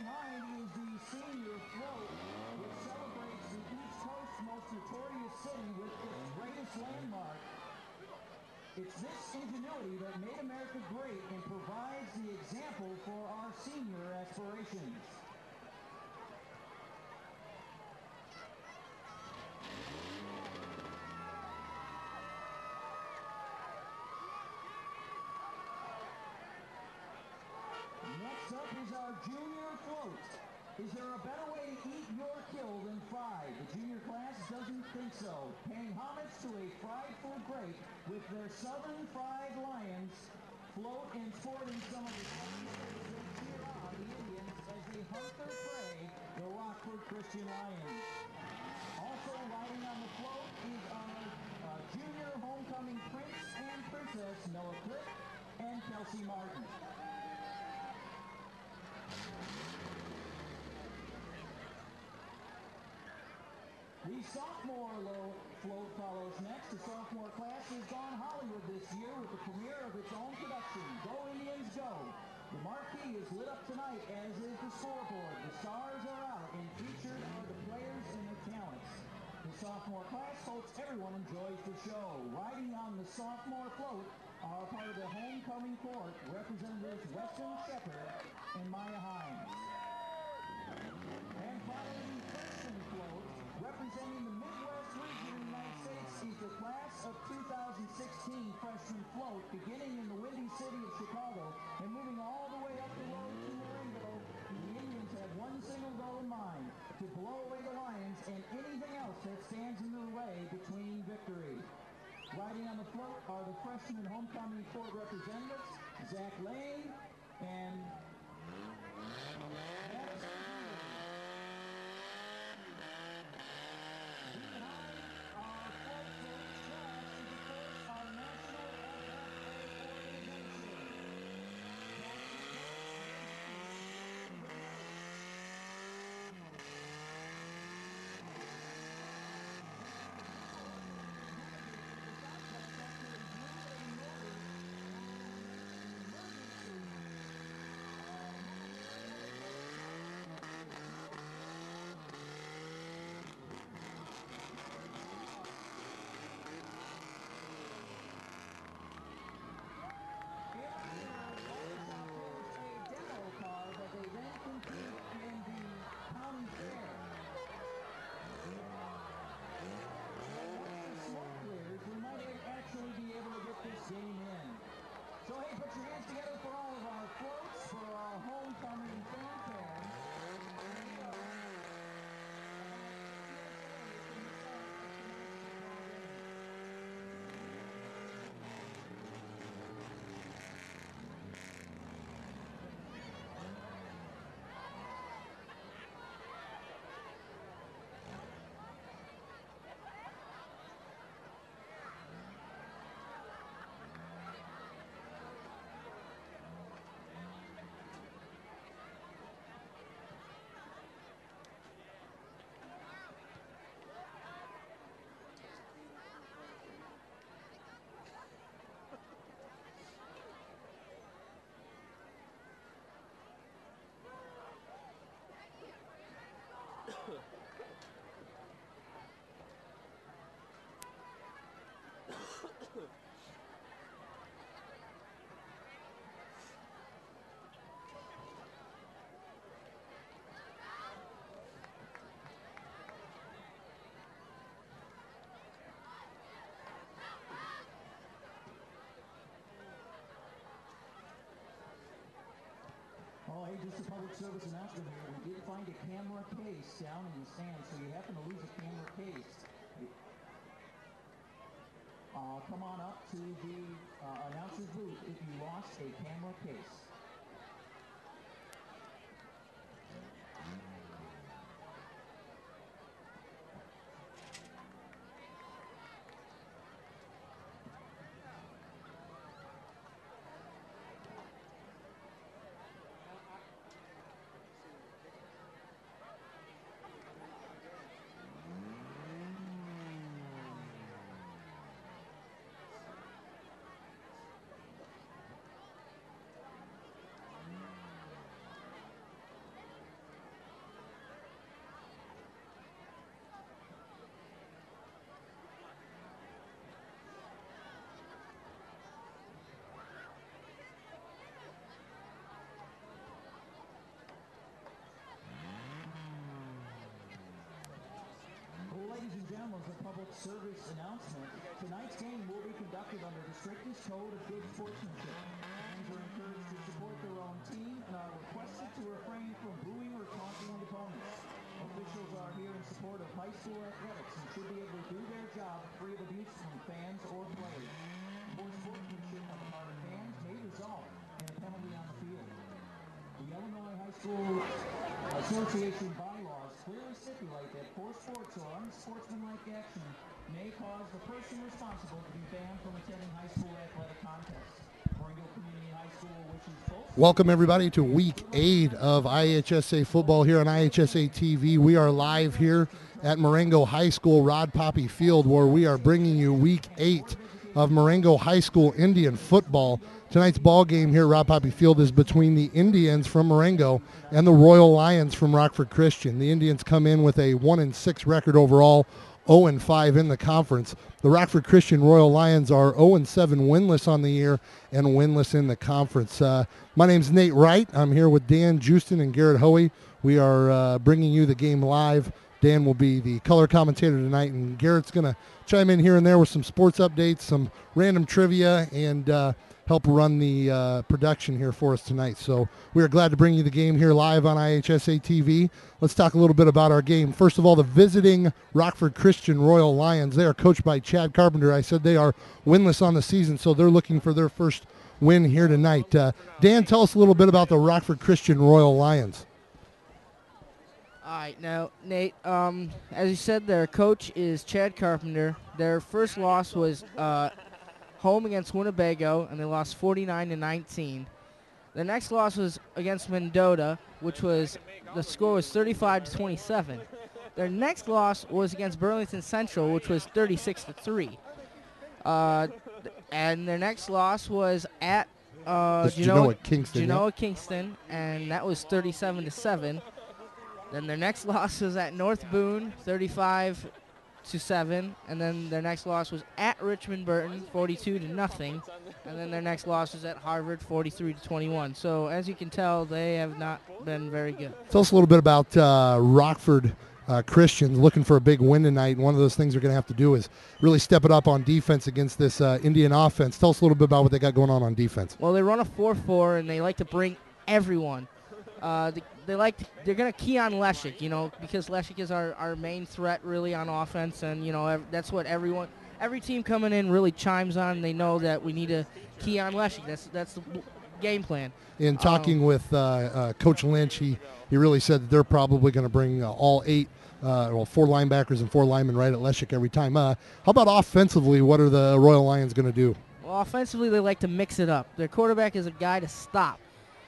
behind is the senior float, which celebrates the East Coast's most notorious city with its greatest landmark. It's this ingenuity that made America great and provides the example for our senior aspirations. Next up is our junior float. Is there a better way to eat your kill than fried? The junior class doesn't think so. Paying homage to a fried food great with their Southern Fried Lions float and sporting some of the they cheer on the Indians as they hunt their prey, the Rockford Christian Lions. Also riding on the float is our junior homecoming prince and princess, Noah Cliff and Kelsey Martin. The sophomore float follows next. The sophomore class has gone Hollywood this year with the premiere of its own production, Go Indians Go. The marquee is lit up tonight, as is the scoreboard. The stars are out, and featured are the players and their talents. The sophomore class hopes everyone enjoys the show. Riding on the sophomore float are part of the homecoming court, Representatives Weston Shepherd and Maya Hines. And following the freshman float, representing the Midwest region of the United States, is the class of 2016 freshman float, beginning in the Windy City of Chicago and moving all the way up the road to Marengo. The Indians have one single goal in mind: to blow away the Lions and anything else that stands in their way between victory. Riding on the float are the freshman homecoming court representatives, Zach Lane and Oh, hey, just a public service announcement here. We did find a camera case down in the stands, so you happen to lose a camera case. Come on up to the announcer's booth if you lost a camera case. a public service announcement, tonight's game will be conducted under the strictest code of good sportsmanship. Fans are encouraged to support their own team and are requested to refrain from booing or taunting the opponents. Officials are here in support of high school athletics and should be able to do their job free of abuse from fans or players. Poor sportsmanship on the part of fans may result in a penalty on the field. The Illinois High School Association bylaws clearly stipulate that poor sports or unsportsmanlike action may cause the person responsible to be banned from attending high school athletic contests. Marengo Community High School wishes both. Welcome everybody to week 8 of IHSA football here on IHSA TV. We are live here at Marengo High School Rod Poppe Field, where we are bringing you week 8 of Marengo High School Indian football. Tonight's ball game here at Rod Poppe Field is between the Indians from Marengo and the Royal Lions from Rockford Christian. The Indians come in with a 1-6 record overall, 0-5 in the conference. The Rockford Christian Royal Lions are 0-7 winless on the year and winless in the conference. My name's Nate Wright. I'm here with Dan Justin and Garrett Hoey. We are bringing you the game live. Dan will be the color commentator tonight, and Garrett's going to chime in here and there with some sports updates, some random trivia, and help run the production here for us tonight. So we are glad to bring you the game here live on IHSA TV. Let's talk a little bit about our game. First of all, the visiting Rockford Christian Royal Lions. They are coached by Chad Carpenter. I said they are winless on the season, so they're looking for their first win here tonight. Dan, tell us a little bit about the Rockford Christian Royal Lions. All right, now, Nate, as you said, their coach is Chad Carpenter. Their first loss was home against Winnebago, and they lost 49-19. The next loss was against Mendota, which was, the score was 35-27. Their next loss was against Burlington Central, which was 36-3. And their next loss was at Genoa Kingston. Genoa Kingston, and that was 37-7. Then their next loss was at North Boone, 35-7, and then their next loss was at Richmond Burton, 42-0, and then their next loss was at Harvard, 43-21. So as you can tell, they have not been very good. Tell us a little bit about Rockford Christian looking for a big win tonight. And one of those things they're going to have to do is really step it up on defense against this Indian offense. Tell us a little bit about what they got going on defense. Well, they run a 4-4, and they like to bring everyone. They're going to key on Leszek, because Leszek is our main threat really on offense, and that's what every team coming in really chimes on. They know that we need to key on Leszek. That's the game plan. In talking with Coach Lynch, he really said that they're probably going to bring all 4 linebackers and 4 linemen right at Leszek every time. How about offensively? What are the Royal Lions going to do? Well, offensively, they like to mix it up. Their quarterback is a guy to stop.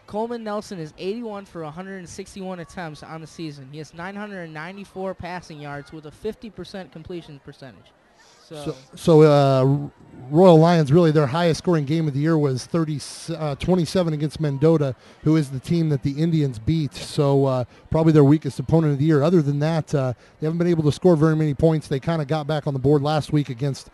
Coleman Nelson is 81 for 161 attempts on the season. He has 994 passing yards with a 50% completion percentage. So Royal Lions, really their highest scoring game of the year was 27 against Mendota, who is the team that the Indians beat. So probably their weakest opponent of the year. Other than that, they haven't been able to score very many points. They kind of got back on the board last week against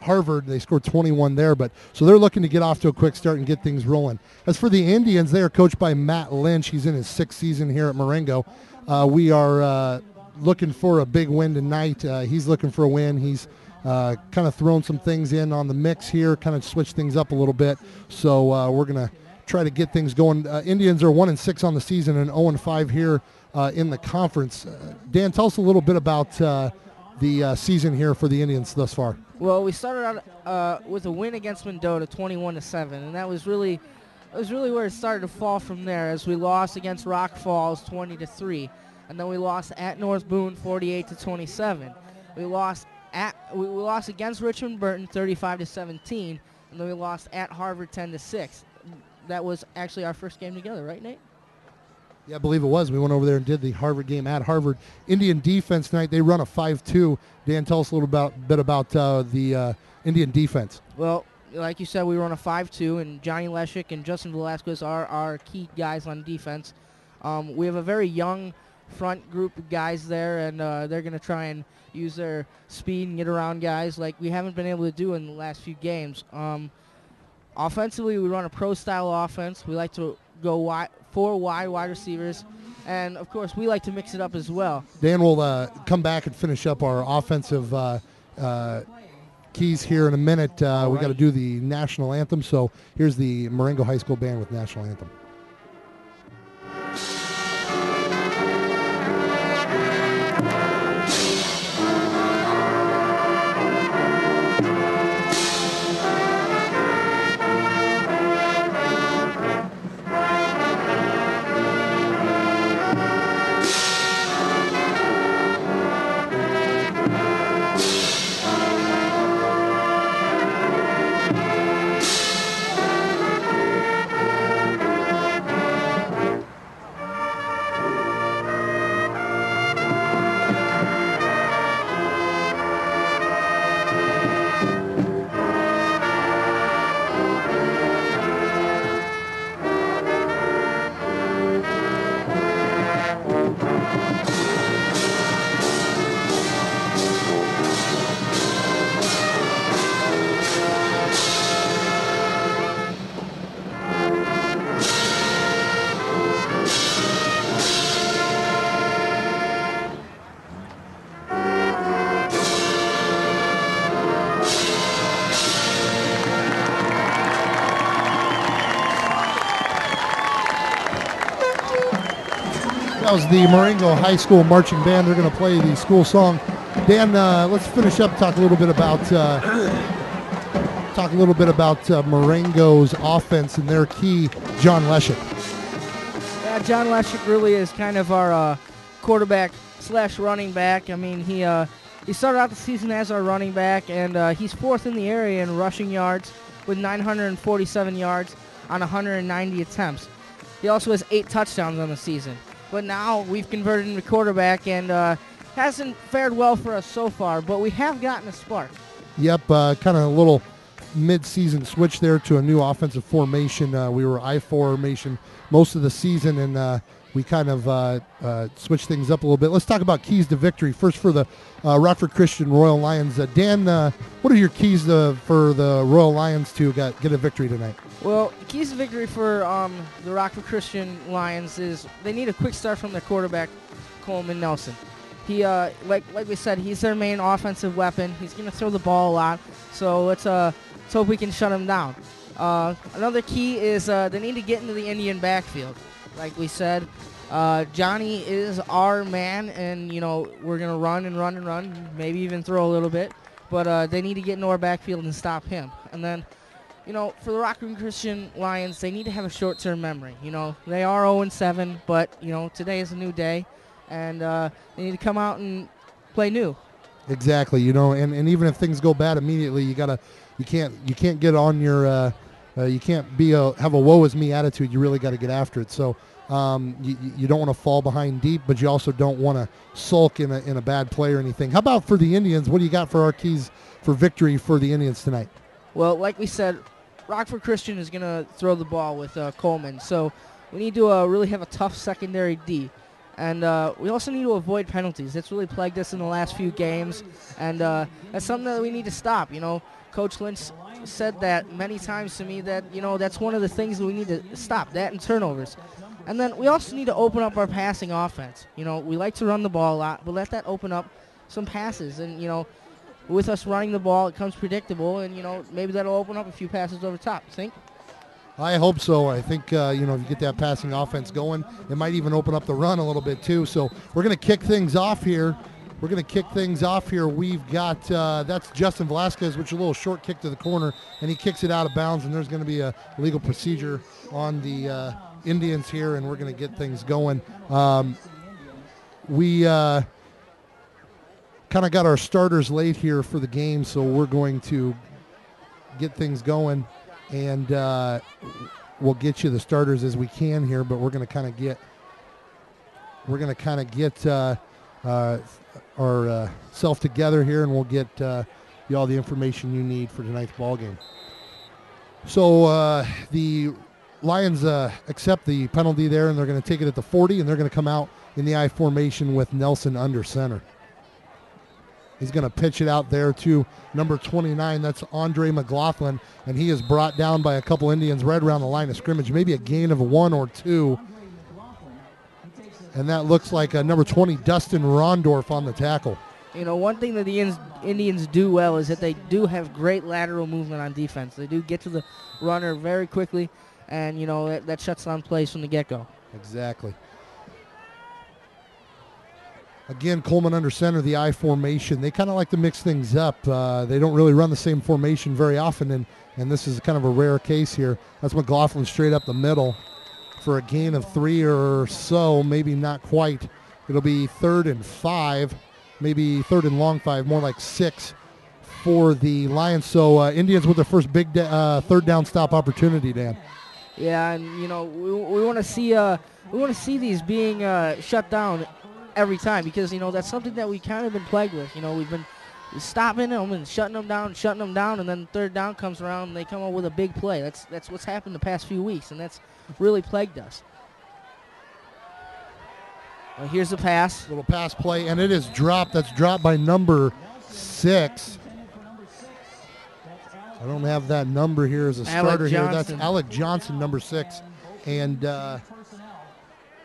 Harvard. They scored 21 there, so they're looking to get off to a quick start and get things rolling. As for the Indians, they are coached by Matt Lynch. He's in his 6th season here at Marengo. We are looking for a big win tonight. He's looking for a win. He's kind of thrown some things in on the mix here, kind of switched things up a little bit. So we're going to try to get things going. Indians are 1-6 on the season and 0-5 here in the conference. Dan, tell us a little bit about the season here for the Indians thus far. Well, we started out with a win against Mendota, 21-7, and that was really where it started to fall from there, as we lost against Rock Falls, 20-3, and then we lost at North Boone, 48-27. We lost against Richmond Burton, 35-17, and then we lost at Harvard, 10-6. That was actually our first game together, right, Nate? Yeah, I believe it was. We went over there and did the Harvard game at Harvard. Indian defense tonight, they run a 5-2. Dan, tell us a little bit about the Indian defense. Well, like you said, we run a 5-2, and Johnny Leszek and Justin Velasquez are our key guys on defense. We have a very young front group of guys there, and they're going to try and use their speed and get around guys like we haven't been able to do in the last few games. Offensively, we run a pro-style offense. We like to go 4 wide receivers, And, of course, we like to mix it up as well. Dan will come back and finish up our offensive keys here in a minute. We got to do the national anthem. So here's the Marengo High School Band with national anthem. That was the Marengo High School Marching Band. They're going to play the school song. Dan, let's finish up. Talk a little bit about Marengo's offense and their key, John Leshik. Yeah, John Leshik really is kind of our quarterback / running back. I mean, he started out the season as our running back, and he's fourth in the area in rushing yards with 947 yards on 190 attempts. He also has 8 touchdowns on the season. But now we've converted him to quarterback, and hasn't fared well for us so far, but we have gotten a spark. Yep, kind of a little mid-season switch there to a new offensive formation. We were I formation most of the season, and we kind of switched things up a little bit. Let's talk about keys to victory. First for the Rockford Christian Royal Lions. Dan, what are your keys for the Royal Lions to get a victory tonight? Well, the keys to victory for the Rockford Christian Lions is they need a quick start from their quarterback, Coleman Nelson. He, like we said, he's their main offensive weapon. He's going to throw the ball a lot, so let's hope we can shut him down. Another key is they need to get into the Indian backfield. Like we said, Johnny is our man, and we're going to run and run and run, maybe even throw a little bit, but they need to get into our backfield and stop him. And then, for the Rockford Christian Lions, they need to have a short-term memory. They are 0-7, but today is a new day, and they need to come out and play new. Exactly, and even if things go bad immediately, you can't get on your you can't have a woe is me attitude. You really got to get after it. So you don't want to fall behind deep, but you also don't want to sulk in a bad play or anything. How about for the Indians? What do you got for our keys for victory for the Indians tonight? Well, like we said, Rockford Christian is going to throw the ball with Coleman, so we need to really have a tough secondary D. And we also need to avoid penalties. It's really plagued us in the last few games, and that's something that we need to stop. Coach Lynch said that many times to me that, that's one of the things that we need to stop, that and turnovers. And then we also need to open up our passing offense. We like to run the ball a lot, but let that open up some passes. And, with us running the ball, it comes predictable, and, maybe that'll open up a few passes over top. Think? I hope so. I think, if you get that passing offense going, it might even open up the run a little bit too. So we're going to kick things off here. We've got, that's Justin Velasquez, which is a little short kick to the corner, and he kicks it out of bounds, and there's going to be a legal procedure on the Indians here, and we're going to get things going. We kind of got our starters late here for the game, so we're going to get things going, and we'll get you the starters as we can here, but we're going to kind of get our self together here, and we'll get you all the information you need for tonight's ball game. So the Lions accept the penalty there, and they're going to take it at the 40, and they're going to come out in the I formation with Nelson under center. He's going to pitch it out there to number 29. That's Andre McLaughlin, and he is brought down by a couple Indians right around the line of scrimmage, maybe a gain of 1 or 2. And that looks like number 20, Dustin Rondorf, on the tackle. You know, one thing that the Indians do well is that they do have great lateral movement on defense. They do get to the runner very quickly, and, you know, that shuts down plays from the get-go. Exactly. Again, Coleman under center, the I formation. They kind of like to mix things up. They don't really run the same formation very often, and this is kind of a rare case here. That's McLaughlin straight up the middle for a gain of 3 or so, maybe not quite. It'll be 3rd and 5, maybe 3rd and long 5, more like 6 for the Lions. So Indians with their first big third down stop opportunity, Dan. Yeah, and you know we want to see these being shut down every time, because you know that's something that we kind of been plagued with. You know, we've been stopping them and shutting them down, and then third down comes around and they come up with a big play. That's what's happened the past few weeks, and that's really plagued us. Well, here's the pass. Little pass play, and it is dropped. That's dropped by number 6. I don't have that number here as a starter here. That's Alec Johnson, number 6. And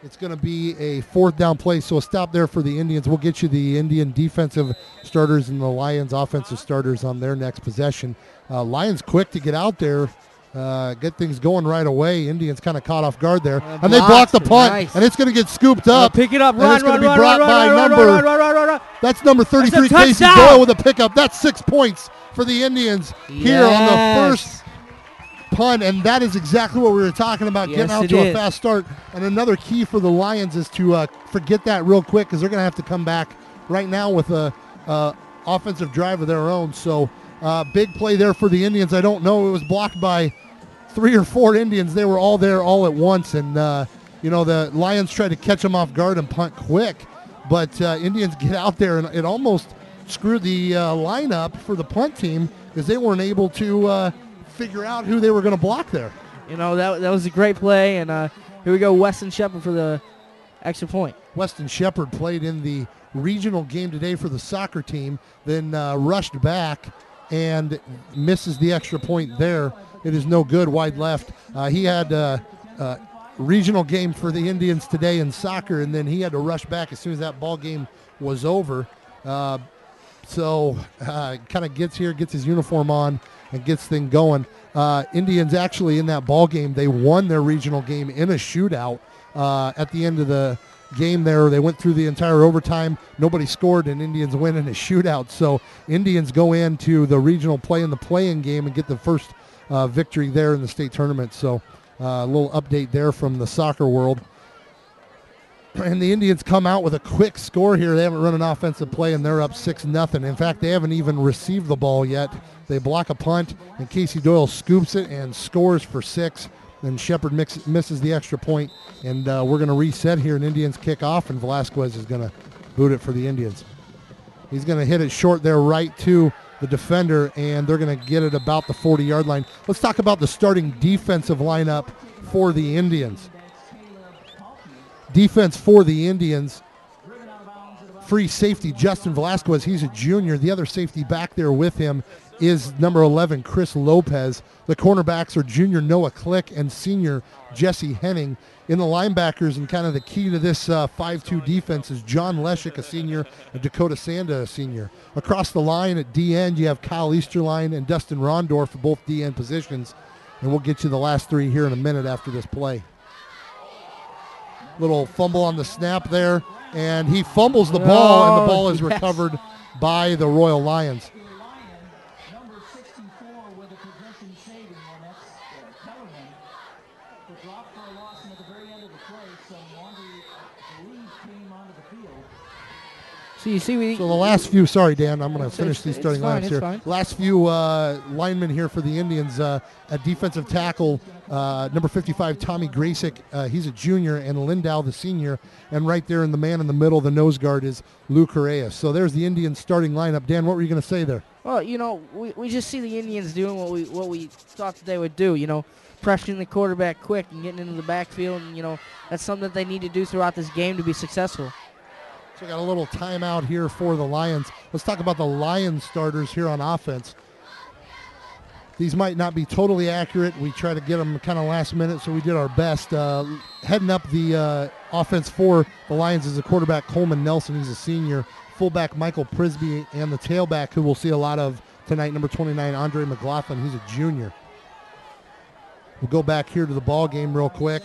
it's going to be a 4th down play, so a stop there for the Indians. We'll get you the Indian defensive starters and the Lions offensive starters on their next possession. Lions quick to get out there, get things going right away. Indians kind of caught off guard there. And they blocked the punt, nice. And it's going to get scooped up. Pick it up, and it's going to be brought by number. That's number 33, Casey Doyle, with a pickup. That's 6 points for the Indians here on the first punt, and that is exactly what we were talking about, getting out to a fast start. And another key for the Lions is to forget that real quick, because they're going to have to come back right now with a offensive drive of their own. So big play there for the Indians. I don't know, it was blocked by 3 or 4 Indians. They were all there all at once, and you know, the Lions tried to catch them off guard and punt quick, but Indians get out there, and it almost screwed the lineup for the punt team, because they weren't able to figure out who they were going to block there. You know, that was a great play, and here we go, Weston Shepard for the extra point. Weston Shepard played in the regional game today for the soccer team, then rushed back and misses the extra point there. It is no good, wide left. He had a regional game for the Indians today in soccer, and then he had to rush back as soon as that ball game was over. So kind of gets here, gets his uniform on, and gets things going. Indians actually in that ball game, they won their regional game in a shootout. At the end of the game there, they went through the entire overtime. Nobody scored, and Indians win in a shootout. So Indians go into the regional play in the play-in game and get the first victory there in the state tournament. So a little update there from the soccer world. And the Indians come out with a quick score here. They haven't run an offensive play, and they're up 6-0. In fact, they haven't even received the ball yet. They block a punt, and Casey Doyle scoops it and scores for 6. Then Shepard misses the extra point, and we're going to reset here. And Indians kick off, and Velasquez is going to boot it for the Indians. He's going to hit it short there right to the defender, and they're going to get it about the 40-yard line. Let's talk about the starting defensive lineup for the Indians. Defense for the Indians, free safety Justin Velasquez. He's a junior. The other safety back there with him is number 11, Chris Lopez. The cornerbacks are junior Noah Click and senior Jesse Henning. In the linebackers, and kind of the key to this 5-2 defense, is John Leshik, a senior, and Dakota Sanda, a senior. Across the line at D-end, you have Kyle Easterline and Dustin Rondorf for both D-end positions. And we'll get you the last 3 here in a minute after this play. Little fumble on the snap there, and he fumbles the ball, and the ball is recovered by the Royal Lions. Number 64 with a possession saving one. That's Kellerman. The drop for a loss, and at the very end of the play, some laundry leaves came onto the field. So you see, So the last few, sorry Dan, I'm going to finish these starting fine, lineups here. fine. Last few linemen here for the Indians. At defensive tackle, number 55, Tommy Grasick, he's a junior, and Lindau, the senior. And right there in the man in the middle, the nose guard, is Lou Correa. So there's the Indians starting lineup. Dan, what were you going to say there? Well, you know, we just see the Indians doing what we thought that they would do, you know, pressuring the quarterback quick and getting into the backfield. And, you know, that's something that they need to do throughout this game to be successful. So we got a little timeout here for the Lions. Let's talk about the Lions starters here on offense. These might not be totally accurate. We try to get them kind of last minute, so we did our best. Heading up the offense for the Lions is the quarterback Coleman Nelson. He's a senior. Fullback Michael Prisby, and the tailback, who we'll see a lot of tonight, number 29, Andre McLaughlin. He's a junior. We'll go back here to the ball game real quick.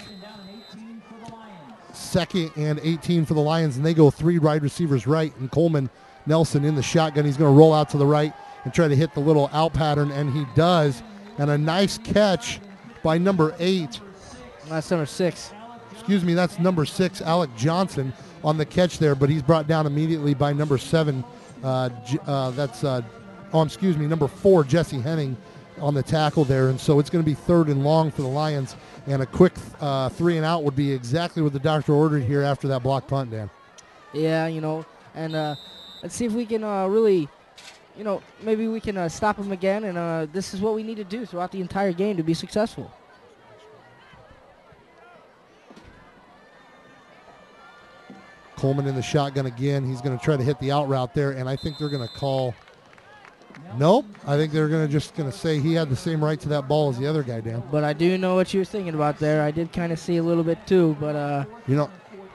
2nd and 18 for the Lions, and they go 3 wide receivers right, and Coleman Nelson in the shotgun. He's going to roll out to the right and try to hit the little out pattern, and he does. And a nice catch by number 8. That's number 6. Excuse me, that's number 6, Alec Johnson, on the catch there, but he's brought down immediately by number 7. Number 4, Jesse Henning, on the tackle there. And so it's going to be 3rd and long for the Lions, and a quick 3 and out would be exactly what the doctor ordered here after that block punt, Dan. Yeah, and let's see if we can really, maybe we can stop them again, and this is what we need to do throughout the entire game to be successful. Coleman in the shotgun again. He's going to try to hit the out route there, and I think they're going to call. Nope. I think they're going to say he had the same right to that ball as the other guy, Dan. But I do know what you were thinking about there. I did kind of see a little bit too, but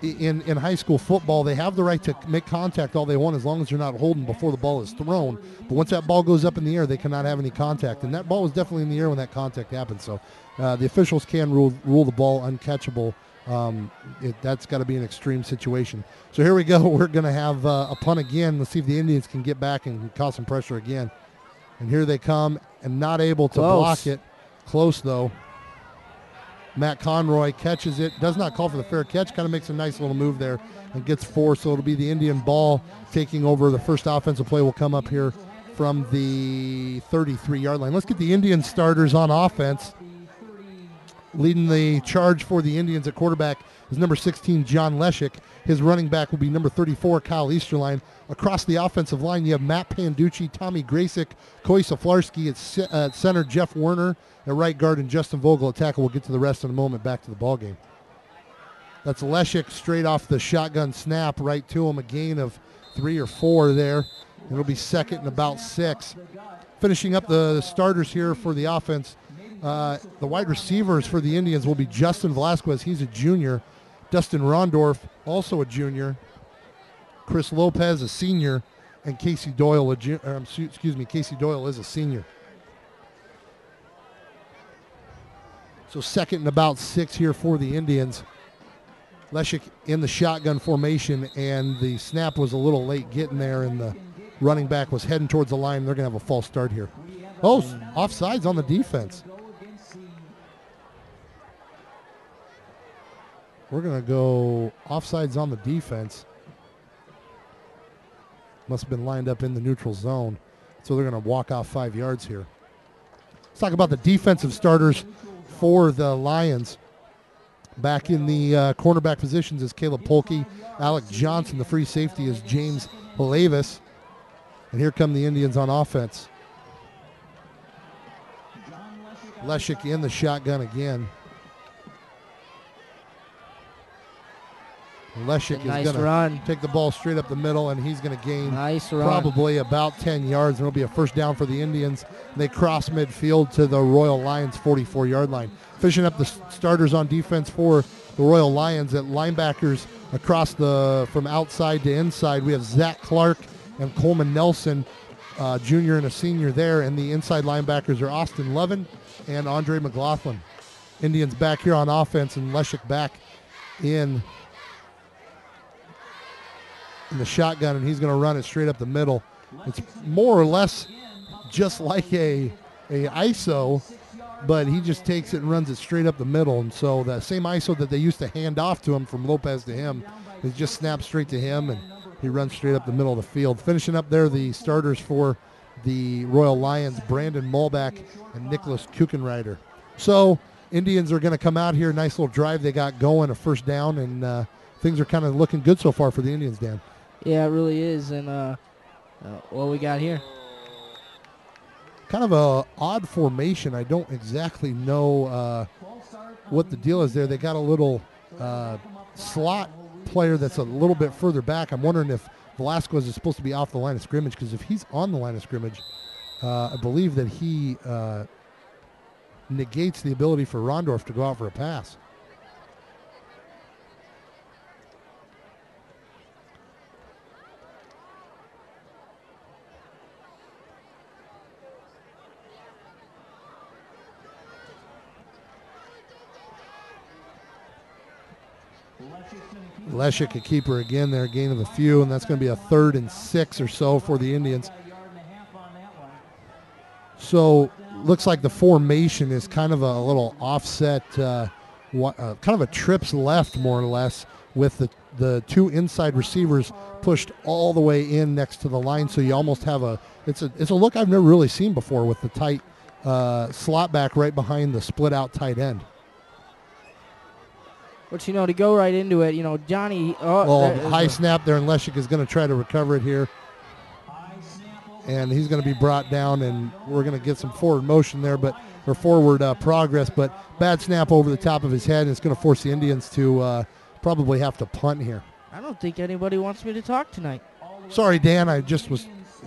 in high school football, they have the right to make contact all they want as long as they're not holding before the ball is thrown. But once that ball goes up in the air, they cannot have any contact. And that ball was definitely in the air when that contact happened. So the officials can rule the ball uncatchable. That's got to be an extreme situation. So here we go. We're going to have a punt again. Let's see if the Indians can get back and cause some pressure again. And here they come, and not able to block it. Close, though. Matt Conroy catches it. Does not call for the fair catch. Kind of makes a nice little move there and gets 4. So it'll be the Indian ball taking over. The first offensive play will come up here from the 33-yard line. Let's get the Indian starters on offense. Leading the charge for the Indians at quarterback is number 16, John Leshik. His running back will be number 34, Kyle Easterline. Across the offensive line, you have Matt Panducci, Tommy Grasick, Coy Saflarski at center, Jeff Werner at right guard, and Justin Vogel at tackle. We'll get to the rest in a moment. Back to the ball game. That's Leshik straight off the shotgun snap right to him. A gain of 3 or 4 there. It'll be 2nd and about 6. Finishing up the starters here for the offense. The wide receivers for the Indians will be Justin Velasquez. He's a junior. Dustin Rondorf, also a junior. Chris Lopez, a senior, and Casey Doyle, Casey Doyle is a senior. So 2nd and about 6 here for the Indians. Leshik in the shotgun formation, and the snap was a little late getting there, and the running back was heading towards the line. They're going to have a false start here. Oh, offsides on the defense. We're going to go offsides on the defense. Must have been lined up in the neutral zone. So they're going to walk off 5 yards here. Let's talk about the defensive starters for the Lions. Back in the cornerback positions is Caleb Polke. Alec Johnson, the free safety, is James Halavis. And here come the Indians on offense. Leshik in the shotgun again. Leshik is going to take the ball straight up the middle, and he's going to gain probably about 10 yards. And it'll be a first down for the Indians. They cross midfield to the Royal Lions 44-yard line. Finishing up the starters on defense for the Royal Lions at linebackers across from outside to inside. We have Zach Clark and Coleman Nelson, junior and a senior there. And the inside linebackers are Austin Levin and Andre McLaughlin. Indians back here on offense, and Leshik back in the shotgun, and he's going to run it straight up the middle. It's more or less just like a ISO, but he just takes it and runs it straight up the middle. And so the same ISO that they used to hand off to him from Lopez to him is just snapped straight to him, and he runs straight up the middle of the field. Finishing up there, the starters for the Royal Lions, Brandon Malback and Nicholas Kuchenreiter. So Indians are going to come out here. Nice little drive they got going, a first down, and things are kind of looking good so far for the Indians, Dan. Yeah, it really is. And what we got here? Kind of a odd formation. I don't exactly know what the deal is there. They got a little slot player that's a little bit further back. I'm wondering if Velasquez is supposed to be off the line of scrimmage, because if he's on the line of scrimmage, I believe that he negates the ability for Rondorf to go out for a pass. Leszek a keeper again there, gain of a few, and that's going to be a 3rd and 6 or so for the Indians. So looks like the formation is kind of a little offset, kind of a trips left more or less, with the 2 inside receivers pushed all the way in next to the line. So you almost have it's a look I've never really seen before, with the tight slot back right behind the split out tight end. But, to go right into it, Johnny. High snap there, and Leszek is going to try to recover it here. And he's going to be brought down, and we're going to get some forward motion there, or forward progress. But bad snap over the top of his head, and it's going to force the Indians to probably have to punt here. I don't think anybody wants me to talk tonight. Sorry, Dan.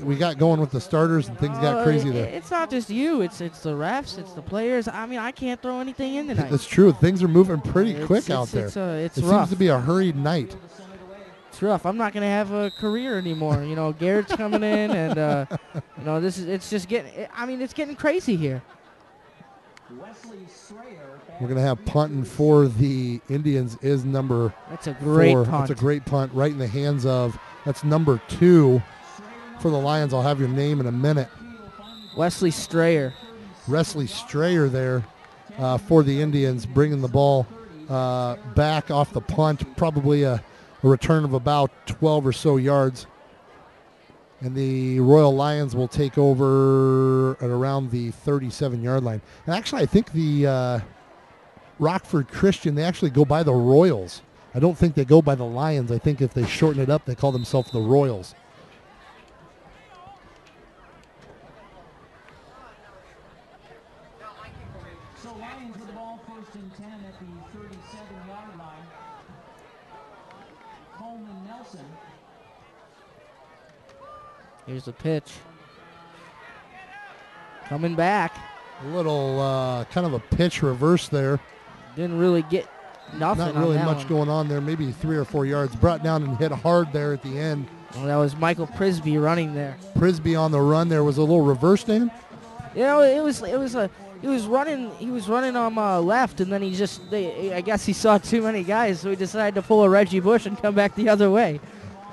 We got going with the starters, and things got crazy there. It's not just you. It's the refs. It's the players. I mean, I can't throw anything in tonight. That's true. Things are moving pretty quick out there. It's it rough. Seems to be a hurried night. It's rough. I'm not going to have a career anymore. Garrett's coming in, and it's getting crazy here. We're going to have punting for the Indians is number. That's a great 4. punt. That's a great punt right in the hands of. That's number 2 for the Lions. I'll have your name in a minute. Wesley Strayer. Wesley Strayer there for the Indians, bringing the ball back off the punt, probably a return of about 12 or so yards. And the Royal Lions will take over at around the 37-yard line. And actually, I think the Rockford Christian, they actually go by the Royals. I don't think they go by the Lions. I think if they shorten it up, they call themselves the Royals. So Lions with the ball, 1st and 10 at the 37-yard line. Coleman Nelson. Here's the pitch. Coming back. A little kind of a pitch reverse there. Didn't really get nothing. Not really on that much one. going on there. Maybe 3 or 4 yards. Brought down and hit hard there at the end. Well, that was Michael Prisby running there. Prisby on the run there. Was a little reverse, Dan? He was running on left, and then I guess he saw too many guys, so he decided to pull a Reggie Bush and come back the other way.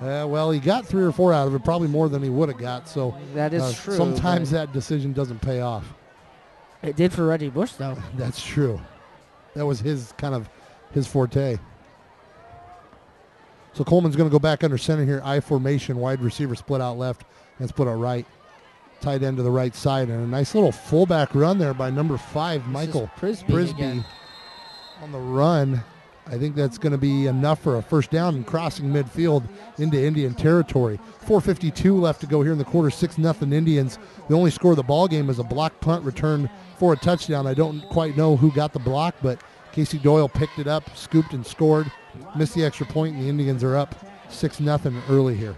Well, he got 3 or 4 out of it, probably more than he would have got. So that is true. Sometimes that decision doesn't pay off. It did for Reggie Bush, though. That's true. That was his forte. So Coleman's going to go back under center here. I formation, wide receiver split out left and split out right. Tight end to the right side, and a nice little fullback run there by number 5, Michael Prisby on the run. I think that's going to be enough for a first down and crossing midfield into Indian territory. 4:52 left to go here in the quarter. 6-0 Indians. The only score of the ball game is a block punt return for a touchdown. I don't quite know who got the block, but Casey Doyle picked it up, scooped and scored. Missed the extra point, and the Indians are up 6-0 early here.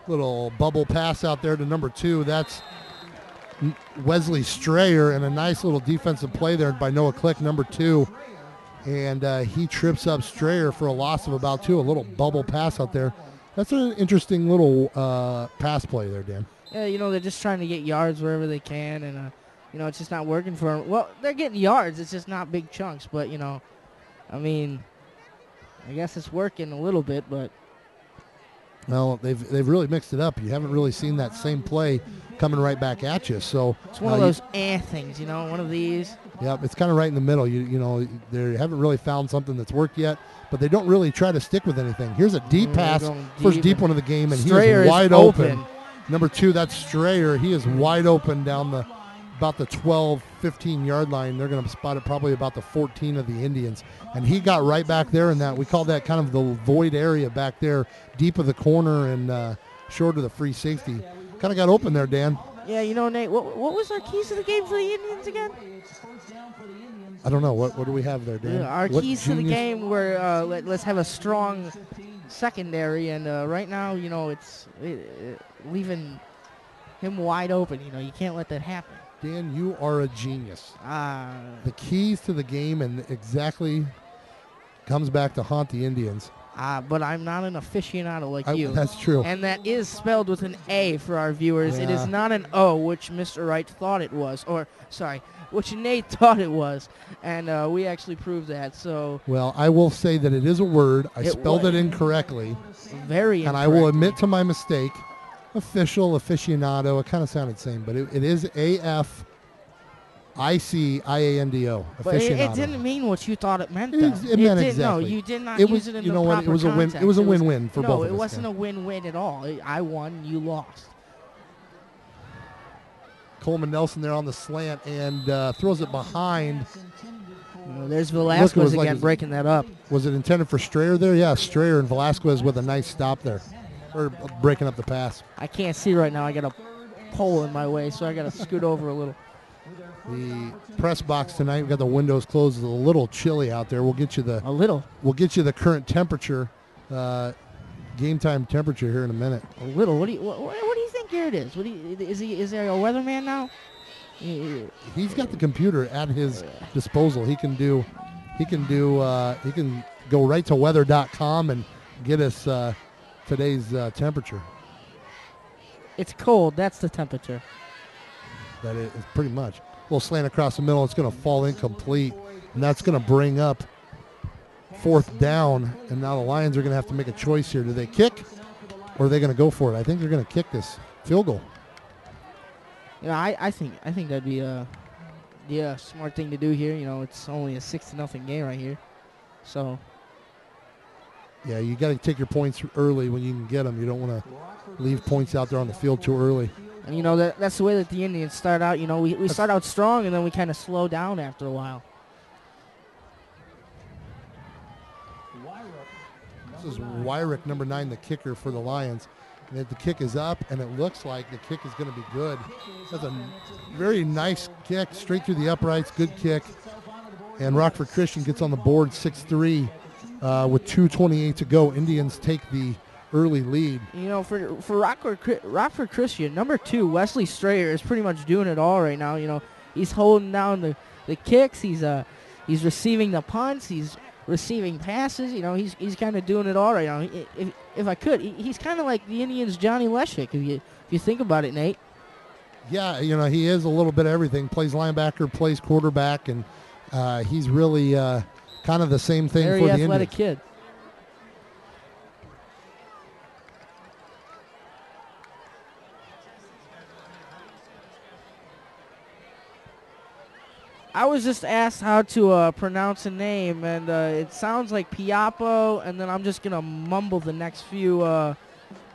Little bubble pass out there to number 2. That's Wesley Strayer, and a nice little defensive play there by Noah Click, number 2. And he trips up Strayer for a loss of about 2. A little bubble pass out there. That's an interesting little pass play there, Dan. Yeah, they're just trying to get yards wherever they can, and it's just not working for them. Well, they're getting yards. It's just not big chunks, but I guess it's working a little bit, but. Well, they've really mixed it up. You haven't really seen that same play coming right back at you. So it's one of those things, one of these. Yep, it's kind of right in the middle. They haven't really found something that's worked yet, but they don't really try to stick with anything. Here's a deep pass, first deep one of the game, and Strayer he is wide open. open. Number 2, that's Strayer. He is wide open down about the 12, 15-yard line. They're going to spot it probably about the 14 of the Indians. And he got right back there in that. We call that kind of the void area back there, deep of the corner and short of the free safety. Kind of got open there, Dan. Yeah, Nate, what was our keys to the game for the Indians again? I don't know. What do we have there, Dan? Yeah, our keys to the game were let's have a strong secondary, and right now, it's leaving him wide open. You can't let that happen. Dan, you are a genius. The keys to the game, and exactly comes back to haunt the Indians. But I'm not an aficionado like you. That's true. And that is spelled with an A for our viewers. Yeah. It is not an O, which Mr. Wright thought it was. Or, sorry, which Nate thought it was. And we actually proved that. So Well, I will say that it is a word. I It spelled was. it incorrectly. very And I will incorrectly. admit to my mistake. Aficionado. It kind of sounded the same, but it is AFICIANDO. But it Aficionado. didn't mean what you thought it meant, though. It meant did, exactly. No, you did not It use was- it in you the know what? proper It was a win- context. it was a win-win for both No, of it us, wasn't yeah. a win-win at all. I won, you lost. Coleman Nelson there on the slant and throws it behind. There's Look, it Velasquez was like again his- breaking that up. Was it intended for Strayer there? Yeah, Strayer and Velasquez with a nice stop there. Or breaking up the pass. I can't see right now. I got a pole in my way, so I got to scoot over a little. The press box tonight, we've got the windows closed. It's a little chilly out there. We'll get you the We'll get you the current temperature, game time temperature here in a minute. A little. What do you think Garrett is? Is there a weatherman now? He's got the computer at his disposal. He can go right to weather.com and get us today's temperature. It's cold. That's the temperature. That is pretty much. A little slant across the middle. It's going to fall incomplete, and that's going to bring up fourth down. And now the Lions are going to have to make a choice here. Do they kick, or are they going to go for it? I think they're going to kick this field goal. I think that'd be a smart thing to do here. It's only a 6-0 game right here, so. Yeah, you got to take your points early when you can get them. You don't want to leave points out there on the field too early. And that's the way that the Indians start out. We start out strong and then we kind of slow down after a while. This is Wyrick, number 9, the kicker for the Lions. And the kick is up, and it looks like the kick is going to be good. That's a very nice kick, straight through the uprights, good kick. And Rockford Christian gets on the board 6-3 with 2:28 to go. Indians take the early lead. For Rockford Christian, number 2, Wesley Strayer, is pretty much doing it all right now. He's holding down the kicks. He's receiving the punts. He's receiving passes. He's kind of doing it all right now. If I could, he's kind of like the Indians' Johnny Leshik, if you think about it, Nate. Yeah, he is a little bit of everything. Plays linebacker, plays quarterback, and he's really kind of the same thing Very for the Indians. Very athletic kid. I was just asked how to pronounce a name, and it sounds like Piapo, and then I'm just going to mumble the next few.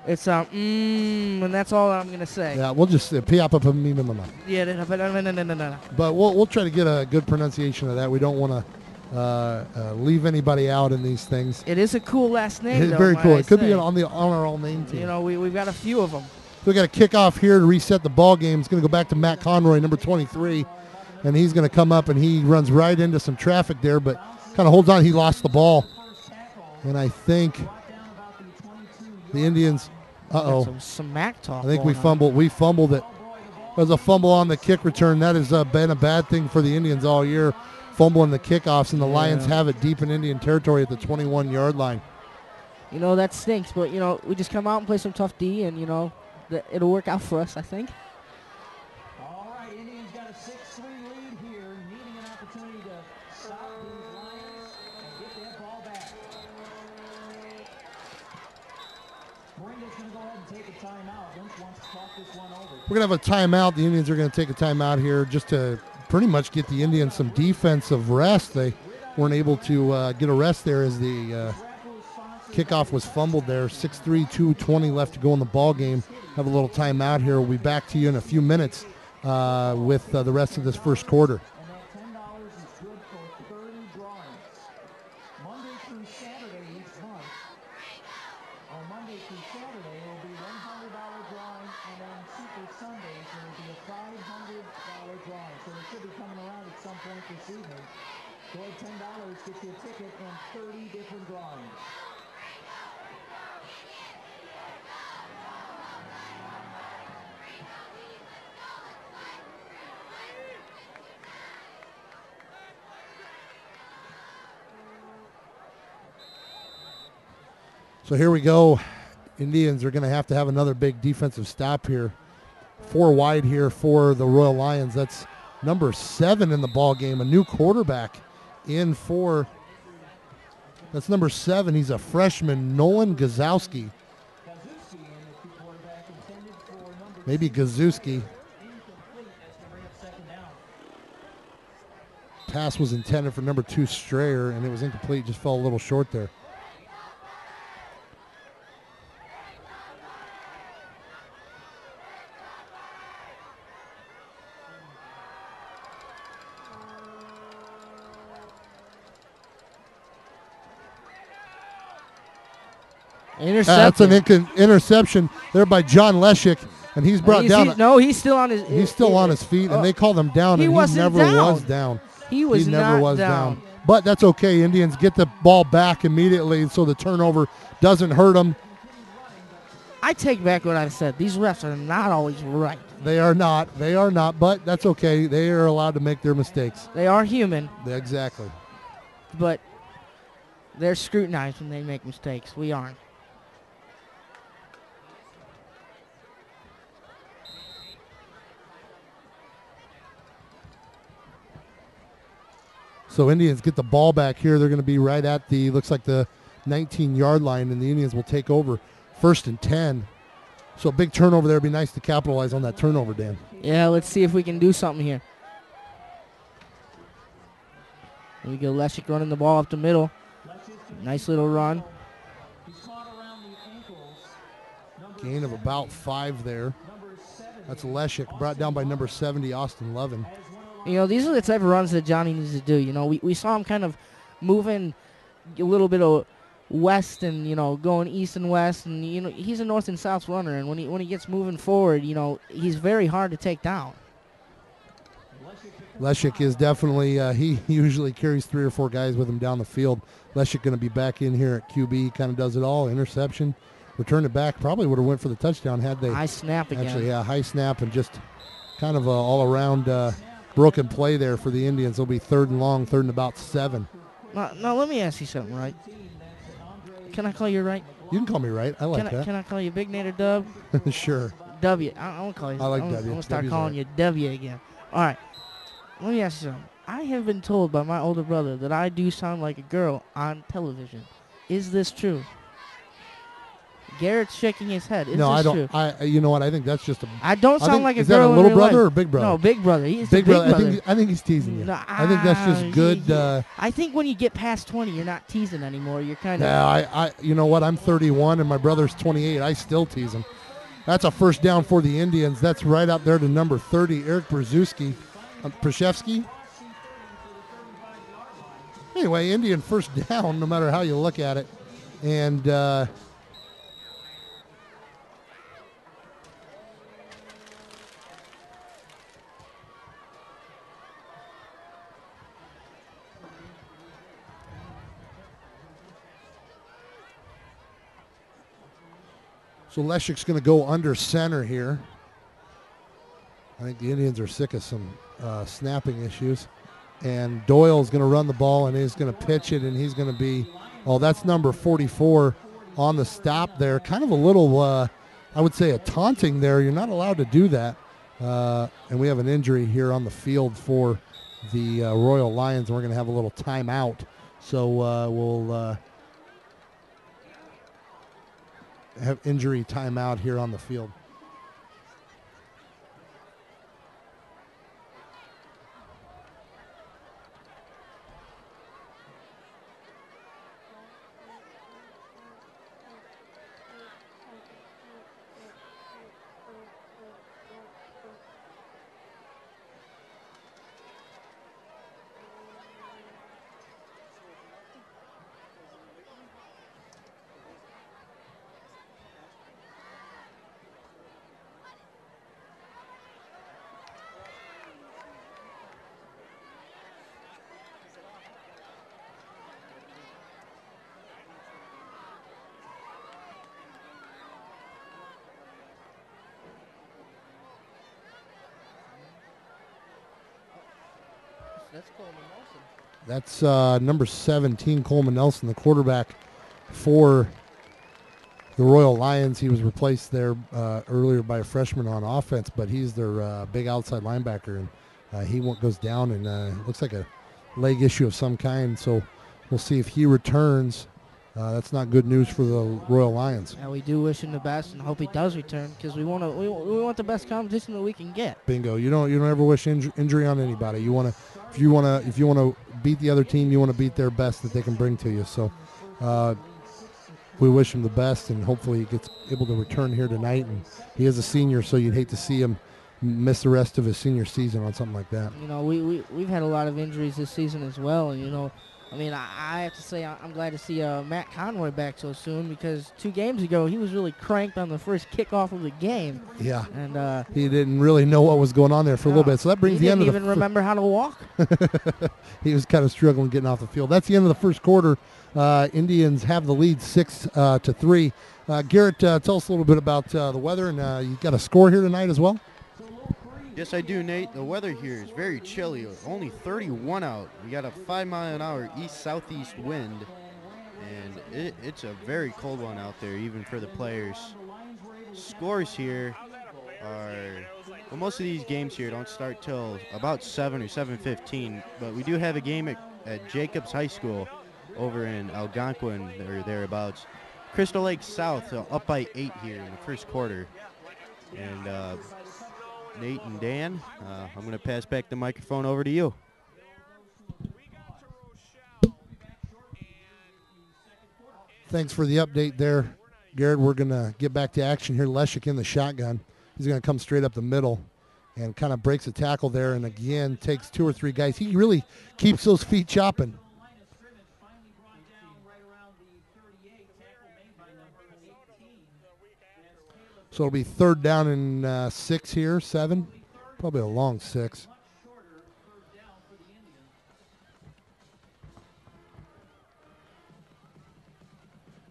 It's and that's all I'm going to say. Yeah, we'll just Piapo. Yeah, but we'll try to get a good pronunciation of that. We don't want to leave anybody out in these things. It is a cool last name, It's though, very cool. I It could say. be on our all-name team. We've got a few of them. So we got a kickoff here to reset the ball game. It's going to go back to Matt Conroy, number 23. And he's going to come up, and he runs right into some traffic there, but kind of holds on. He lost the ball. And I think the Indians, Some smack talk. I think we going on. fumbled. We fumbled it. There's a fumble on the kick return. That has been a bad thing for the Indians all year, fumbling the kickoffs, and the Lions have it deep in Indian territory at the 21-yard line. That stinks, but, we just come out and play some tough D, and, it'll work out for us, I think. All right, Indians got a 6-3 lead here, needing an opportunity to stop these Lions and get that ball back. Marengo's going to go ahead and take a timeout. Lynch wants to talk this one over. We're going to have a timeout. The Indians are going to take a timeout here just to pretty much get the Indians some defensive rest. They weren't able to get a rest there as the kickoff was fumbled there. 6-3, 2:20 left to go in the ball game. Have a little timeout here. We'll be back to you in a few minutes with the rest of this first quarter. And that $10 is good for 30 drawings. Monday through Saturday each month. On Monday through Saturday, it will be $100 drawing, and then Super Sundays, it will be a $500 drawing. So it should be coming around at some point this evening. Go ahead, $10 gets you a ticket and 30 different drawings. So here we go. Indians are going to have another big defensive stop here. 4 wide here for the Royal Lions. That's number 7 in the ball game. A new quarterback in for. That's number 7. He's a freshman, Nolan Gazowski. Maybe Gazowski. Pass was intended for number 2 Strayer, and it was incomplete. Just fell a little short there. That's an interception there by John Leshik, and he's brought down. He's still on his. He's still on his feet, and they called him down, and he never was down. He never was down. But that's okay. Indians get the ball back immediately, so the turnover doesn't hurt them. I take back what I said. These refs are not always right. They are not. They are not. But that's okay. They are allowed to make their mistakes. They are human. Exactly. But they're scrutinized when they make mistakes. We aren't. So Indians get the ball back here. They're going to be right at looks like the 19-yard line, and the Indians will take over 1st and 10. So a big turnover there. It'd be nice to capitalize on that turnover, Dan. Yeah, let's see if we can do something here. There we go. Leshik running the ball up the middle. Nice little run. Gain of about 5 there. That's Leshik, brought down by number 70, Austin Levin. You know, these are the type of runs that Johnny needs to do. You know, we saw him kind of moving a little bit of west and, you know, going east and west. And, you know, he's a north and south runner. And when he gets moving forward, you know, he's very hard to take down. Leshik is definitely, he usually carries 3 or 4 guys with him down the field. Leshik going to be back in here at QB. He kind of does it all. Interception. Return it back. Probably would have went for the touchdown had they. High snap again. Actually, yeah, high snap and just kind of a all-around broken play there for the Indians. It'll be 3rd and long, 3rd and about 7. Now, let me ask you something, right? Can I call you right? You can call me right. I like that. Can I call you Big Nate or Dub? Sure. W. I want to call you. I like W. I'm going to start W's calling right. you W again. All right. Let me ask you something. I have been told by my older brother that I do sound like a girl on television. Is this true? Garrett's shaking his head. Is no, this I don't. True? You know what? I think that's just a. I don't sound like a girl. Is that a little brother or big brother? No, big brother. He's big brother. I think he's teasing you. No, I think that's just good. I think when you get past 20, you're not teasing anymore. You're kind of. Yeah, you know what? I'm 31 and my brother's 28. I still tease him. That's a 1st down for the Indians. That's right out there to number 30, Eric Brzezinski. Przewski. Anyway, Indian 1st down, no matter how you look at it. And so Leshik's going to go under center here. I think the Indians are sick of some snapping issues. And Doyle's going to run the ball, and he's going to pitch it, and he's going to be, that's number 44 on the stop there. Kind of a little, I would say, a taunting there. You're not allowed to do that. And we have an injury here on the field for the Royal Lions, and we're going to have a little timeout. So we'll have injury timeout here on the field. That's Coleman Nelson. That's number 17, Coleman Nelson, the quarterback for the Royal Lions. He was replaced there earlier by a freshman on offense, but he's their big outside linebacker, and he goes down, and looks like a leg issue of some kind. So we'll see if he returns. That's not good news for the Royal Lions. And we do wish him the best and hope he does return, because we want the best competition that we can get. Bingo. You don't ever wish injury on anybody. If you want to beat the other team, you want to beat their best that they can bring to you. So we wish him the best, and hopefully he gets able to return here tonight. And he is a senior, so you'd hate to see him miss the rest of his senior season on something like that. You know, we've had a lot of injuries this season as well, and you know, I mean, I have to say I'm glad to see Matt Conroy back so soon, because 2 games ago he was really cranked on the first kickoff of the game. Yeah, and he didn't really know what was going on there for a little bit. So that brings the end of the. He didn't even remember how to walk. He was kind of struggling getting off the field. That's the end of the first quarter. Indians have the lead 6-3. Garrett, tell us a little bit about the weather, and you got a score here tonight as well. Yes, I do, Nate. The weather here is very chilly. Only 31 out. We got a 5-mile-an-hour east-southeast wind, and it's a very cold one out there, even for the players. Scores here are, well, most of these games here don't start till about 7 or 7:15, but we do have a game at Jacobs High School over in Algonquin or thereabouts. Crystal Lake South up by 8 here in the first quarter. And Nate and Dan, I'm going to pass back the microphone over to you. Thanks for the update there, Garrett. We're going to get back to action here. Leshik in the shotgun. He's going to come straight up the middle and kind of breaks a tackle there, and again takes 2 or 3 guys. He really keeps those feet chopping. So it'll be 3rd down and 6 here, 7, probably a long 6.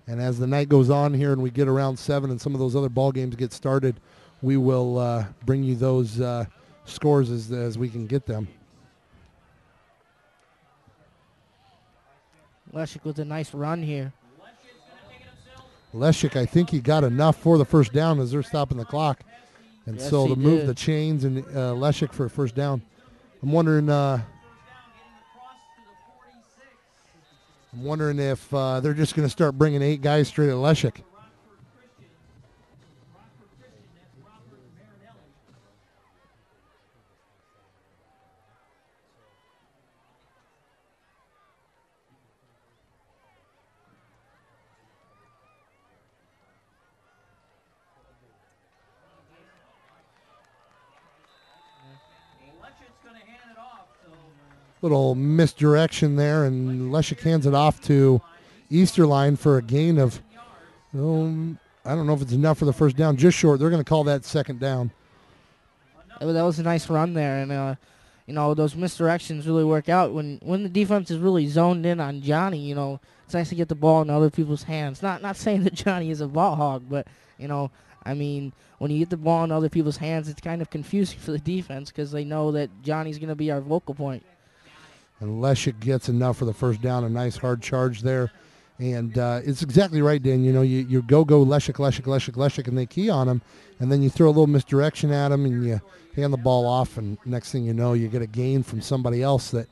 And as the night goes on here and we get around 7 and some of those other ball games get started, we will bring you those scores as we can get them. Leshik with a nice run here. Leshik, I think he got enough for the first down as they're stopping the clock. And yes, so to move the chains and Leshik for a first down. I'm wondering if they're just going to start bringing 8 guys straight at Leshik. Little misdirection there, and Leshik hands it off to Easterline for a gain of, I don't know if it's enough for the first down, just short. They're going to call that 2nd down. That was a nice run there, and you know, those misdirections really work out when the defense is really zoned in on Johnny. You know, it's nice to get the ball in other people's hands. Not saying that Johnny is a ball hog, but you know, I mean, when you get the ball in other people's hands, it's kind of confusing for the defense because they know that Johnny's going to be our vocal point. And Leshik gets enough for the first down. A nice hard charge there. And it's exactly right, Dan. You know, you go Leshik, and they key on him. And then you throw a little misdirection at him, and you hand the ball off. And next thing you know, you get a gain from somebody else that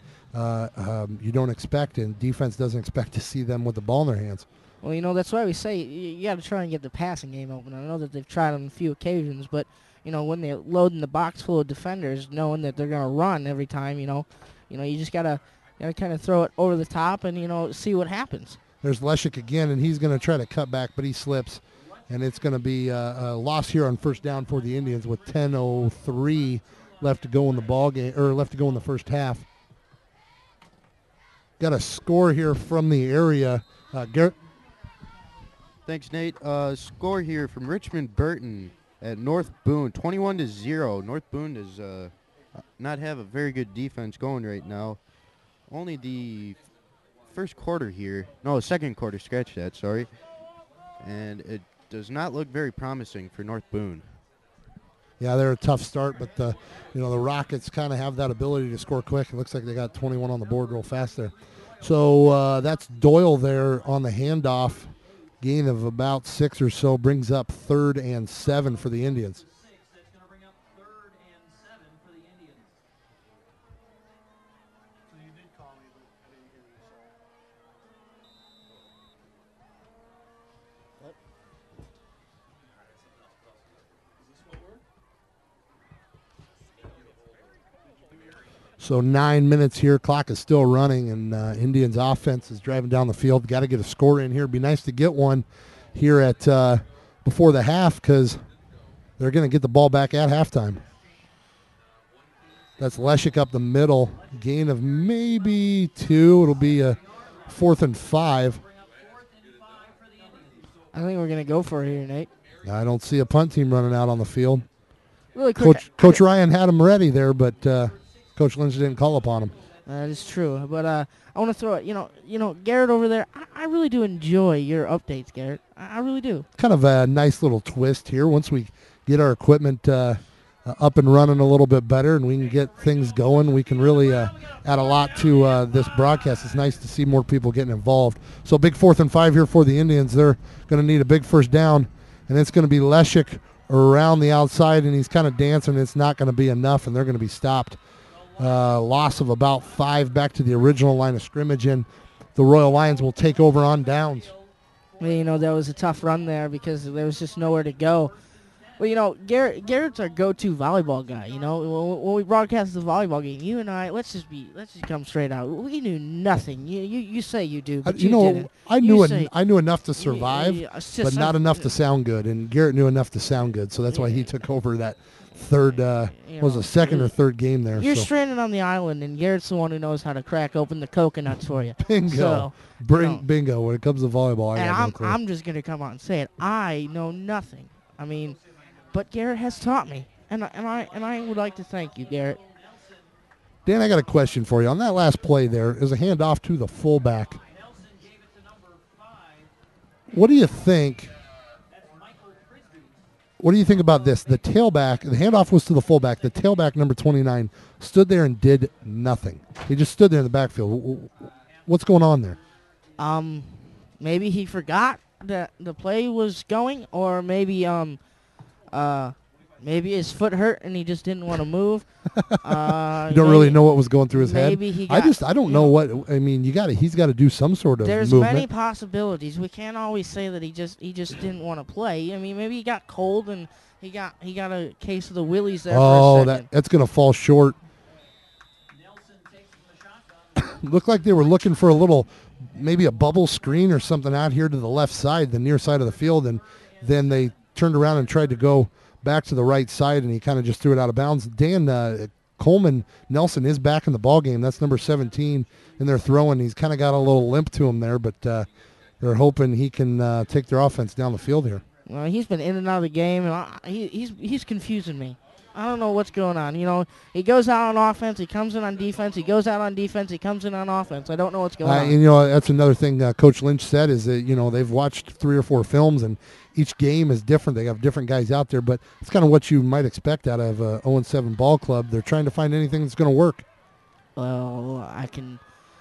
you don't expect, and defense doesn't expect to see them with the ball in their hands. Well, you know, that's why we say you got to try and get the passing game open. I know that they've tried on a few occasions, but, you know, when they're loading the box full of defenders, knowing that they're going to run every time, you know, you just gotta kind of throw it over the top and, you know, see what happens. There's Leshik again, and he's going to try to cut back, but he slips. And it's going to be a loss here on first down for the Indians with 10:03 left to go in the ball game, or left to go in the first half. Got a score here from the area. Garrett? Thanks, Nate. Score here from Richmond Burton at North Boone, 21-0. North Boone does not have a very good defense going right now. Only the first quarter here. No, second quarter. Scratch that, sorry. And it does not look very promising for North Boone. Yeah, they're a tough start, but the Rockets kind of have that ability to score quick. It looks like they got 21 on the board real fast there. So that's Doyle there on the handoff. Gain of about 6 or so brings up 3rd and 7 for the Indians. That's going to bring up 3rd and 7 for the Indians. So you did call me, but I didn't hear you, sorry. What? Is this what we're? So 9 minutes here. Clock is still running, and Indians offense is driving down the field. Got to get a score in here. It'd be nice to get one here at before the half because they're going to get the ball back at halftime. That's Leszek up the middle. Gain of maybe 2. It'll be a 4th and 5. I think we're going to go for it here, Nate. I don't see a punt team running out on the field. Really quick. Coach Ryan had him ready there, but Coach Lynch didn't call upon him. That is true. But I want to throw it. You know, Garrett over there. I really do enjoy your updates, Garrett. I really do. Kind of a nice little twist here. Once we get our equipment up and running a little bit better and we can get things going, we can really add a lot to this broadcast. It's nice to see more people getting involved. So big 4th and 5 here for the Indians. They're going to need a big first down, and it's going to be Leszek around the outside, and he's kind of dancing. It's not going to be enough, and they're going to be stopped. Loss of about 5 back to the original line of scrimmage, and the Royal Lions will take over on downs. Well, you know, that was a tough run there because there was just nowhere to go. Well, you know, Garrett's our go-to volleyball guy. You know, when we broadcast the volleyball game, you and I, let's just come straight out. We knew nothing. You say you do, but didn't. I knew enough to survive, but not enough to sound good. And Garrett knew enough to sound good, so that's why he took over that third. Was a second or third game there. You're stranded on the island, and Garrett's the one who knows how to crack open the coconuts for you. Bingo, so, bingo. When it comes to volleyball, I'm just gonna come out and say it. I know nothing. I mean. But Garrett has taught me, and I would like to thank you, Garrett. Dan, I got a question for you. On that last play there, it was a handoff to the fullback. What do you think? What do you think about this? The tailback, the handoff was to the fullback. The tailback, number 29, stood there and did nothing. He just stood there in the backfield. What's going on there? Maybe he forgot that the play was going, or maybe maybe his foot hurt and he just didn't want to move. You don't really know what was going through his head. I don't know what. I mean, he's got to do some sort of There's movement. many possibilities. We can't always say that he just didn't want to play. I mean, maybe he got cold and he got a case of the willies there for a second. That's going to fall short. Looked like they were looking for maybe a bubble screen or something out here to the left side, the near side of the field, and then they turned around and tried to go back to the right side, and he kind of just threw it out of bounds. Dan Coleman Nelson is back in the ball game. That's number 17, and they're throwing. He's kind of got a little limp to him there, but they're hoping he can take their offense down the field here. Well, he's been in and out of the game, and he's confusing me. I don't know what's going on. You know, he goes out on offense, he comes in on defense, he goes out on defense, he comes in on offense. I don't know what's going on. And, that's another thing Coach Lynch said is that, they've watched 3 or 4 films, and each game is different. They have different guys out there, but it's kind of what you might expect out of a 0-7 ball club. They're trying to find anything that's going to work. Well,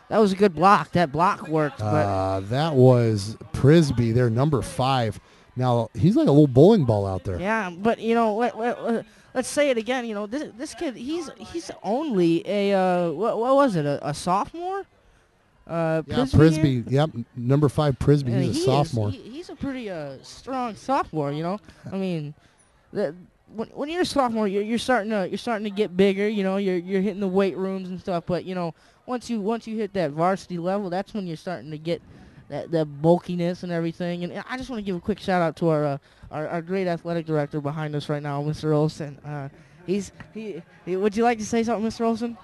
that was a good block. That block worked. But that was Prisby, their number 5. Now, he's like a little bowling ball out there. Yeah, but, let's say it again. This kid, he's only a, what was it, a sophomore? Prisby. Yep, number 5 Prisby. He's a sophomore. He's a pretty strong sophomore. I mean, when you're a sophomore, you're starting to get bigger. You're hitting the weight rooms and stuff. But once you hit that varsity level, that's when you're starting to get that bulkiness and everything. And I just want to give a quick shout out to our great athletic director behind us right now, Mr. Olson. He would you like to say something, Mr. Olson?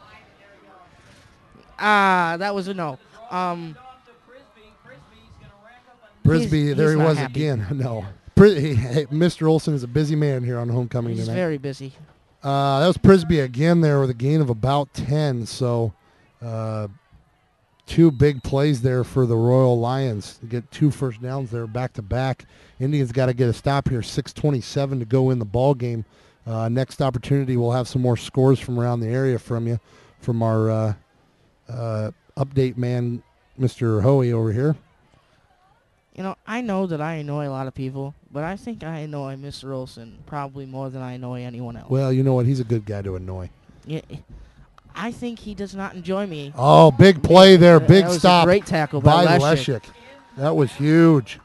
That was a no. Prisby, there he was again. No. Mr. Olson is a busy man here on homecoming tonight. He's very busy. That was Prisby again there with a gain of about 10. So 2 big plays there for the Royal Lions. Get 2 first downs there back to back. Indians got to get a stop here. 6:27 to go in the ball game. Next opportunity, we'll have some more scores from around the area from our update man, Mr. Hoey over here. I know that I annoy a lot of people, but I think I annoy Mr. Olson probably more than I annoy anyone else. Well, you know what? He's a good guy to annoy. Yeah, I think he does not enjoy me. Oh, big play there. Big that was stop. A great tackle by Leszek. That was huge.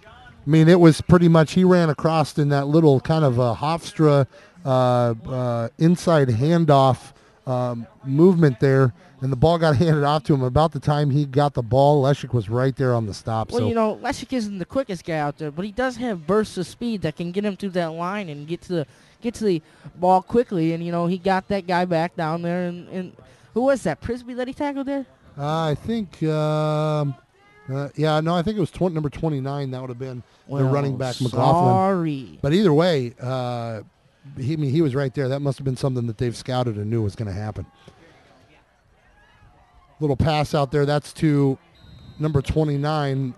I mean, it was pretty much he ran across in that little kind of a Hofstra inside handoff movement there, and the ball got handed off to him. About the time he got the ball, Leszek was right there on the stop. Well, Leszek isn't the quickest guy out there, but he does have bursts of speed that can get him through that line and get to the ball quickly. And, he got that guy back down there. And who was that, Prisby that he tackled there? I think, I think it was number 29. That would have been the running back, McLaughlin. Sorry. But either way, he was right there. That must have been something that they've scouted and knew was going to happen. Little pass out there. That's to number 29.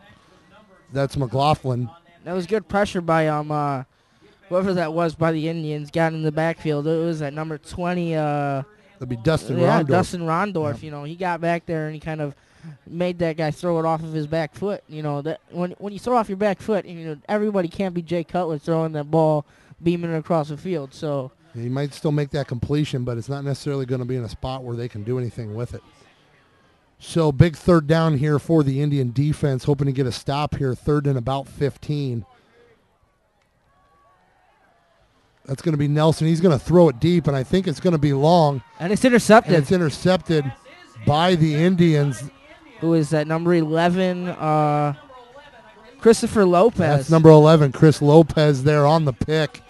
That's McLaughlin. That was good pressure by whoever that was by the Indians. Got in the backfield. It was at number 20. That'd be Dustin Rondorf. Yeah, Dustin Rondorf. Yep. He got back there and he kind of made that guy throw it off of his back foot. That when you throw off your back foot, everybody can't be Jay Cutler throwing that ball, beaming it across the field. So he might still make that completion, but it's not necessarily going to be in a spot where they can do anything with it. So big third down here for the Indian defense, hoping to get a stop here. Third and about 15. That's going to be Nelson. He's going to throw it deep, and I think it's going to be long. And it's intercepted. And it's intercepted by the Indians. Who is that, number 11? Christopher Lopez. That's number 11, Chris Lopez there on the pick.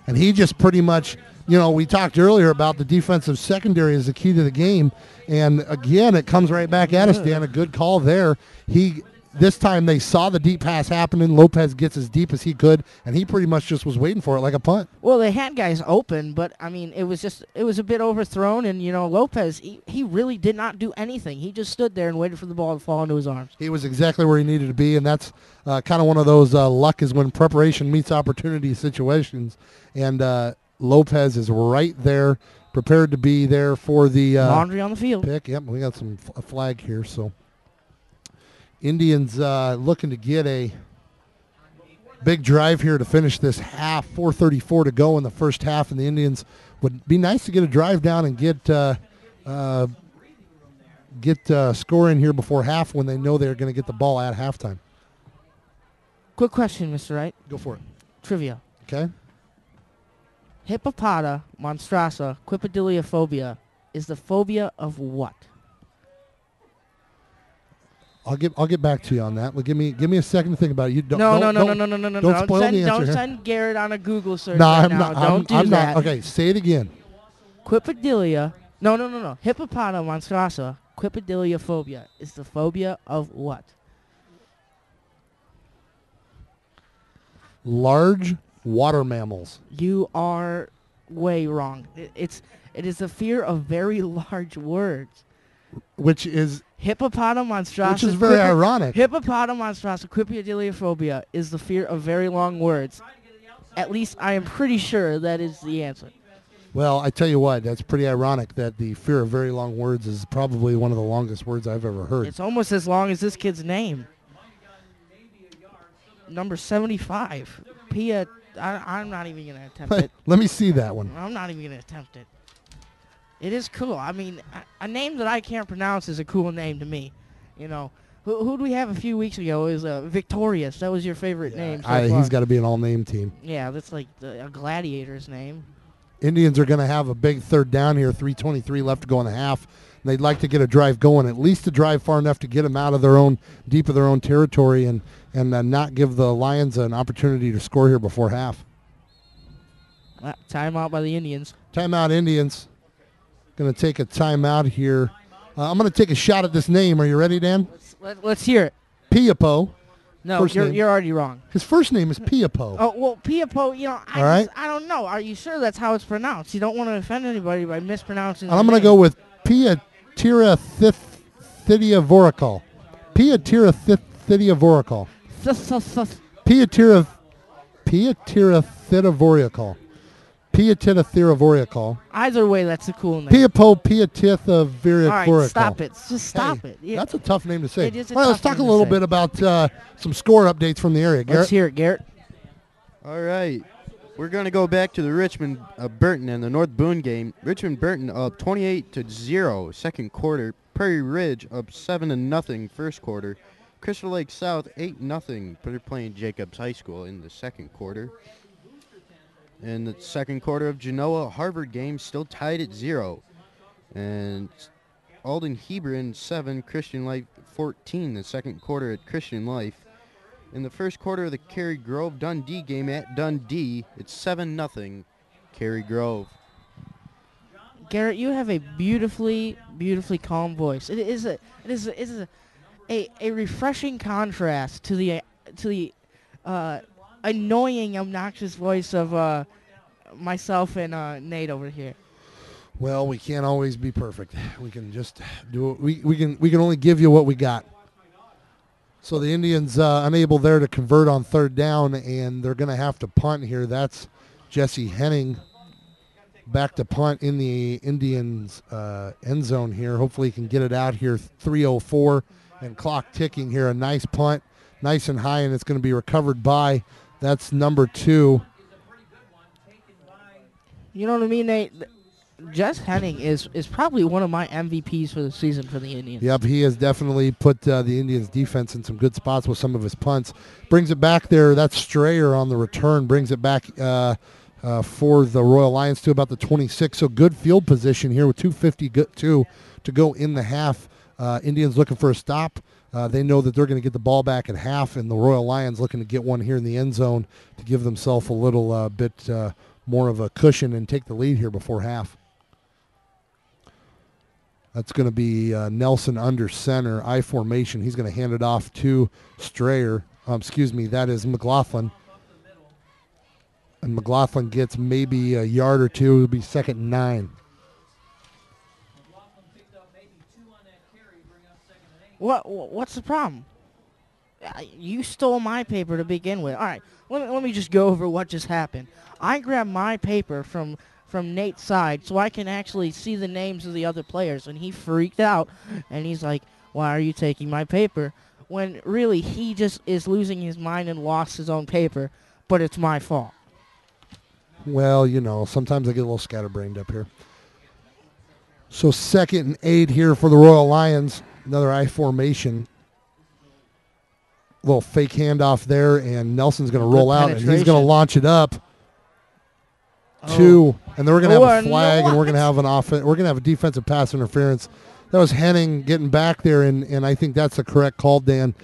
And he just pretty much, we talked earlier about the defensive secondary is the key to the game. And, again, it comes right back at us, Dan. A good call there. This time they saw the deep pass happening. Lopez gets as deep as he could, and he pretty much just was waiting for it like a punt. Well, they had guys open, but, it was a bit overthrown. And, Lopez, he really did not do anything. He just stood there and waited for the ball to fall into his arms. He was exactly where he needed to be, and that's kind of one of those luck is when preparation meets opportunity situations. And Lopez is right there, prepared to be there for the laundry on the field pick. Yep, we got a flag here. So Indians looking to get a big drive here to finish this half. 4:34 to go in the first half, and the Indians would be nice to get a drive down and get score in here before half when they know they're going to get the ball at halftime. Quick question, Mr. Wright. Go for it. Trivia. Okay. Hippopota monstrasa quipediliophobia is the phobia of what? I'll get back to you on that. Well, give me a second to think about it. You don't. No. Don't spoil the answer Don't here. send Garrett on a Google search. No, right I'm now. not. Don't do I'm that. not. Okay, say it again. Quipedilia. No. Hippopota monstrasa quipediliophobia is the phobia of what? Large water mammals. You are way wrong. It is the fear of very large words. Which is Hippopota monstrasa. Which is very ironic. Hippopota monstrasa quipediliophobia is the fear of very long words. At least I am pretty sure that is the answer. Well, I tell you what, that's pretty ironic that the fear of very long words is probably one of the longest words I've ever heard. It's almost as long as this kid's name. Number 75. Pia. I'm not even going to attempt it. Let me see that one. I'm not even going to attempt it. It is cool. I mean, a name that I can't pronounce is a cool name to me. Who do we have a few weeks ago? Is Victorious. That was your favorite name so far. He's got to be an all-name team. Yeah, that's like a gladiator's name. Indians are going to have a big third down here. 3:23 left to go in the half. And they'd like to get a drive going, at least a drive far enough to get them out of their own, deep of their own territory, and not give the Lions an opportunity to score here before half. Timeout by the Indians. Timeout, Indians. Going to take a timeout here. I'm going to take a shot at this name. Are you ready, Dan? Let's hear it. Piapo. No, you're already wrong. His first name is Piapo. Oh, well, Piapo, I don't know. Are you sure that's how it's pronounced? You don't want to offend anybody by mispronouncing I'm going to go with Piatira Thithidivorical. Piatira Thithidivorical. Piatira Thithidivorical. Piatitha Theravoriacol. Either way, that's a cool name. Piapo Piatitha Viriacoriacol. All right, stop it. Just stop it. Yeah. That's a tough name to say. It is a All right, let's tough talk a name to little say. bit about some score updates from the area. Garrett? Let's hear it, Garrett. All right. We're going to go back to the Richmond Burton and the North Boone game. Richmond Burton up 28-0 second quarter. Prairie Ridge up 7-0 first quarter. Crystal Lake South 8-0. They're playing Jacobs High School in the second quarter. In the second quarter of Genoa Harvard game, still tied at 0. And Alden Hebron 7, Christian Life 14. The second quarter at Christian Life. In the first quarter of the Cary Grove Dundee game at Dundee, it's 7-0 Cary Grove. Garrett, you have a beautifully, beautifully calm voice. It is a refreshing contrast to the annoying, obnoxious voice of myself and Nate over here. Well, we can't always be perfect. We can just do it. We can only give you what we got. So the Indians unable there to convert on third down, and they're going to have to punt here. That's Jesse Henning back to punt in the Indians' end zone here. Hopefully he can get it out here. 3:04 and clock ticking here. A nice punt, nice and high, and it's going to be recovered by, that's number 2. You know what I mean, Nate? Jess Henning is probably one of my MVPs for the season for the Indians. Yep, he has definitely put the Indians' defense in some good spots with some of his punts. Brings it back there. That's Strayer on the return. Brings it back for the Royal Lions to about the 26. So good field position here with 2:52 to go in the half. Indians looking for a stop. They know that they're going to get the ball back at half, and the Royal Lions looking to get one here in the end zone to give themselves a little bit more of a cushion and take the lead here before half. That's going to be Nelson under center, I formation. He's going to hand it off to Strayer. That is McLaughlin. And McLaughlin gets maybe a yard or two. It'll be 2nd and 9. What's the problem? You stole my paper to begin with. All right, let me just go over what just happened. I grabbed my paper from Nate's side so I can actually see the names of the other players, and he freaked out, and he's like, why are you taking my paper? When really he just is losing his mind and lost his own paper, but it's my fault. Well, sometimes I get a little scatterbrained up here. So 2nd and 8 here for the Royal Lions. Another I formation. Little fake handoff there, and Nelson's going to roll out, and he's going to launch it up. 2, and then we're going to have a flag, and we're going to have an offense. We're going to have a defensive pass interference. That was Henning getting back there, and I think that's the correct call, Dan.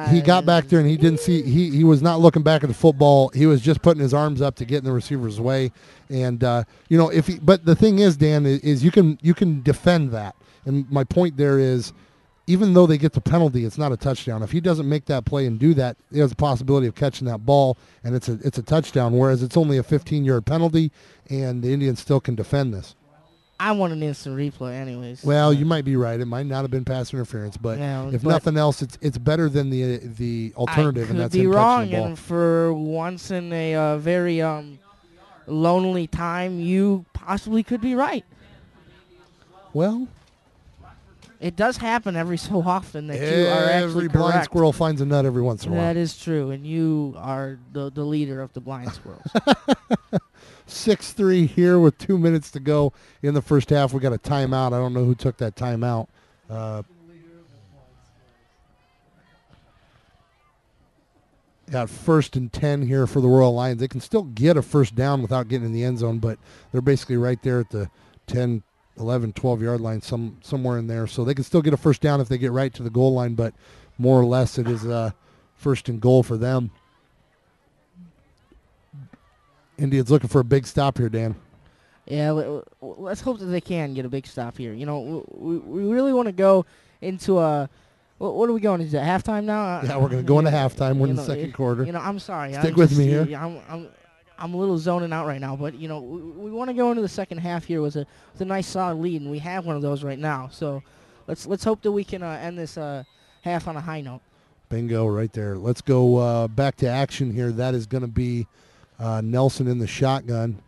He got back there, and he didn't see. He was not looking back at the football. He was just putting his arms up to get in the receiver's way, and but the thing is, Dan, is you can defend that, and my point there is, even though they get the penalty, it's not a touchdown. If he doesn't make that play and do that, there's a possibility of catching that ball, and it's a touchdown, whereas it's only a 15-yard penalty, and the Indians still can defend this. I want an instant replay anyways. Well, you might be right. It might not have been pass interference, but if nothing else, it's better than the alternative, and that's him touching the ball. And for once in a very lonely time, you possibly could be right. Well, it does happen every so often that you are actually every correct. blind squirrel finds a nut every once in a while. That is true, and you are the leader of the blind squirrels. 6-3 here with 2 minutes to go in the first half. We got a timeout. I don't know who took that timeout. Got 1st and 10 here for the Royal Lions. They can still get a first down without getting in the end zone, but they're basically right there at the 10, 11, 12-yard line, somewhere in there. So they can still get a first down if they get right to the goal line, but more or less it is 1st and goal for them. Indians looking for a big stop here, Dan. Yeah, let's hope that they can get a big stop here. We really want to go into a what are we going into? Halftime now? Yeah, we're going to go into halftime. We're in the second quarter. I'm sorry. Stick with me here. I'm a little zoning out right now, but we want to go into the second half here with a nice solid lead, and we have one of those right now. So let's hope that we can end this half on a high note. Bingo, right there. Let's go back to action here. That is going to be Nelson in the shotgun.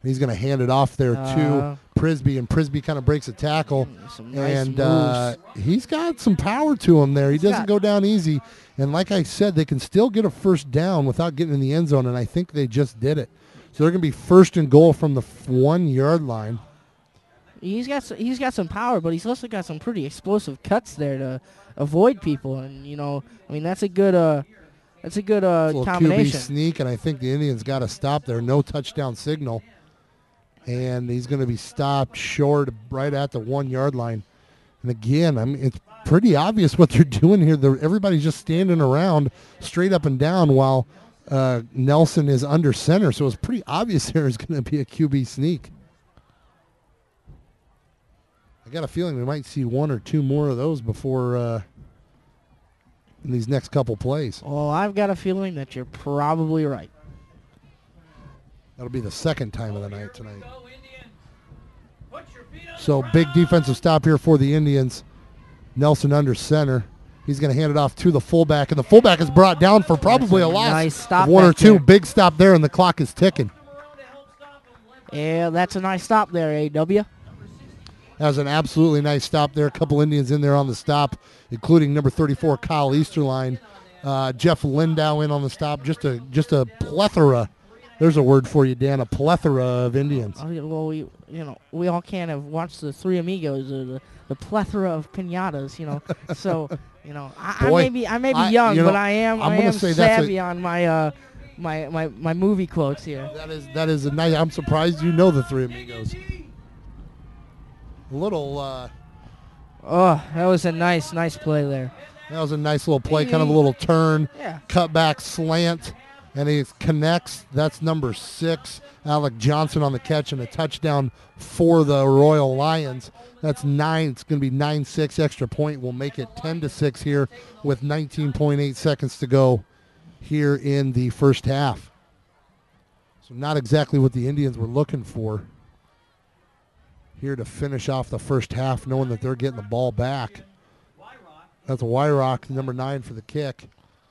He's going to hand it off there to Prisby, and Prisby kind of breaks a tackle. Some nice and he's got some power to him there. He doesn't go down easy. And like I said, they can still get a first down without getting in the end zone, and I think they just did it. So they're going to be first and goal from the 1 yard line. He's got some power, but he's also got some pretty explosive cuts there to avoid people. And that's a good combination. QB sneak, and I think the Indians got to stop there. No touchdown signal, and he's going to be stopped short, right at the 1 yard line. And again, I mean, it's pretty obvious what they're doing here. Everybody's just standing around straight up and down while Nelson is under center. So it's pretty obvious there is going to be a QB sneak. I got a feeling we might see one or two more of those before in these next couple plays. Oh, I've got a feeling that you're probably right. That'll be the second time of the night tonight. So big defensive stop here for the Indians. Nelson under center. He's going to hand it off to the fullback, and the fullback is brought down for probably a loss. Nice stop. One or two. There. Big stop there, and the clock is ticking. Yeah, that's a nice stop there, A.W. That was an absolutely nice stop there. A couple Indians in there on the stop, including number 34, Kyle Easterline. Jeff Lindau in on the stop. Just a plethora. There's a word for you, Dan. A plethora of Indians. Oh, well, we all can't have watched the Three Amigos or the plethora of pinatas, So, I may be young, but I am savvy on my my movie quotes here. That is a nice. I'm surprised you know the Three Amigos. A little. That was a nice play there. That was a nice little play, kind of a little turn, yeah. Cut back slant, and he connects. That's number 6, Alec Johnson on the catch, and a touchdown for the Royal Lions. That's 9. It's going to be 9-6 extra point. We'll make it 10-6 here with 19.8 seconds to go here in the first half. So not exactly what the Indians were looking for here to finish off the first half, knowing that they're getting the ball back. That's a Wyrock, number 9 for the kick.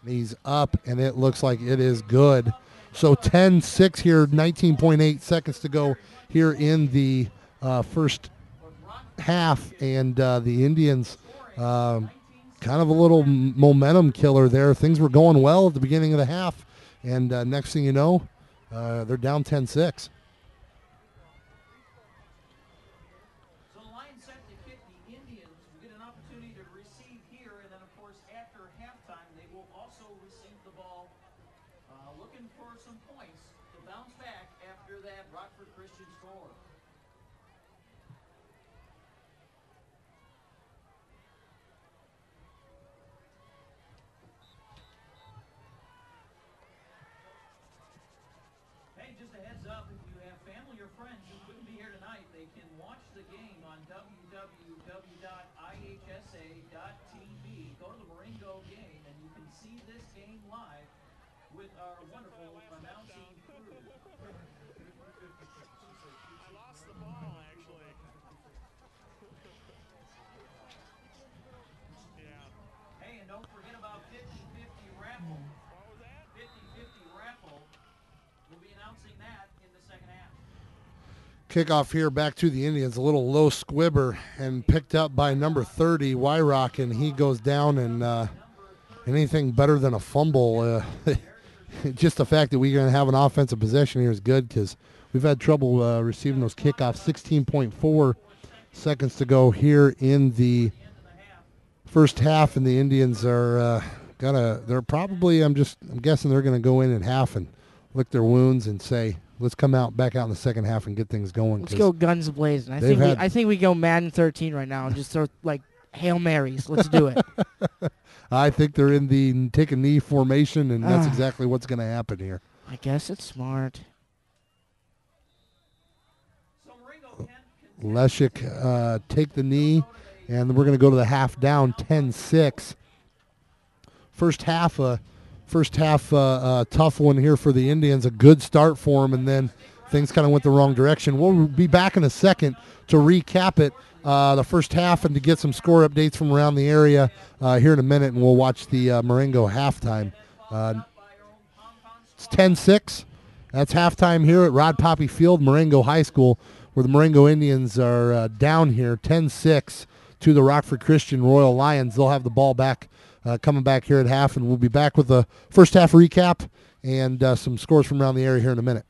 He's up, and it looks like it is good. So 10-6 here, 19.8 seconds to go here in the first half, and the Indians kind of a little momentum killer there. Things were going well at the beginning of the half, and next thing you know, they're down 10-6. Kickoff here back to the Indians, a little low squibber, and picked up by number 30, Wyrock, and he goes down, and anything better than a fumble. Just the fact that we're going to have an offensive possession here is good, because we've had trouble receiving those kickoffs. 16.4 seconds to go here in the first half, and the Indians are they're probably, I'm guessing they're going to go in at half and lick their wounds and say, let's come back out in the second half and get things going. Let's go guns blazing. I think we go Madden 13 right now and just throw like Hail Marys. Let's do it. I think they're in the take a knee formation, and that's exactly what's going to happen here. I guess it's smart. Leszek take the knee, and we're going to go to the half down 10-6. First half tough one here for the Indians. A good start for them, and then things kind of went the wrong direction. We'll be back in a second to recap it, the first half, and to get some score updates from around the area here in a minute, and we'll watch the Marengo halftime. It's 10-6 That's halftime here at Rod Poppe Field, Marengo High School, where the Marengo Indians are down here 10-6 to the Rockford Christian Royal Lions. They'll have the ball back, coming back here at half, and we'll be back with the first half recap and some scores from around the area here in a minute.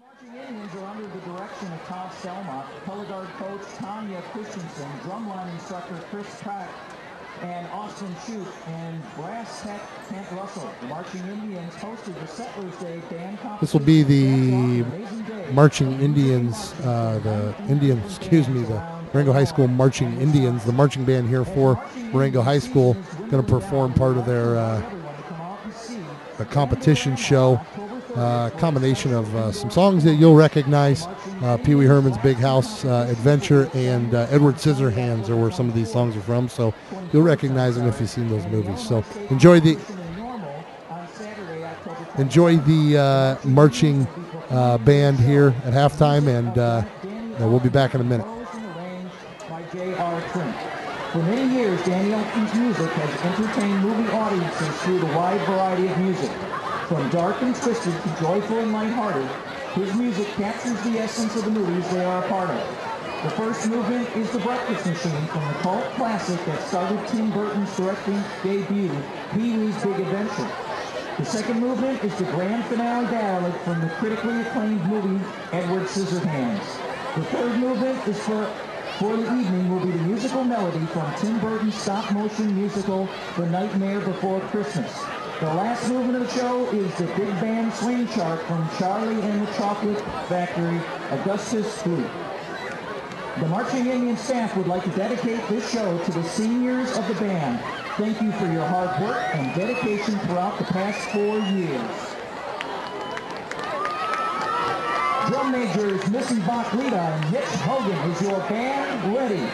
Marching Indians are under the direction of Todd Selma, color guard coach Tanya Christensen, drumline instructor Chris Pratt, and Austin Shute, and brass tech Kent Russell. The Marching Indians hosted the Settlers Day band competition. This will be the Marching Indians, the Marengo High School Marching Indians, the marching band here for Marengo High School, going to perform part of their a competition show. Combination of some songs that you'll recognize, Pee Wee Herman's Big House Adventure and Edward Scissorhands are where some of these songs are from, so you'll recognize them if you've seen those movies. So enjoy the marching band here at halftime, and we'll be back in a minute. For many years, Danny Elfman's music has entertained movie audiences through the wide variety of music. From dark and twisted to joyful and lighthearted, his music captures the essence of the movies they are a part of. The first movement is The Breakfast Machine, from the cult classic that started Tim Burton's directing debut, Pee-wee's Big Adventure. The second movement is the grand finale ballad from the critically acclaimed movie Edward Scissorhands. The third movement is for the evening will be the musical melody from Tim Burton's stop-motion musical The Nightmare Before Christmas. The last movement of the show is the big band swing chart from Charlie and the Chocolate Factory, Augustus Gloop. The Marching Indian staff would like to dedicate this show to the seniors of the band. Thank you for your hard work and dedication throughout the past 4 years. Drum majors Missy Bachlita and Mitch Hogan, is your band ready?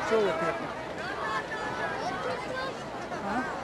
toilet paper. Huh?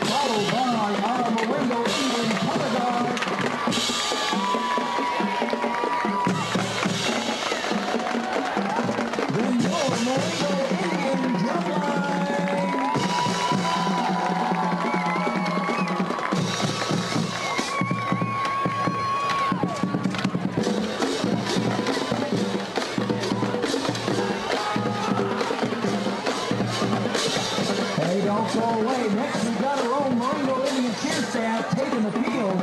Followed by our Marengo Indian color guard. Then your Marengo Indian drum line. Hey, don't go away. Next, we got our own Marengo Indian cheer staff taking the field.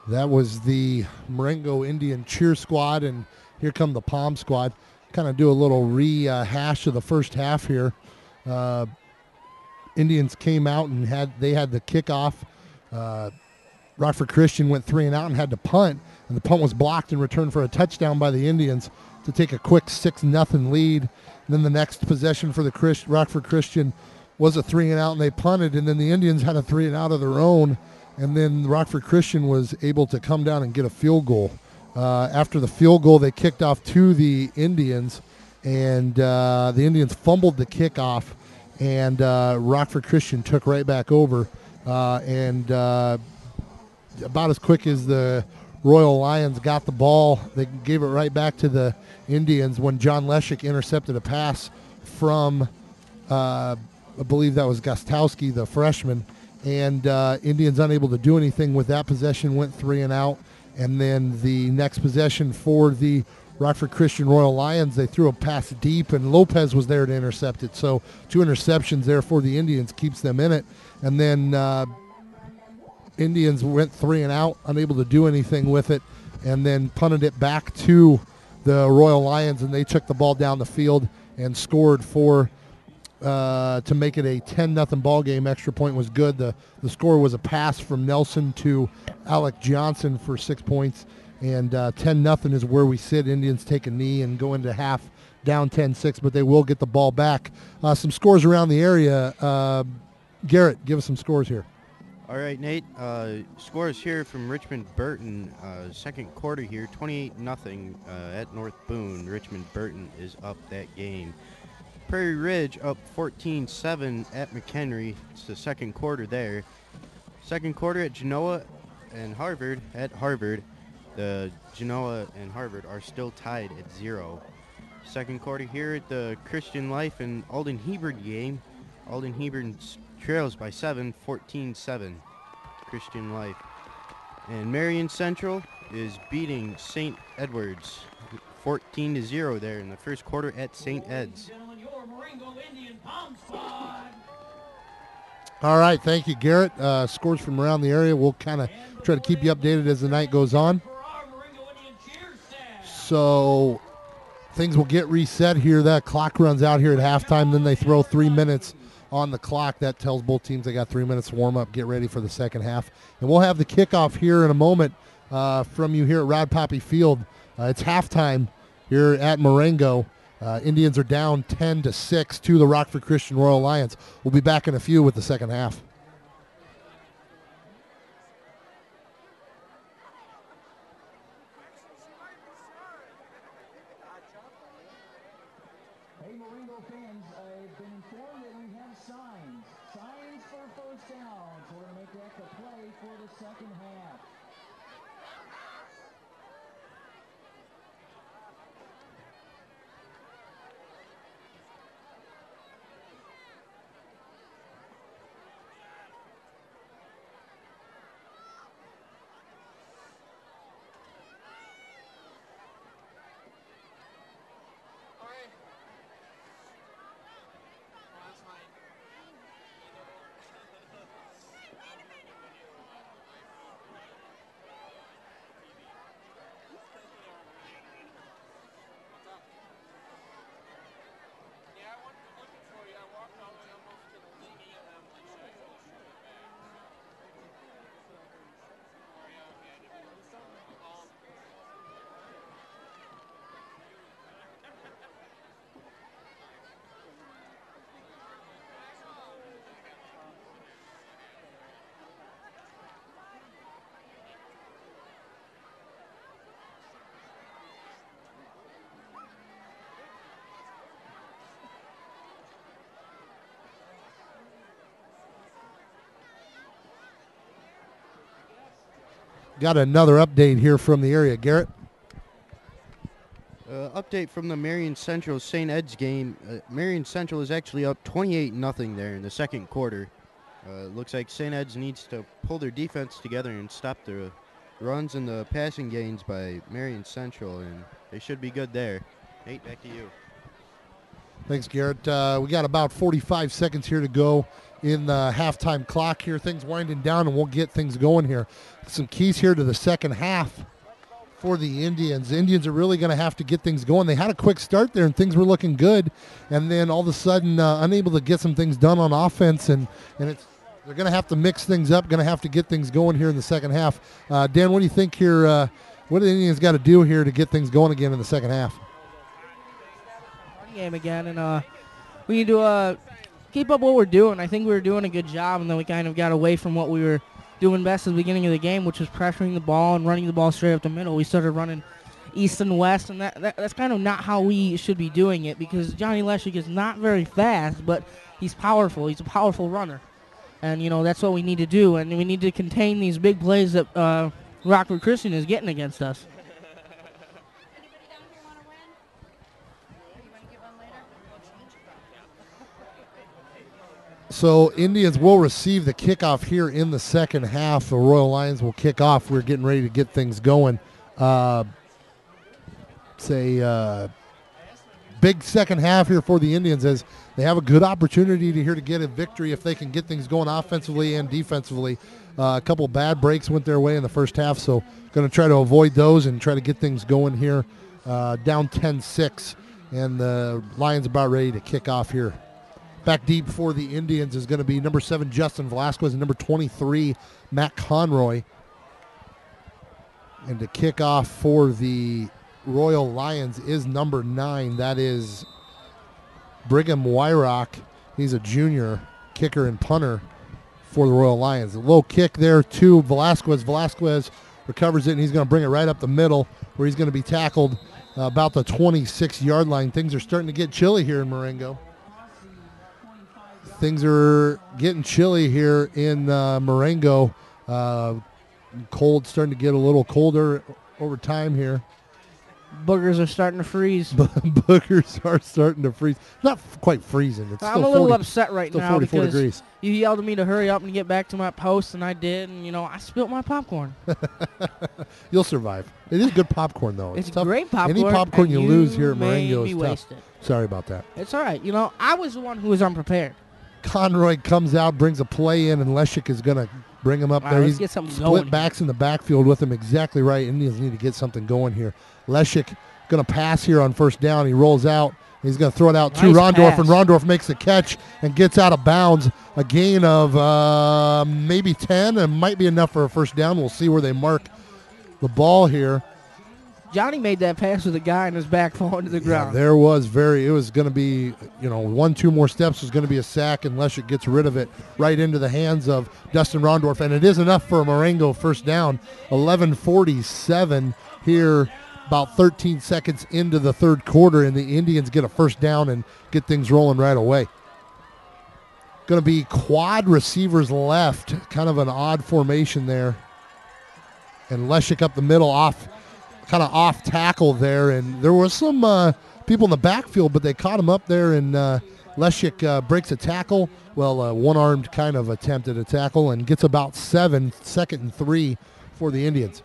That was the Marengo Indian cheer squad, and here come the Palm squad. Kind of do a little rehash of the first half here. Indians came out and had the kickoff. Rockford Christian went 3 and out and had to punt, and the punt was blocked and returned for a touchdown by the Indians to take a quick 6-0 lead. And then the next possession for the Rockford Christian was a 3 and out, and they punted, and then the Indians had a 3 and out of their own. And then Rockford Christian was able to come down and get a field goal. After the field goal, they kicked off to the Indians, and the Indians fumbled the kickoff, and Rockford Christian took right back over. And about as quick as the Royal Lions got the ball, they gave it right back to the Indians when John Leshik intercepted a pass from, I believe that was Gostowski, the freshman. And Indians unable to do anything with that possession, went 3 and out. And then the next possession for the Rockford Christian Royal Lions, they threw a pass deep, and Lopez was there to intercept it. So 2 interceptions there for the Indians, keeps them in it. And then Indians went 3 and out, unable to do anything with it, and then punted it back to the Royal Lions, and they took the ball down the field and scored to make it a 10-0 ball game. Extra point was good. The score was a pass from Nelson to Alec Johnson for 6 points, and 10-0 is where we sit. Indians take a knee and go into half down 10-6, but they will get the ball back. Some scores around the area. Garrett, give us some scores here. All right, Nate. Scores here from Richmond Burton. Second quarter here, 28-0 at North Boone. Richmond Burton is up that game. Prairie Ridge up 14-7 at McHenry. It's the second quarter there. Second quarter at Genoa and Harvard. At Harvard, the Genoa and Harvard are still tied at 0. Second quarter here at the Christian Life and Alden Hebron game. Alden Hebron trails by 7, 14-7. Christian Life. And Marion Central is beating St. Edwards 14-0 there in the first quarter at St. Ed's. All right, thank you, Garrett. Scores from around the area. We'll kind of try to keep you updated as the night goes on. So things will get reset here. That clock runs out here at halftime. Then they throw 3 minutes on the clock. That tells both teams they got 3 minutes to warm up, get ready for the second half. And we'll have the kickoff here in a moment from you here at Rod Poppe Field. It's halftime here at Marengo. Indians are down 10-6 to the Rockford Christian Royal Lions. We'll be back in a few with the second half. Hey, Marengo fans, I've been informed that we have signs. Signs for first down. So we're going to make that the play for the second half. Got another update here from the area. Garrett? Update from the Marion Central St. Ed's game. Marion Central is actually up 28-0 there in the second quarter. Looks like St. Ed's needs to pull their defense together and stop the runs and the passing gains by Marion Central, and they should be good there. Nate, back to you. Thanks, Garrett. We got about 45 seconds here to go in the halftime clock here. Things winding down, and we'll get things going here. Some keys here to the second half for the Indians. The Indians are really going to have to get things going. They had a quick start there, and things were looking good, and then all of a sudden unable to get some things done on offense, and they're going to have to mix things up, going to have to get things going here in the second half. Dan, what do you think here? What do the Indians got to do here to get things going again in the second half? Game again, and we need to keep up what we're doing. I think we were doing a good job, and then we kind of got away from what we were doing best at the beginning of the game, which was pressuring the ball and running the ball straight up the middle. We started running east and west, and that's kind of not how we should be doing it, because Johnny Leshig is not very fast, but he's powerful. He's a powerful runner, and that's what we need to do, and we need to contain these big plays that Rockford Christian is getting against us. So Indians will receive the kickoff here in the second half. The Royal Lions will kick off. We're getting ready to get things going. Big second half here for the Indians as they have a good opportunity to get a victory if they can get things going offensively and defensively. A couple bad breaks went their way in the first half, so going to try to avoid those and try to get things going here. Down 10-6, and the Lions about ready to kick off here. Back deep for the Indians is going to be number 7, Justin Velasquez, and number 23, Matt Conroy. And to kick off for the Royal Lions is number 9. That is Brigham Wyrock. He's a junior kicker and punter for the Royal Lions. A low kick there to Velasquez. Velasquez recovers it, and he's going to bring it right up the middle where he's going to be tackled about the 26-yard line. Things are starting to get chilly here in Marengo. Things are getting chilly here in Marengo. Cold, starting to get a little colder over time here. Boogers are starting to freeze. Boogers are starting to freeze. Not quite freezing. It's I'm still a little 40, upset right still now 44 because degrees. you yelled at me to hurry up and get back to my post, and I did, and, I spilt my popcorn. You'll survive. It is good popcorn, though. It's tough. great popcorn. Any popcorn and you lose here at made Marengo me is waste tough. it. Sorry about that. It's all right. I was the one who was unprepared. Conroy comes out, brings a play in, and Leszek is going to bring him up All there. right, He's let's get something split going backs in the backfield with him. Exactly right. Indians need to get something going here. Leszek going to pass here on first down. He rolls out. He's going to throw it out to Nice Rondorf, pass. and Rondorf makes the catch and gets out of bounds. A gain of maybe 10, and might be enough for a first down. We'll see where they mark the ball here. Johnny made that pass with a guy in his back falling to the ground. There was it was going to be, 1-2 more steps was going to be a sack, and Leszek gets rid of it right into the hands of Dustin Rondorf, and it is enough for a Marengo first down. 11:47 here, about 13 seconds into the third quarter, and the Indians get a first down and get things rolling right away. Going to be quad receivers left, kind of an odd formation there, and Leszek up the middle kind of off tackle there, and there was some people in the backfield, but they caught him up there, and Leszek breaks a tackle. Well, one-armed kind of attempted a tackle and gets about 7, 2nd and 3 for the Indians.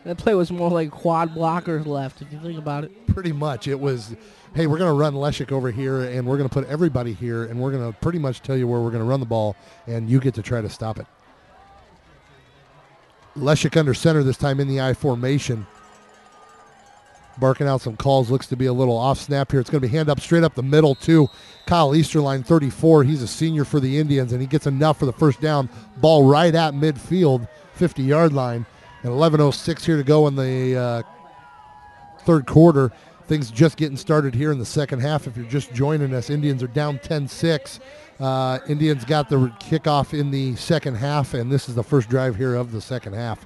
That play was more like quad blockers left, if you think about it. Pretty much. It was, hey, we're going to run Leszek over here, and we're going to put everybody here, and we're going to pretty much tell you where we're going to run the ball, and you get to try to stop it. Leszek under center this time in the I formation. Barking out some calls. Looks to be a little off snap here. It's going to be hand up straight up the middle to Kyle Easterline, 34. He's a senior for the Indians, and he gets enough for the first down. Ball right at midfield, 50-yard line. And 11:06 here to go in the third quarter. Things just getting started here in the second half. If you're just joining us, Indians are down 10-6. Indians got the kickoff in the second half, and this is the first drive here of the second half.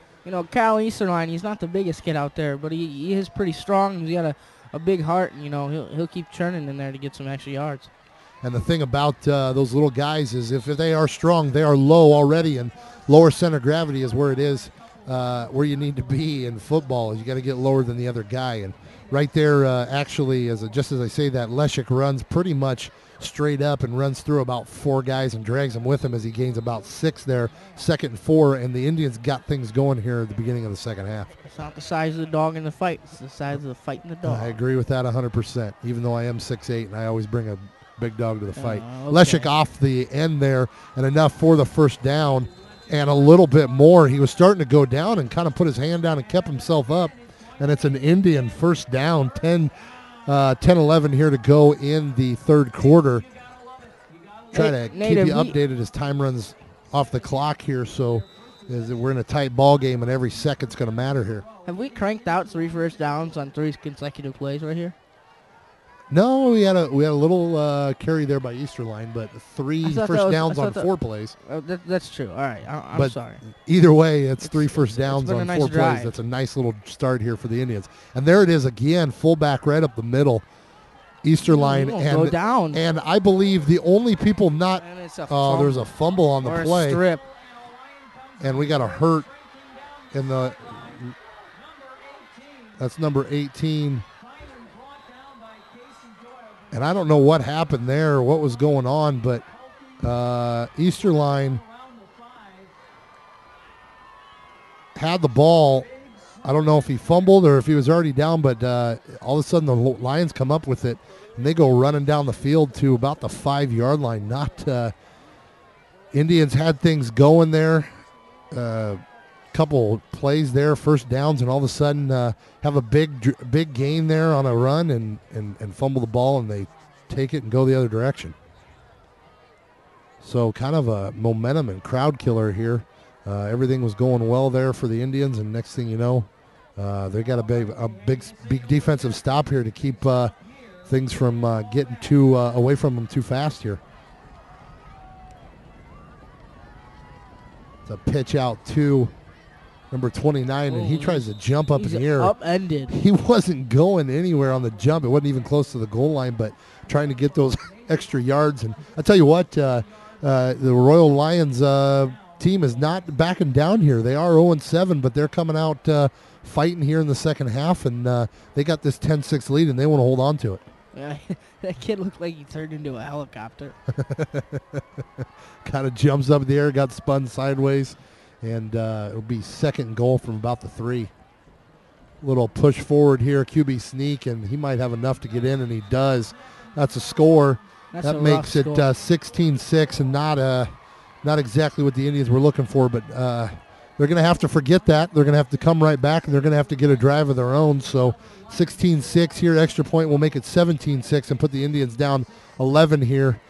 Kyle Easterline, he's not the biggest kid out there, but he is pretty strong. He's got a big heart, and, he'll keep churning in there to get some extra yards. And the thing about those little guys is if they are strong, they are low already, and lower center of gravity is where it is, where you need to be in football. You got to get lower than the other guy. And right there, actually, just as I say that, Leszek runs pretty much straight up and runs through about 4 guys and drags them with him as he gains about 6 there, 2nd and 4, and the Indians got things going here at the beginning of the second half. It's not the size of the dog in the fight. It's the size of the fight in the dog. I agree with that 100%, even though I am 6'8", and I always bring a big dog to the fight. Okay. Leszek off the end there, and enough for the first down, and a little bit more. He was starting to go down and kind of put his hand down and kept himself up, and it's an Indian first down, 10-11 here to go in the third quarter. Try to keep you updated as time runs off the clock here, so as we're in a tight ball game and every second's going to matter here. Have we cranked out 3 first downs on 3 consecutive plays right here? No, we had a little carry there by Easterline, but 3 first downs on 4 plays. That's true. All right, I'm sorry. Either way, it's 3 first downs on 4 drive. plays. That's a nice little start here for the Indians. And there it is again, fullback right up the middle. Easterline and go down. And I believe the only people not. Oh, there's a fumble on the play. A strip. And we got a hurt in the. That's number 18. And I don't know what happened there, what was going on, but Easterline had the ball. I don't know if he fumbled or if he was already down, but all of a sudden the Lions come up with it, and they go running down the field to about the 5-yard line. Indians had things going there. Couple plays there, first downs, and all of a sudden have a big gain there on a run and fumble the ball, and they take it and go the other direction. So kind of a momentum and crowd killer here. Everything was going well there for the Indians, and next thing you know, they got a big defensive stop here to keep things from getting too away from them too fast here. It's a pitch out to number 29, and he tries to jump up in the air. Upended. He wasn't going anywhere on the jump. It wasn't even close to the goal line, but trying to get those extra yards. And I tell you what, the Royal Lions team is not backing down here. They are 0-7, but they're coming out fighting here in the second half, and they got this 10-6 lead, and they want to hold on to it. Yeah, that kid looked like he turned into a helicopter. Kind of jumps up in the air, got spun sideways, and it'll be second and goal from about the 3. Little push forward here, QB sneak, and he might have enough to get in, and he does. That's a score. That makes it 16-6, and not exactly what the Indians were looking for, but they're going to have to forget that. They're going to have to come right back, and they're going to have to get a drive of their own. So 16-6 here, extra point will make it 17-6 and put the Indians down 11 here.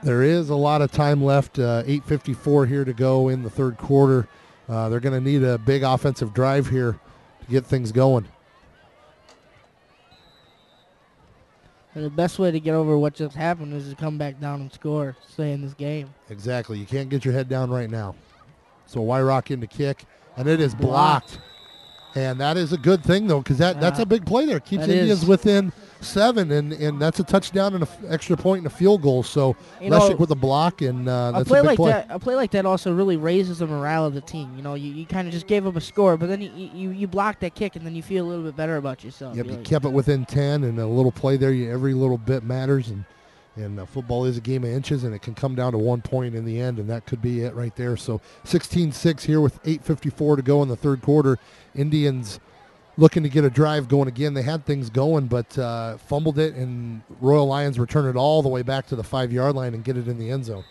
There is a lot of time left, 8:54 here to go in the third quarter. They're going to need a big offensive drive here to get things going. And the best way to get over what just happened is to come back down and score, stay in this game. Exactly. You can't get your head down right now. So Wyrock in to kick, and it is blocked. And that is a good thing, though, because that's a big play there. Keeps Indians within 7, and that's a touchdown and an extra point and a field goal. So Leszek with a block, and that's a big play. A play like that also really raises the morale of the team. You know, you kind of just gave up a score, but then you block that kick, and then you feel a little bit better about yourself. Yep, you kept it within 10, and a little play there. Every little bit matters, and football is a game of inches, and it can come down to 1 point in the end, and that could be it right there. So 16-6 here with 8:54 to go in the third quarter. Indians looking to get a drive going again. They had things going, but fumbled it, and Royal Lions return it all the way back to the 5-yard line and get it in the end zone.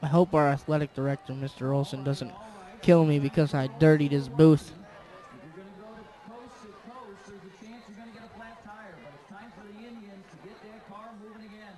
I hope our athletic director, Mr. Olson, doesn't kill me because I dirtied his booth. If you're going to go to coast, there's a chance you're going to get a flat tire, but it's time for the Indians to get their car moving again.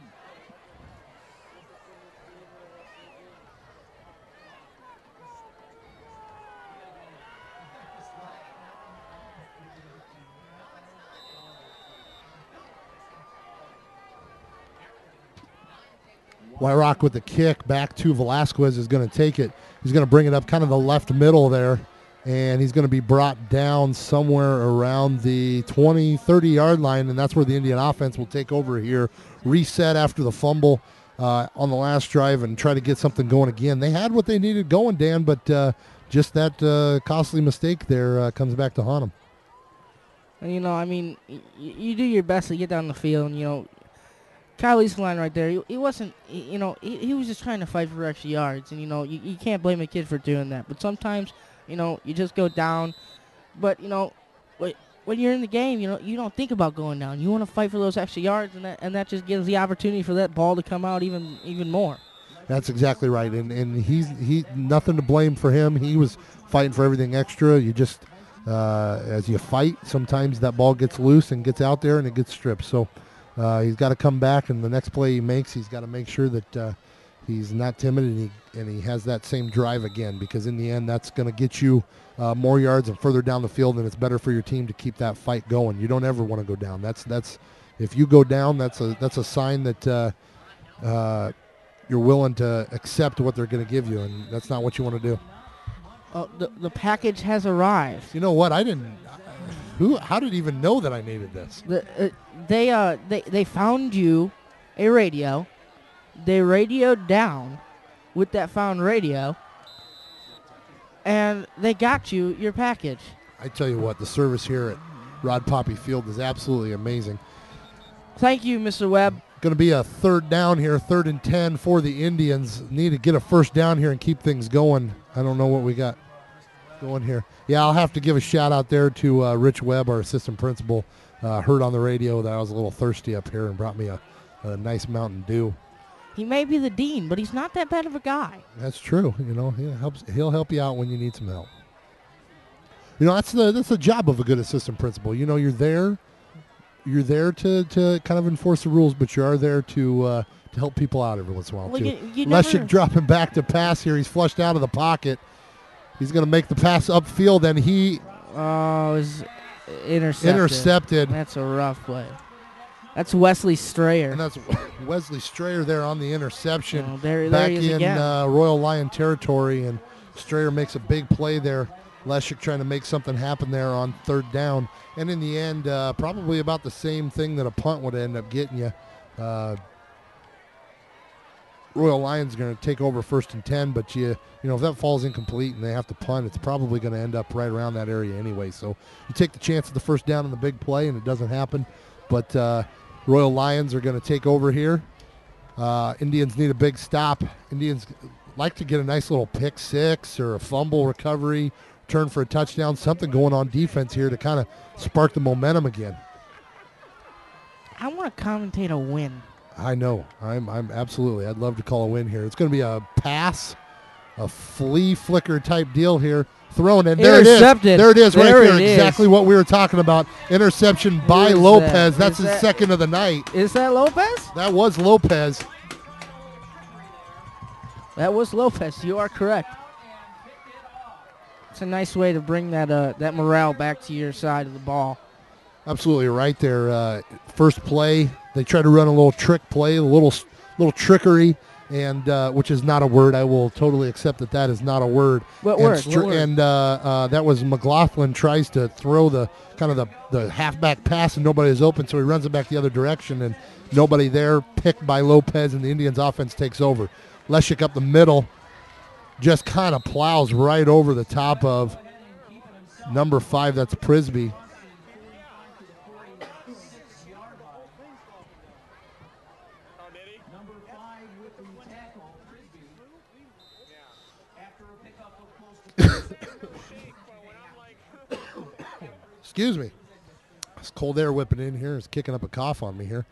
Wyrock with the kick back to Velasquez is going to take it. He's going to bring it up kind of the left middle there, and he's going to be brought down somewhere around the 20, 30-yard line, and that's where the Indian offense will take over here. Reset after the fumble on the last drive and try to get something going again. They had what they needed going, Dan, but just that costly mistake there comes back to haunt them. And, you know, I mean, you do your best to get down the field, and, you know, Kyle Eastline right there, he wasn't, you know, he was just trying to fight for extra yards. And, you know, you can't blame a kid for doing that. But sometimes, you know, you just go down. But, you know, when you're in the game, you know, you don't think about going down. You want to fight for those extra yards, and that just gives the opportunity for that ball to come out even more. That's exactly right. And he's nothing to blame for him. He was fighting for everything extra. You just, as you fight, sometimes that ball gets loose and gets out there and it gets stripped. So, he's got to come back, and the next play he makes, he's got to make sure that he's not timid and he has that same drive again, because in the end, that's going to get you more yards and further down the field, and it's better for your team to keep that fight going. You don't ever want to go down. That's if you go down, that's a sign that you're willing to accept what they're going to give you, and that's not what you want to do. The package has arrived. You know what? How did he even know that I needed this? They found you a radio. They radioed down with that found radio, and they got you your package. I tell you what, the service here at Rod Poppe Field is absolutely amazing. Thank you, Mr. Webb. Going to be a third down here, 3rd and 10 for the Indians. Need to get a first down here and keep things going. I don't know what we got going here. Yeah, I'll have to give a shout out there to Rich Webb, our assistant principal. Heard on the radio that I was a little thirsty up here and brought me a nice Mountain Dew. He may be the dean, but he's not that bad of a guy. That's true. You know, he'll help you out when you need some help. You know, that's the job of a good assistant principal. You know, you're there to kind of enforce the rules, but you are there to help people out every once in a while, Well, too. you Leszek never- dropping back to pass here. He's flushed out of the pocket. He's going to make the pass upfield, and he Oh, it was intercepted. That's a rough play. That's Wesley Strayer. And that's Wesley Strayer there on the interception. Oh, there back he is in again. Royal Lion territory, and Strayer makes a big play there. Leszek trying to make something happen there on 3rd down. And in the end, probably about the same thing that a punt would end up getting you. Royal Lion's going to take over 1st and 10, but you know, if that falls incomplete and they have to punt, it's probably going to end up right around that area anyway. So you take the chance of the first down and the big play, and it doesn't happen. But Royal Lions are going to take over here. Indians need a big stop. Indians like to get a nice little pick six or a fumble recovery, turn for a touchdown, something going on defense here to kind of spark the momentum again. I want to commentate a win. I know. I'm absolutely. I'd love to call a win here. It's going to be a pass, a flea flicker type deal here. Thrown in. There it is. Intercepted. There it is right There there. it is. Exactly what we were talking about. Interception by is Lopez. that? That's Is his that- second of the night. Is that Lopez? That was Lopez. That was Lopez. You are correct. It's a nice way to bring that morale back to your side of the ball. Absolutely right there. First play, they try to run a little trick play, a little trickery, and which is not a word. I will totally accept that is not a word. What and word? What word? And that was McLaughlin tries to throw the halfback pass, and nobody is open, so he runs it back the other direction, and nobody there. Picked by Lopez, and the Indians' offense takes over. Leszek up the middle, just kind of plows right over the top of number 5. That's Prisby. Excuse me. This cold air whipping in here is kicking up a cough on me here.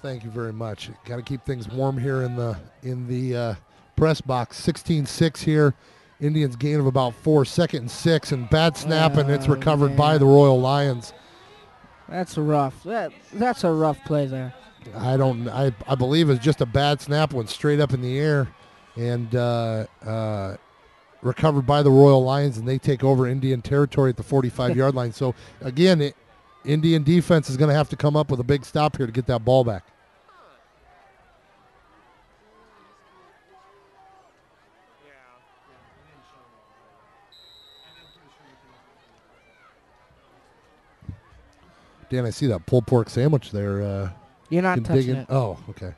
Thank you very much. Got to keep things warm here in the press box. 16-6 here. Indians gain of about 4. 2nd and 6, and bad snap, and it's recovered by the Royal Lions. That's a rough. That's a rough play there. I believe it's just a bad snap, went straight up in the air, and recovered by the Royal Lions, and they take over Indian territory at the 45-yard line. So, again, Indian defense is going to have to come up with a big stop here to get that ball back. Dan, I see that pulled pork sandwich there. You're not touching it. Oh, okay.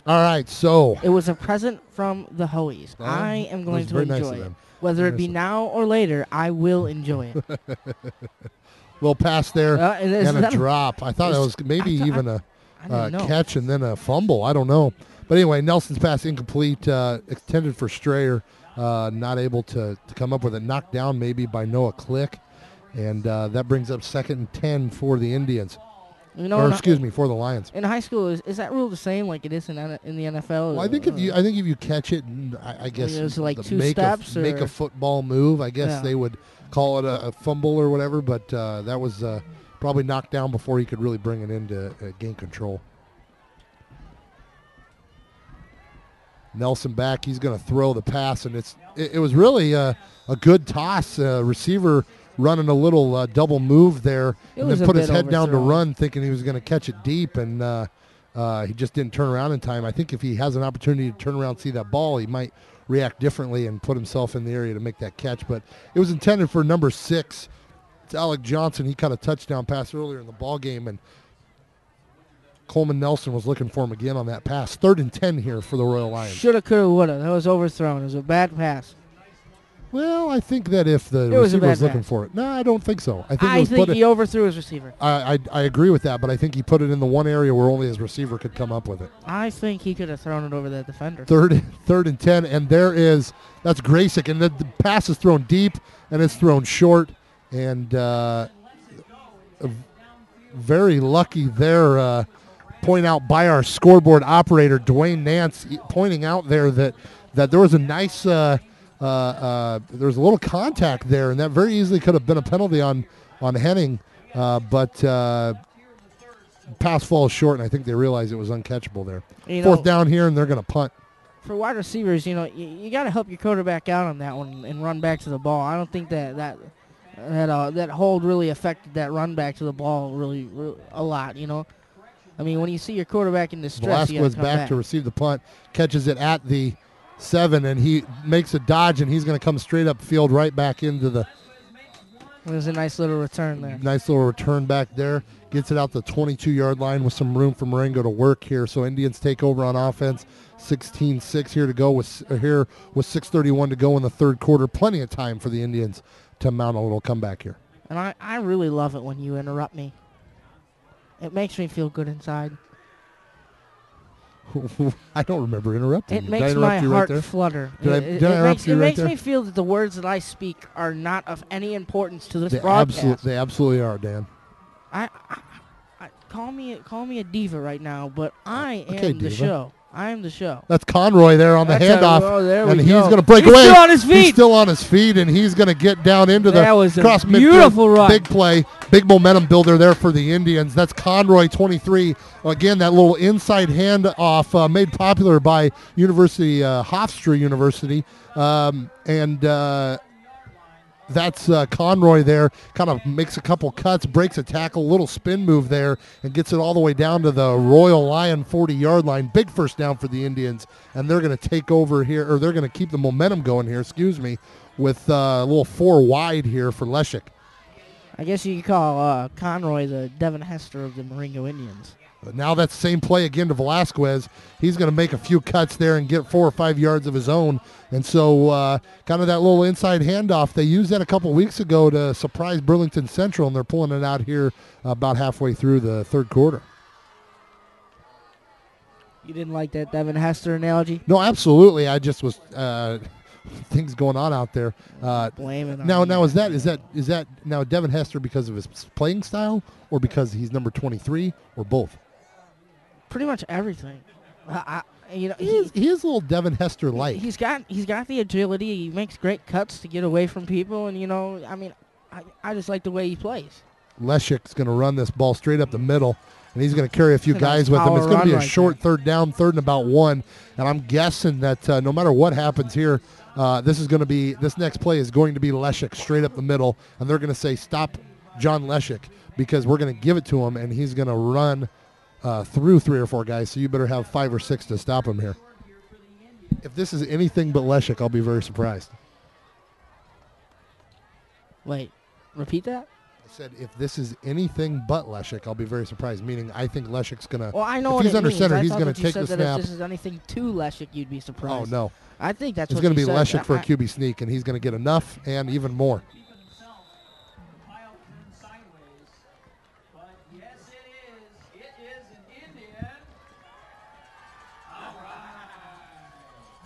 All right, so. It was a present from the Hoey's. Oh, I am going that's to very nice enjoy of it. them. Whether Very it be nice. now or later, I will enjoy it. Little pass there And is and a that drop. I thought it was maybe even a I didn't know. catch and then a fumble. I don't know. But anyway, Nelson's pass incomplete, extended for Strayer, not able to come up with it. Knocked down maybe by Noah Click. And that brings up 2nd and 10 for the Indians. You know, Or excuse me, for the Lions. in high school, is that rule the same like it is in the NFL? Well, I think if you catch it, and I guess it's like the 2 make steps make or- a football move. I guess Yeah. they would call it a fumble or whatever. But that was probably knocked down before he could really bring it in to gain control. Nelson back. He's going to throw the pass, and it was really a good toss. Receiver running a little double move there, It and was then a put his bit head down to overthrown. run, thinking he was going to catch it deep, and he just didn't turn around in time. I think if he has an opportunity to turn around and see that ball, he might react differently and put himself in the area to make that catch. But it was intended for number 6. It's Alec Johnson. He caught a touchdown pass earlier in the ball game, and Coleman Nelson was looking for him again on that pass. 3rd and 10 here for the Royal Lions. Shoulda, coulda, woulda. That was overthrown. It was a bad pass. Well, I think that if the It was a receiver was bad looking pass. for it. No, I don't think so. I think he overthrew his receiver. I agree with that, but I think he put it in the one area where only his receiver could come up with it. I think he could have thrown it over that defender. 3rd and 10, and that's Graysick, and the pass is thrown deep, and it's thrown short, and very lucky there. Point out by our scoreboard operator, Dwayne Nance, pointing out there that there was a nice, there was a little contact there, and that very easily could have been a penalty on Henning, but pass falls short, and I think they realized it was uncatchable there. 4th down here, and they're going to punt. For wide receivers, you got to help your quarterback out on that one and run back to the ball. I don't think that hold really affected that run back to the ball really a lot, I mean, when you see your quarterback in distress, you got to come back to receive the punt, catches it at the 7, and he makes a dodge, and he's going to come straight up field right back into the. There's a nice little return there. Nice little return back there. Gets it out the 22-yard line with some room for Marengo to work here. So Indians take over on offense. 16-6 here to go with 6:31 to go in the 3rd quarter. Plenty of time for the Indians to mount a little comeback here. And I really love it when you interrupt me. It makes me feel good inside. I don't remember interrupting you. It makes my heart flutter. Did I interrupt you right there? It makes me feel that the words that I speak are not of any importance to this broadcast. They absolutely are, Dan. Call me a diva right now, but I am Okay, the diva. show. I am the show. That's Conroy there on the handoff, and he's go. going to break He's away. Still on his feet. He's still on his feet, and he's going to get down into That the was a cross midfield. beautiful run. Big play, big momentum builder there for the Indians. That's Conroy, 23. Again, that little inside handoff made popular by University Hofstra University, that's Conroy there, kind of makes a couple cuts, breaks a tackle, little spin move there, and gets it all the way down to the Royal Lion 40-yard line. Big first down for the Indians, and they're going to take over here, or they're going to keep the momentum going here, with a little 4 wide here for Leszek. I guess you could call Conroy the Devin Hester of the Marengo Indians. But now that's the same play again to Velasquez. He's going to make a few cuts there and get 4 or 5 yards of his own. And so kind of that little inside handoff, they used that a couple weeks ago to surprise Burlington Central, and they're pulling it out here about halfway through the 3rd quarter. You didn't like that Devin Hester analogy? No, absolutely. I just was things going on out there. Blame it on Now is that now Devin Hester because of his playing style, or because he's number 23, or both? Pretty much everything. He is a little Devin Hester-like. He's got the agility. He makes great cuts to get away from people, and I just like the way he plays. Leszek's going to run this ball straight up the middle, and he's going to carry a few guys with him. It's going to be a short 3rd down, 3rd and about 1, and I'm guessing that no matter what happens here, this next play is going to be Leszek straight up the middle, and they're going to say stop John Leszek, because we're going to give it to him, and he's going to run through 3 or 4 guys, so you better have 5 or 6 to stop him here. If this is anything but Leszek, I'll be very surprised. Wait, repeat that? I said if this is anything but Leszek, I'll be very surprised, meaning I think Leszek's going to... Well, I know if what he's it under means. center, I he's thought going that to you take the said that snap. if this is anything to Leszek, you'd be surprised. Oh, no. I think that's it's what going to be said. Leszek for a QB sneak, and he's going to get enough and even more.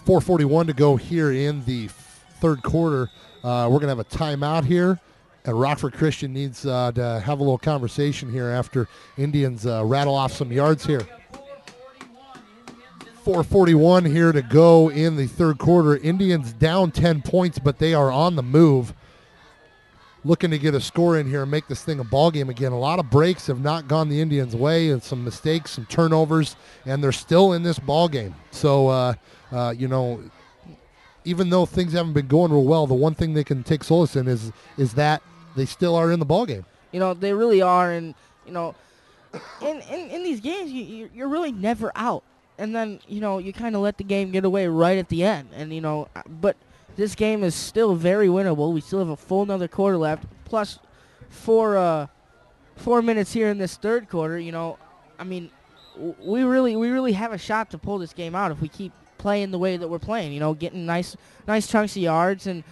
4:41 to go here in the 3rd quarter. We're going to have a timeout here, and Rockford Christian needs to have a little conversation here after Indians rattle off some yards here. 4:41 here to go in the 3rd quarter. Indians down 10 points, but they are on the move, looking to get a score in here and make this thing a ball game again. A lot of breaks have not gone the Indians' way, and some mistakes, some turnovers, and they're still in this ball game. So, even though things haven't been going real well, the one thing they can take solace in is that they still are in the ball game. They really are, and in these games, you're really never out. And then, you kind of let the game get away right at the end. And, but this game is still very winnable. We still have a full another quarter left, plus 4 minutes here in this 3rd quarter. we really have a shot to pull this game out if we keep playing the way that we're playing. Getting nice chunks of yards and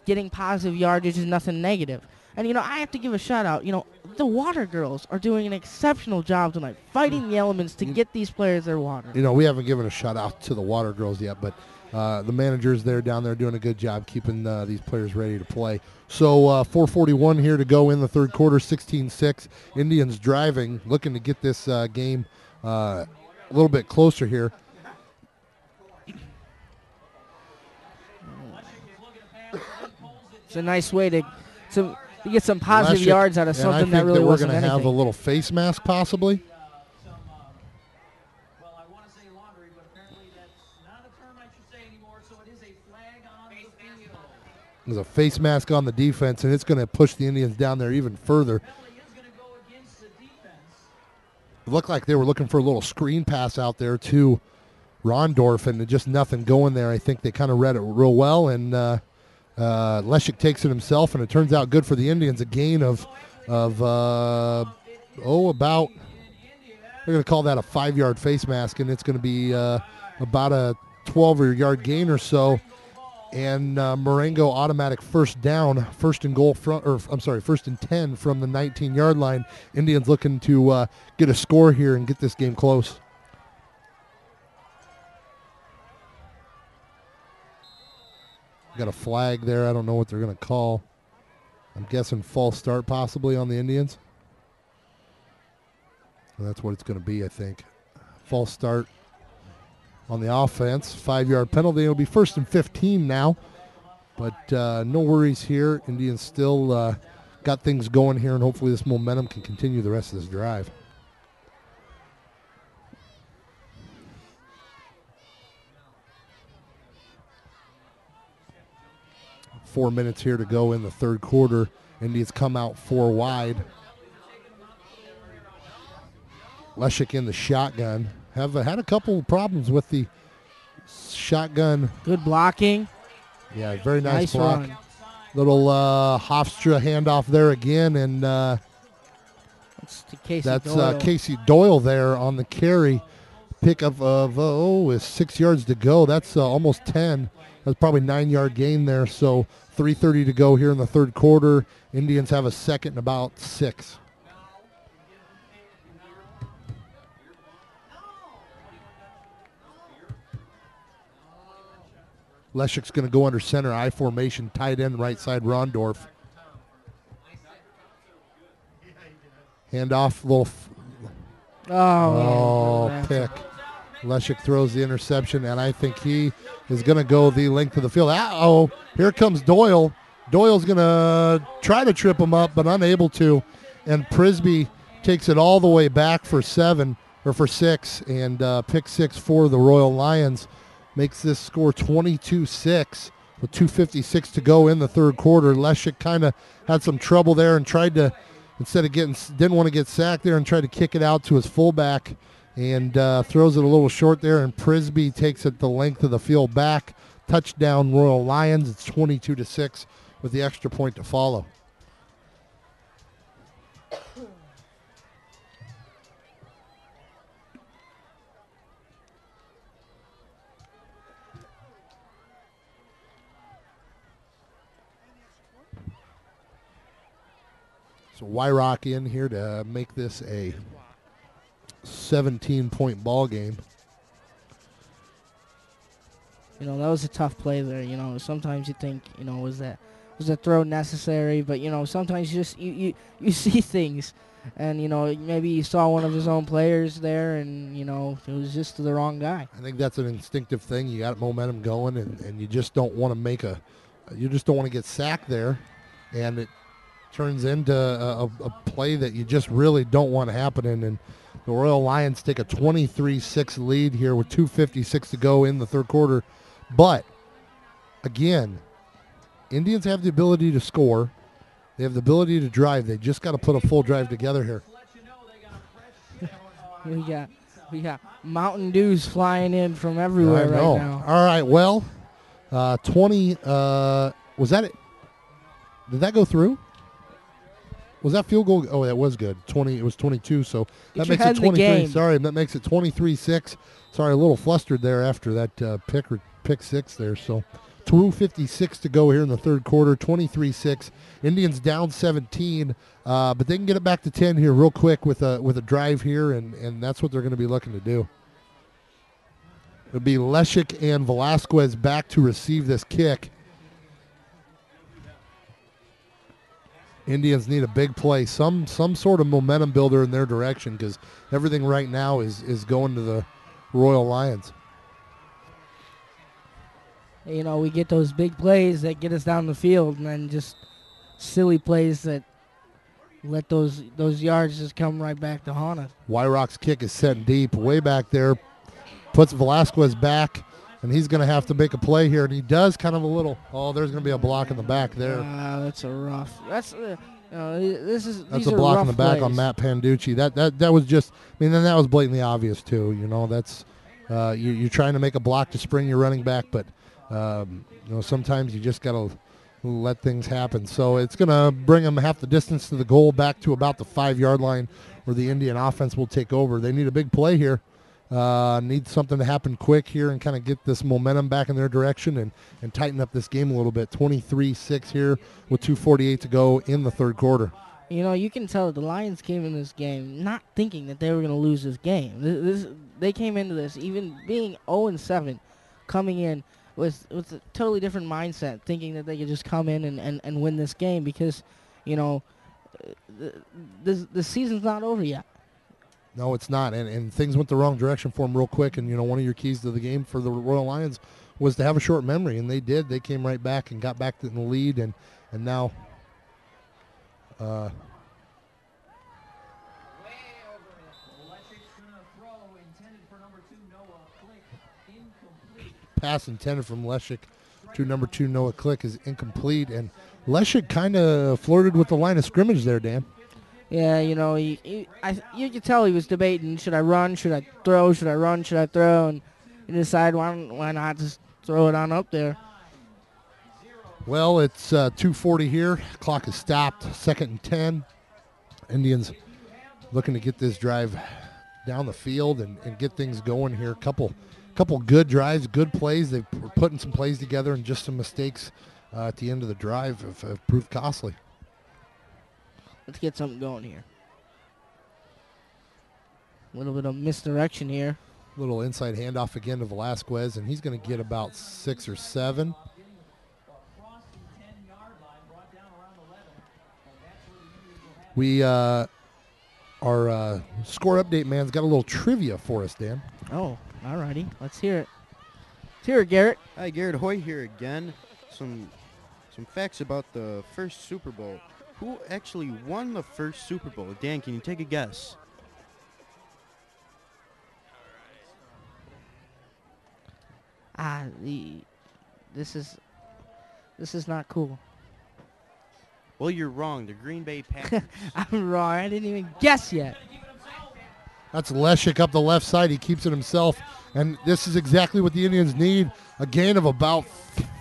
getting positive yardage is nothing negative. And I have to give a shout out. The water girls are doing an exceptional job tonight, fighting the elements to get these players their water. We haven't given a shout out to the water girls yet, but the managers down there doing a good job keeping these players ready to play. So 4:41 here to go in the third quarter, 16-6. Indians driving, looking to get this game a little bit closer here. It's a nice way to get some positive yards out of something that really wasn't anything. We're going to have a little face mask possibly. Well, I want to say laundry, but apparently that's not a term I should say anymore, so it is a flag on the field. There's a face mask on the defense, and it's going to push the Indians down there even further. It looked like they were looking for a little screen pass out there to Rondorf, and just nothing going there. I think they kind of read it real well, and Leszek takes it himself, and it turns out good for the Indians. A gain of about, they're going to call that a 5-yard face mask, and it's going to be about a 12-yard gain or so. And Marengo automatic first down, first and 10 from the 19-yard line. Indians looking to get a score here and get this game close. Got a flag there. I don't know what they're going to call. I'm guessing false start possibly on the Indians. And that's what it's going to be, I think. False start on the offense. 5-yard penalty. It'll be 1st and 15 now. But no worries here. Indians still got things going here, and hopefully this momentum can continue the rest of this drive. Four minutes here to go in the third quarter. Indians come out 4 wide. Leszek in the shotgun. Have had a couple problems with the shotgun. Good blocking. Yeah, very nice block. Run. Little Hofstra handoff there again, and that's Casey Doyle there on the carry. Pickup of 6 yards to go. That's almost 10. That's probably 9-yard gain there. So 3:30 to go here in the third quarter. Indians have a second and about 6. Leszek's going to go under center, I formation, tight end, right side, Rondorf. Handoff, pick. Leszek throws the interception, and I think he is going to go the length of the field. Here comes Doyle. Doyle's going to try to trip him up, but unable to. And Prisby takes it all the way back for 6, and pick 6 for the Royal Lions. Makes this score 22-6 with 2:56 to go in the third quarter. Leszek kind of had some trouble there and tried to, didn't want to get sacked there and tried to kick it out to his fullback and throws it a little short there, and Prisby takes it the length of the field back. Touchdown Royal Lions. It's 22-6 with the extra point to follow. So Wyrock in here to make this a 17-point ball game. That was a tough play there. Sometimes you think, was that throw necessary? But sometimes you just you see things, and maybe you saw one of his own players there, and it was just the wrong guy. I think that's an instinctive thing. You got momentum going, and you just don't want to get sacked there, and it turns into a play that you just really don't want to happen in. And the Royal Lions take a 23-6 lead here with 2:56 to go in the third quarter. But, again, Indians have the ability to score. They have the ability to drive. They just got to put a full drive together here. We got Mountain Dews flying in from everywhere right now. All right, well, 20 was that it? Did that go through? Was that field goal? Oh, that was good. 20. It was 22. So Get that your makes head it in the 23. game. Sorry, that makes it 23-6. Sorry, a little flustered there after that pick six there. So 2:56 to go here in the third quarter. 23-6. Indians down 17, but they can get it back to 10 here real quick with a drive here, and that's what they're going to be looking to do. It'll be Leszek and Velasquez back to receive this kick. Indians need a big play, some sort of momentum builder in their direction, because everything right now is going to the Royal Lions. You know, we get those big plays that get us down the field, and then just silly plays that let those yards just come right back to haunt us. Wyrock's kick is set deep, way back there, puts Velasquez back, and he's going to have to make a play here, and he does kind of a little. Oh, there's going to be a block in the back there. Wow, that's a rough. That's That's a block in the back on Matt Panducci. That was just. I mean, then that was blatantly obvious too. You know, that's you're trying to make a block to spring your running back, but you know, sometimes you just got to let things happen. So it's going to bring them half the distance to the goal, back to about the 5-yard line, where the Indian offense will take over. They need a big play here. Need something to happen quick here and kind of get this momentum back in their direction and tighten up this game a little bit. 23-6 here with 2:48 to go in the third quarter. You know, you can tell the Lions came in this game not thinking that they were going to lose this game. They came into this, even being 0-7, coming in with a totally different mindset, thinking that they could just come in and win this game because, you know, the season's not over yet. No, it's not, and things went the wrong direction for them real quick, and, you know, one of your keys to the game for the Royal Lions was to have a short memory, and they did. They came right back and got back in the lead, and now pass intended from Leszek to number 2 Noah Click is incomplete, and Leszek kind of flirted with the line of scrimmage there, Dan. Yeah, you know, you could tell he was debating, should I run, should I throw, should I run, should I throw, and he decided why not just throw it on up there. Well, it's 2:40 here. Clock is stopped. 2nd and 10. Indians looking to get this drive down the field and get things going here. Couple good drives, good plays. They're putting some plays together, and just some mistakes at the end of the drive have proved costly. Let's get something going here. A little bit of misdirection here. Little inside handoff again to Velasquez, and he's going to get about 6 or 7. We our score update man's got a little trivia for us, Dan. Oh, alrighty. Let's hear it. Let's hear it, Garrett. Hi, Garrett Hoy here again. Some facts about the first Super Bowl. Who actually won the first Super Bowl? Dan, can you take a guess? This is not cool. Well, you're wrong. The Green Bay Packers. I'm wrong. I didn't even guess yet. That's Leszek up the left side. He keeps it himself, and this is exactly what the Indians need. A gain of about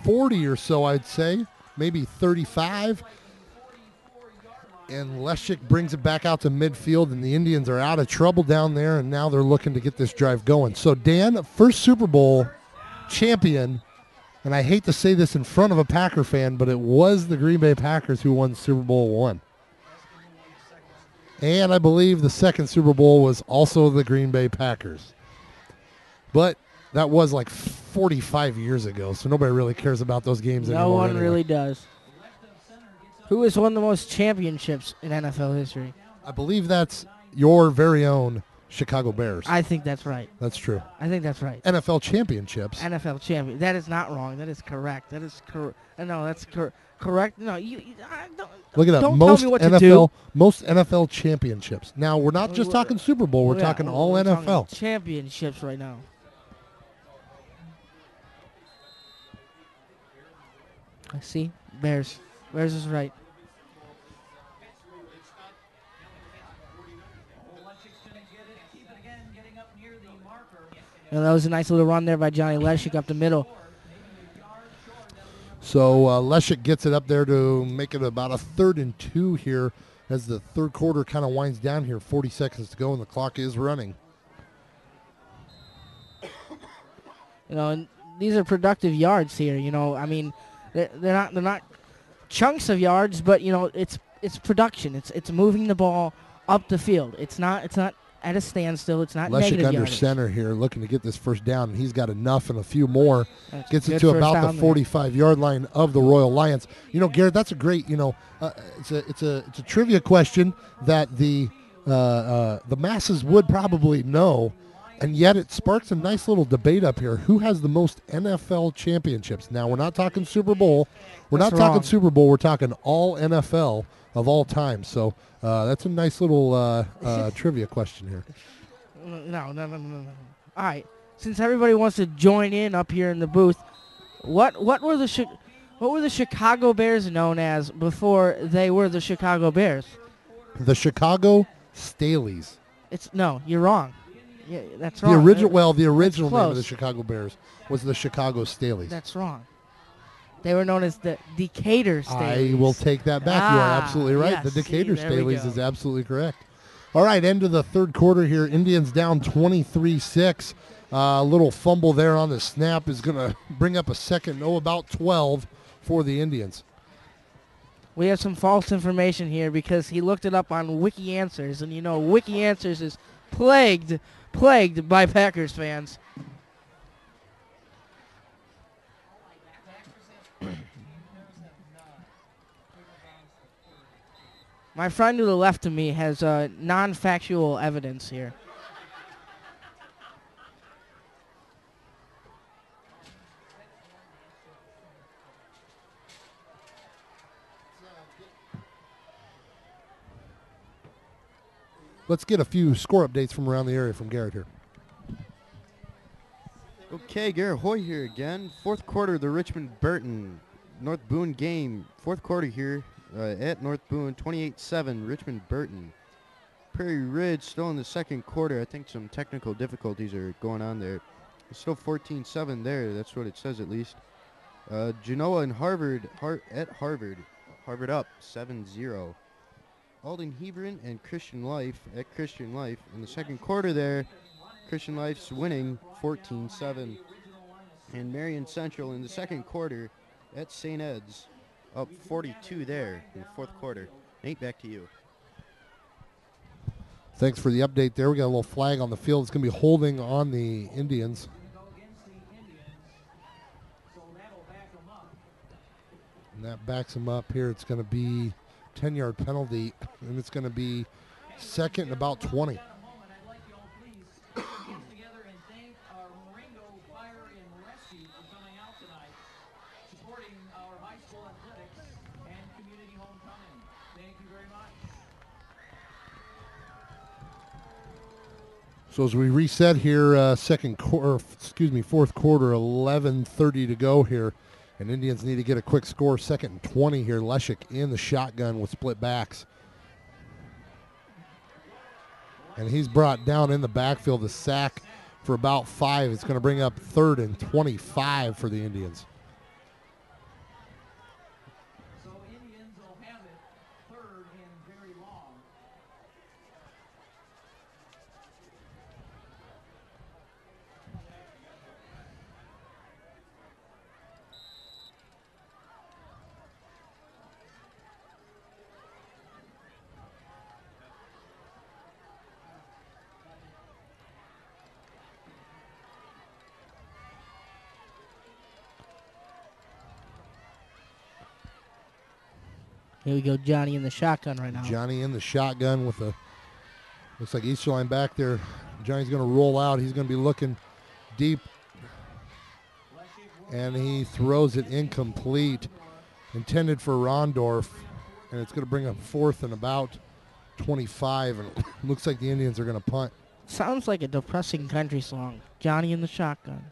40 or so, I'd say, maybe 35. And Leszek brings it back out to midfield, and the Indians are out of trouble down there, and now they're looking to get this drive going. So, Dan, first Super Bowl champion, and I hate to say this in front of a Packer fan, but it was the Green Bay Packers who won Super Bowl I. And I believe the second Super Bowl was also the Green Bay Packers. But that was like 45 years ago, so nobody really cares about those games anymore. No one anyway. really does. Who has won the most championships in NFL history? I believe that's your very own Chicago Bears. I think that's right. That's true. I think that's right. NFL championships. NFL champion. That is not wrong. That is correct. That is correct. No, that's correct. No, don't. Look it up. Don't Most tell me what to do. Most NFL championships. Now we're not just talking Super Bowl. We're talking all we're NFL talking championships right now. I see. Bears. Bears is right. And that was a nice little run there by Johnny Leszek up the middle. So Leszek gets it up there to make it about a 3rd and 2 here as the third quarter kind of winds down here. 40 seconds to go, and the clock is running. You know, and these are productive yards here. You know, I mean, they're not chunks of yards, but you know, it's production. It's moving the ball up the field. It's not at a standstill. It's not Leszek negative under yardage. center here, looking to get this first down, and he's got enough and a few more. That's Gets it good to first about the down there. 45-yard line of the Royal Lions. You know, Garrett, that's a great. You know, it's a trivia question that the masses would probably know, and yet it sparks a nice little debate up here. Who has the most NFL championships? Now, we're not talking Super Bowl. We're That's not talking wrong. Super Bowl. We're talking all NFL of all time. So that's a nice little trivia question here. No. All right. Since everybody wants to join in up here in the booth, what were the Chicago Bears known as before they were the Chicago Bears? The Chicago Staleys. No, you're wrong. Yeah, that's The wrong. original name of close. the Chicago Bears was the Chicago Staleys. That's wrong. They were known as the Decatur Staleys. I will take that back. You are absolutely right. yes, The Decatur see, there we Staleys go. is absolutely correct. All right, end of the third quarter here. Indians down 23-6. A little fumble there on the snap is going to bring up a second, about 12 for the Indians. We have some false information here because he looked it up on Wiki Answers, and you know Wiki Answers is plagued by Packers fans. My friend to the left of me has non-factual evidence here. Let's get a few score updates from around the area from Garrett here. Okay, Garrett Hoy here again. Fourth quarter, the Richmond-Burton North Boone game. Fourth quarter here at North Boone, 28-7, Richmond-Burton. Prairie Ridge still in the second quarter. I think some technical difficulties are going on there. It's still 14-7 there. That's what it says at least. Genoa and Harvard at Harvard. Harvard up 7-0. Alden Hebron and Christian Life at Christian Life. In the second quarter there, Christian Life's winning 14-7. And Marion Central in the second quarter at St. Ed's up 42 there in the fourth quarter. Nate, back to you. Thanks for the update there. We got a little flag on the field. It's going to be holding on the Indians. And that backs them up here. It's going to be 10-yard penalty, and it's going to be second and about 20. I'd like you all please get together and thank our Marengo Fire and Rescue for coming out tonight, supporting our high school athletics and community homecoming. Thank you very much. So as we reset here, fourth quarter, 11:30 to go here. And Indians need to get a quick score, second and 20 here. Leszek in the shotgun with split backs. And he's brought down in the backfield, a sack for about 5. It's going to bring up third and 25 for the Indians. So Indians will have it third and very long. Here we go, Johnny in the shotgun right now. Johnny in the shotgun with a, looks like Easterline back there. Johnny's going to roll out. He's going to be looking deep. And he throws it incomplete. Intended for Rondorf. And it's going to bring up fourth and about 25. And it looks like the Indians are going to punt. Sounds like a depressing country song. Johnny in the shotgun.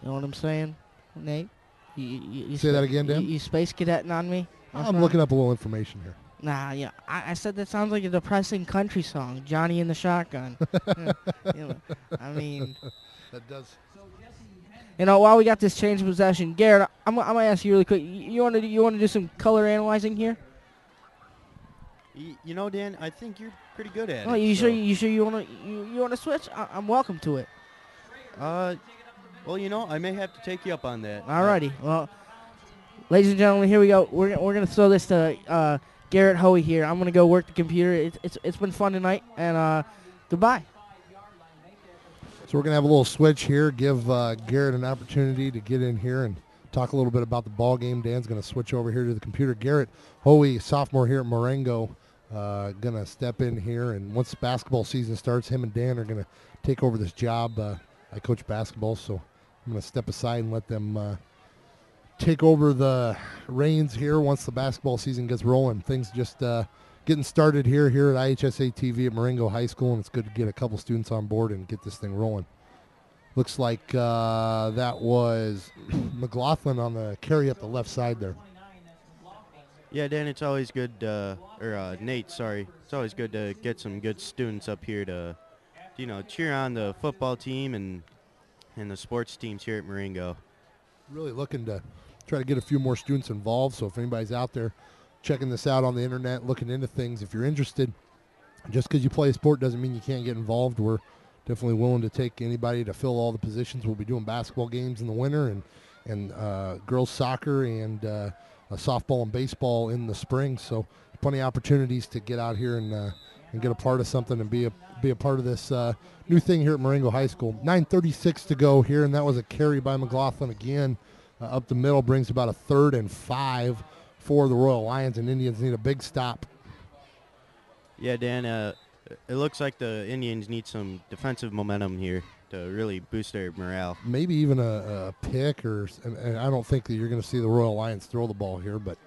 You know what I'm saying, Nate? You Say that again, Dan? You space cadetting on me? I'm looking up a little information here. Nah, yeah. I said that sounds like a depressing country song. Johnny in the shotgun. Yeah, you know, I mean, That does. So Jesse Henry while we got this change of possession, Garrett, I'm gonna ask you really quick. You want to do some color analyzing here? You know, Dan, I think you're pretty good at Oh, it. you so. sure you want to switch? I'm welcome to it. Well, I may have to take you up on that. Alrighty. Well, ladies and gentlemen, here we go. We're gonna throw this to Garrett Hoey here. I'm gonna go work the computer. It's been fun tonight, and goodbye. So we're going to have a little switch here, give Garrett an opportunity to get in here and talk a little bit about the ball game. Dan's going to switch over here to the computer. Garrett Hoey, sophomore here at Marengo, going to step in here. And once basketball season starts, him and Dan are going to take over this job. I coach basketball, so I'm going to step aside and let them take over the reins here once the basketball season gets rolling. Things just getting started here at IHSA TV at Marengo High School, and it's good to get a couple students on board and get this thing rolling. Looks like that was McLaughlin on the carry up the left side there. Yeah, Dan, it's always good, Nate, sorry. It's always good to get some good students up here to, cheer on the football team and the sports teams here at Marengo. Really looking to try to get a few more students involved, so if anybody's out there checking this out on the internet, looking into things, if you're interested, just because you play a sport doesn't mean you can't get involved. We're definitely willing to take anybody to fill all the positions. We'll be doing basketball games in the winter and girls soccer and softball and baseball in the spring. So plenty of opportunities to get out here and get a part of something and be a part of this new thing here at Marengo High School. 9:36 to go here, and that was a carry by McLaughlin again. Up the middle brings about a 3rd and 5 for the Royal Lions, and Indians need a big stop. Yeah, Dan, it looks like the Indians need some defensive momentum here to really boost their morale. Maybe even a pick, and I don't think that you're going to see the Royal Lions throw the ball here, but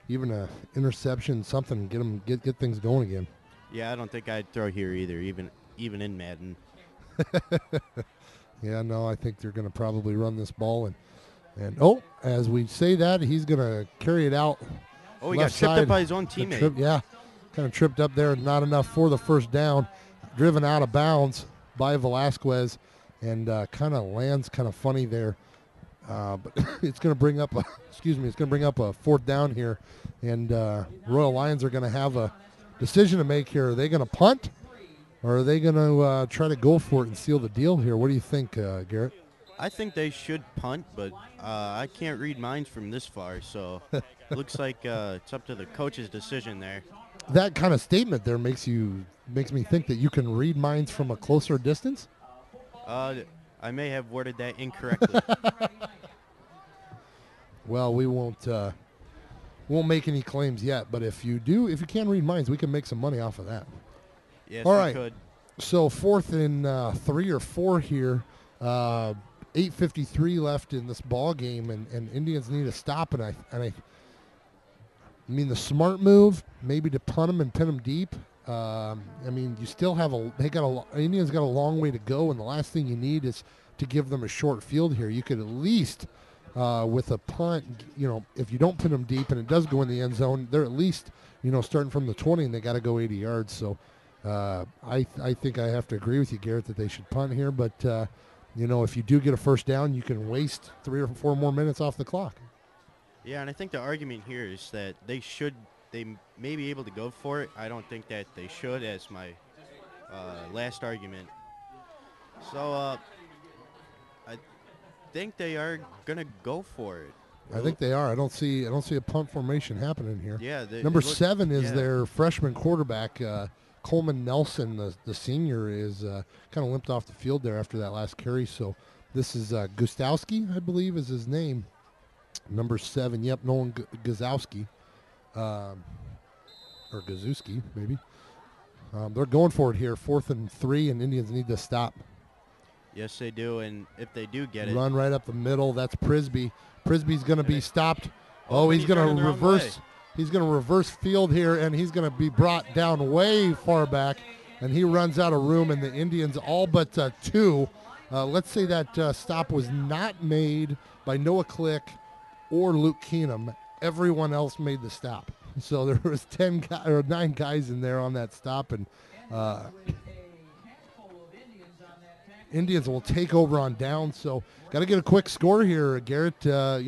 even a interception, something, get things going again. Yeah, I don't think I'd throw here either, even in Madden. Yeah, no, I think they're going to probably run this ball, and as we say that, he's going to carry it out. Oh, he got tripped up by his own teammate. Yeah, kind of tripped up there, not enough for the first down. Driven out of bounds by Velasquez, and kind of lands kind of funny there. But it's going to bring up a 4th down here, and Royal Lions are going to have a decision to make here. Are they going to punt, or are they going to try to go for it and seal the deal here? What do you think, Garrett? I think they should punt, but I can't read minds from this far, so it looks like it's up to the coach's decision there. That kind of statement there makes me think that you can read minds from a closer distance? I may have worded that incorrectly. Well, we won't make any claims yet, but if you can read minds, we can make some money off of that. Yes, All we right. could. So 4th and 3 or 4 here. 8:53 left in this ball game, and Indians need a stop. And I mean, the smart move maybe to punt them and pin them deep. I mean, you still have Indians got a long way to go, and the last thing you need is to give them a short field here. You could at least with a punt, if you don't pin them deep and it does go in the end zone, they're at least starting from the 20 and they got to go 80 yards. So I think I have to agree with you, Garrett, that they should punt here, but. If you do get a first down, you can waste 3 or 4 more minutes off the clock. Yeah, and I think the argument here is that they may be able to go for it. I don't think that they should, as my last argument. So I think they are gonna go for it. I think they are. I don't see a punt formation happening here. Yeah. Number 7 is their freshman quarterback. Coleman Nelson, the senior, is kind of limped off the field there after that last carry. So this is Gustowski, I believe, is his name. Number 7, yep, Nolan Gazowski, or Gazowski, maybe. They're going for it here, 4th and 3, and Indians need to stop. Yes, they do, and if they do get it. Run right up the middle. That's Prisby. Prisby's going to be stopped. Oh, he's going to reverse. He's going to reverse field here, and he's going to be brought down way far back, and he runs out of room, and the Indians all but 2. Let's say that stop was not made by Noah Click or Luke Keenum. Everyone else made the stop. So there was 9 guys in there on that stop, and Indians will take over on down. So got to get a quick score here, Garrett. There's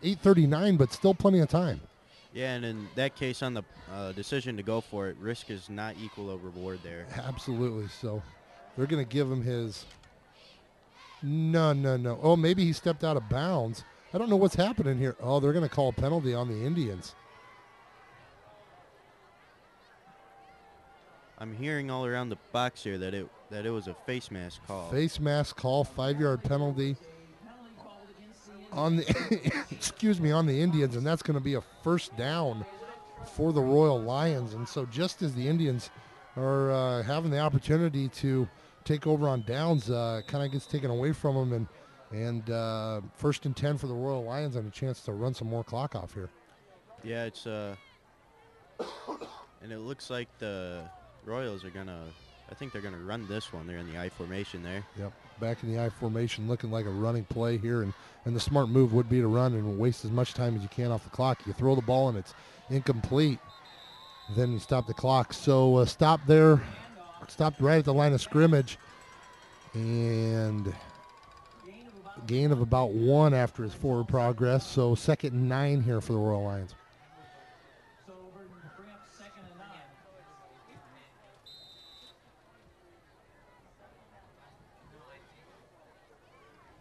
8:39, but still plenty of time. Yeah, and in that case, on the decision to go for it, risk is not equal of reward there. Absolutely. So they're going to give him his. No. Oh, maybe he stepped out of bounds. I don't know what's happening here. Oh, they're going to call a penalty on the Indians. I'm hearing all around the box here that it was a face mask call. Face mask call, 5-yard penalty on the on the Indians, and that's going to be a first down for the Royal Lions. And so just as the Indians are having the opportunity to take over on downs, kind of gets taken away from them, and 1st and 10 for the Royal Lions and a chance to run some more clock off here. Yeah, it's and it looks like the Royals are gonna. I think they're gonna run this one. They're in the I formation there. Yep, back in the I formation, looking like a running play here, and the smart move would be to run and waste as much time as you can off the clock. You throw the ball and it's incomplete, then you stop the clock. So stop there, stopped right at the line of scrimmage, and gain of about 1 after his forward progress. So 2nd and 9 here for the Royal Lions.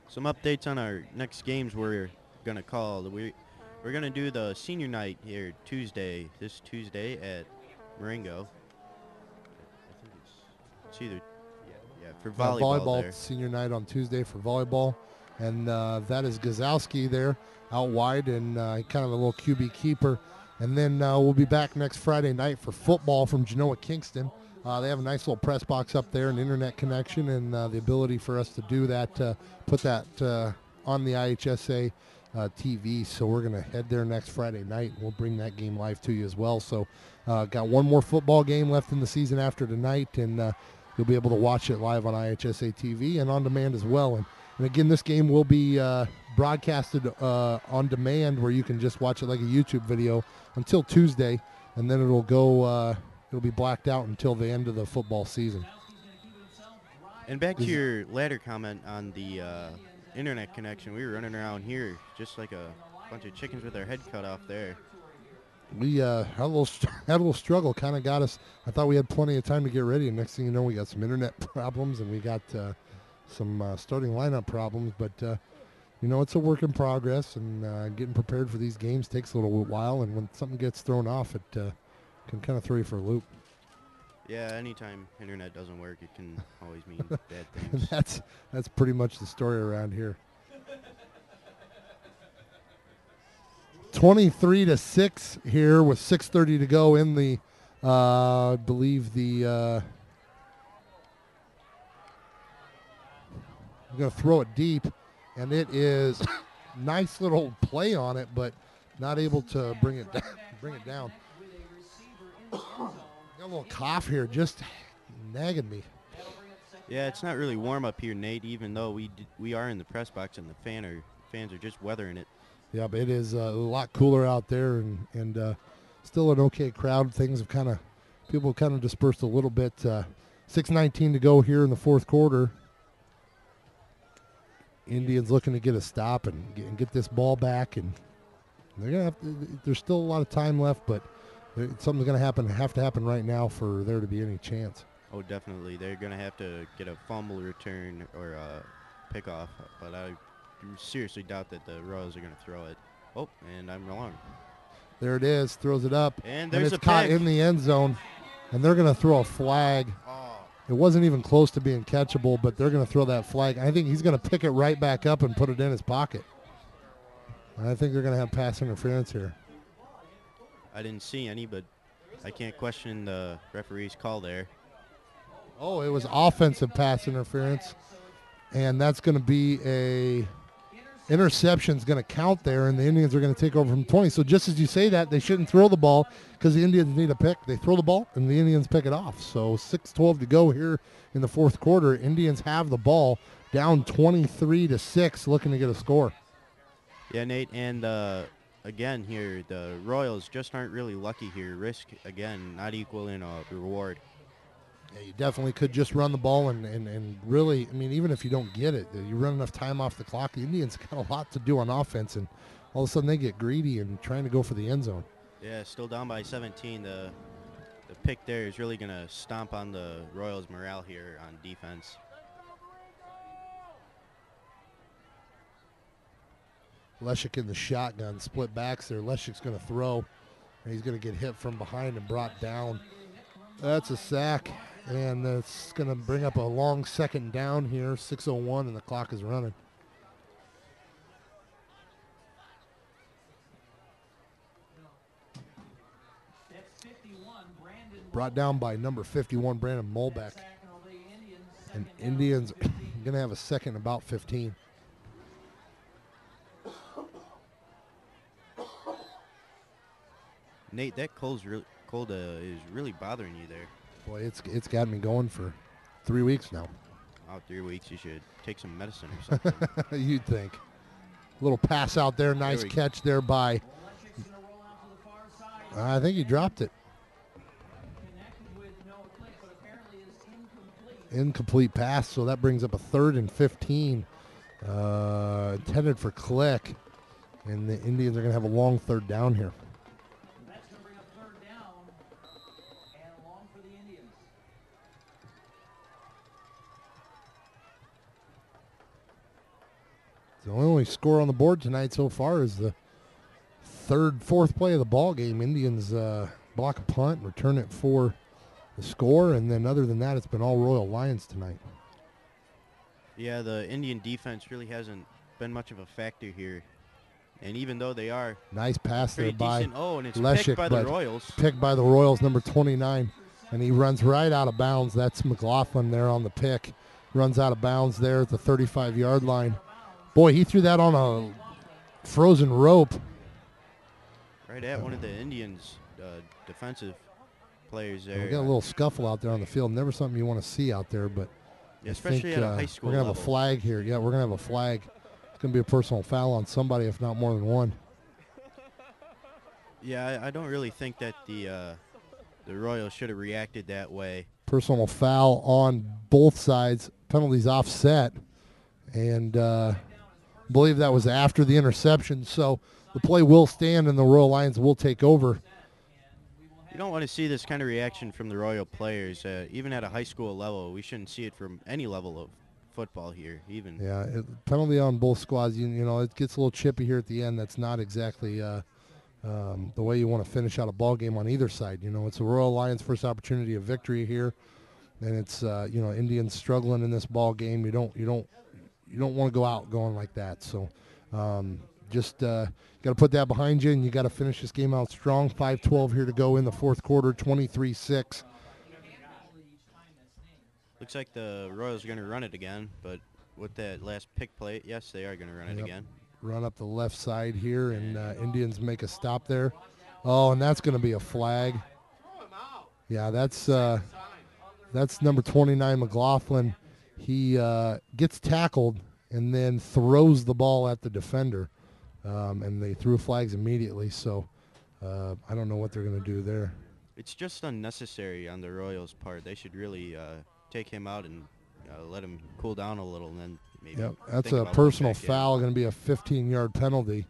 Some updates on our next games we're gonna call. We're gonna do the senior night here this Tuesday at Marengo. I think it's either for volleyball there. Senior night on Tuesday for volleyball, and that is Gazowski there out wide and kind of a little QB keeper. And then we'll be back next Friday night for football from Genoa Kingston. They have a nice little press box up there, an internet connection, and the ability for us to do that, put that on the IHSA TV. So we're going to head there next Friday night, and we'll bring that game live to you as well. So got one more football game left in the season after tonight, and you'll be able to watch it live on IHSA TV and on demand as well. And again, this game will be broadcasted on demand, where you can just watch it like a YouTube video until Tuesday, and then it'll go. It'll be blacked out until the end of the football season. And back to your latter comment on the internet connection, we were running around here just like a bunch of chickens with our head cut off there. We had a little struggle, kind of got us. I thought we had plenty of time to get ready, and next thing you know, we got some internet problems, and we got some starting lineup problems. But it's a work in progress, and getting prepared for these games takes a little while. And when something gets thrown off, it can kind of throw you for a loop. Yeah, anytime internet doesn't work, it can always mean bad things. That's pretty much the story around here. 23-6 here with 6:30 to go in the, I believe the. I'm going to throw it deep, and it is nice little play on it, but not able to bring it down. Got a little cough here, just nagging me. Yeah, it's not really warm up here, Nate, even though we are in the press box and the fans are just weathering it. Yeah, but it is a lot cooler out there, and still an okay crowd. People have kind of dispersed a little bit. 6:19 to go here in the fourth quarter. Indians looking to get a stop and get this ball back, and they're gonna there's still a lot of time left, but something's going to have to happen right now for there to be any chance. Oh, definitely. They're going to have to get a fumble return or a pickoff, but I seriously doubt that the Royals are going to throw it. Oh, and I'm wrong. There it is. Throws it up. And there's it's caught in the end zone, and they're going to throw a flag. Oh. It wasn't even close to being catchable, but they're going to throw that flag. I think he's going to pick it right back up and put it in his pocket. And I think they're going to have pass interference here. I didn't see any, but I can't question the referee's call there. Oh, it was offensive pass interference, and that's going to be a interception's going to count there, and the Indians are going to take over from 20. So just as you say that, they shouldn't throw the ball because the Indians need a pick. They throw the ball, and the Indians pick it off. So 6:12 to go here in the fourth quarter. Indians have the ball, down 23-6, looking to get a score. Yeah, Nate, and again here, the Royals just aren't really lucky here. Risk, again, not equal in reward. Yeah, you definitely could just run the ball and really, I mean, even if you don't get it, you run enough time off the clock. The Indians got a lot to do on offense, and all of a sudden they get greedy and trying to go for the end zone. Yeah, still down by 17. The pick there is really going to stomp on the Royals' morale here on defense. Leszek in the shotgun, split backs there. Leszek's going to throw, and he's going to get hit from behind and brought down. That's a sack, and it's going to bring up a long second down here, 6:01, and the clock is running. Brought down by number 51, Brandon Molbeck. And Indians going to have a second about 15. Nate, that cold is really bothering you there. Boy, it's got me going for 3 weeks now. Oh, 3 weeks. You should take some medicine or something. You'd think. Little pass out there. Nice catch there by. I think he dropped it. Incomplete pass, so that brings up a 3rd and 15. Intended for Click. And the Indians are going to have a long 3rd down here. The only score on the board tonight so far is the 4th play of the ball game. Indians block a punt, return it for the score, and then other than that, it's been all Royal Lions tonight. Yeah, the Indian defense really hasn't been much of a factor here. And even though they are nice pass there by decent. Oh, and it's Leszek, picked by the Royals. Picked by the Royals, number 29, and he runs right out of bounds. That's McLaughlin there on the pick. Runs out of bounds there at the 35-yard line. Boy, he threw that on a frozen rope. Right at one of the Indians' defensive players there. We got a little scuffle out there on the field. Never something you want to see out there, but yeah, especially at a high school we're going to have a flag here. Yeah, we're going to have a flag. It's going to be a personal foul on somebody, if not more than one. Yeah, I don't really think that the Royals should have reacted that way. Personal foul on both sides. Penalties offset. And I believe that was after the interception. So the play will stand and the Royal Lions will take over. You don't want to see this kind of reaction from the Royal players. Even at a high school level, we shouldn't see it from any level of football here. Even penalty on both squads. You know, it gets a little chippy here at the end. That's not exactly the way you want to finish out a ball game on either side. You know, it's the Royal Lions' first opportunity of victory here, and it's Indians struggling in this ball game. You don't want to go out going like that. So just got to put that behind you, and you got to finish this game out strong. 5:12 here to go in the 4th quarter, 23-6. Looks like the Royals are going to run it again, but with that last pick play, yes, they are going to run it again. Run up the left side here, and Indians make a stop there. Oh, and that's going to be a flag. Yeah, that's number 29, McLaughlin. He gets tackled and then throws the ball at the defender, and they threw flags immediately. So I don't know what they're going to do there. It's just unnecessary on the Royals' part. They should really take him out and let him cool down a little, and then maybe. Yep, that's a personal foul. Going to be a 15-yard penalty.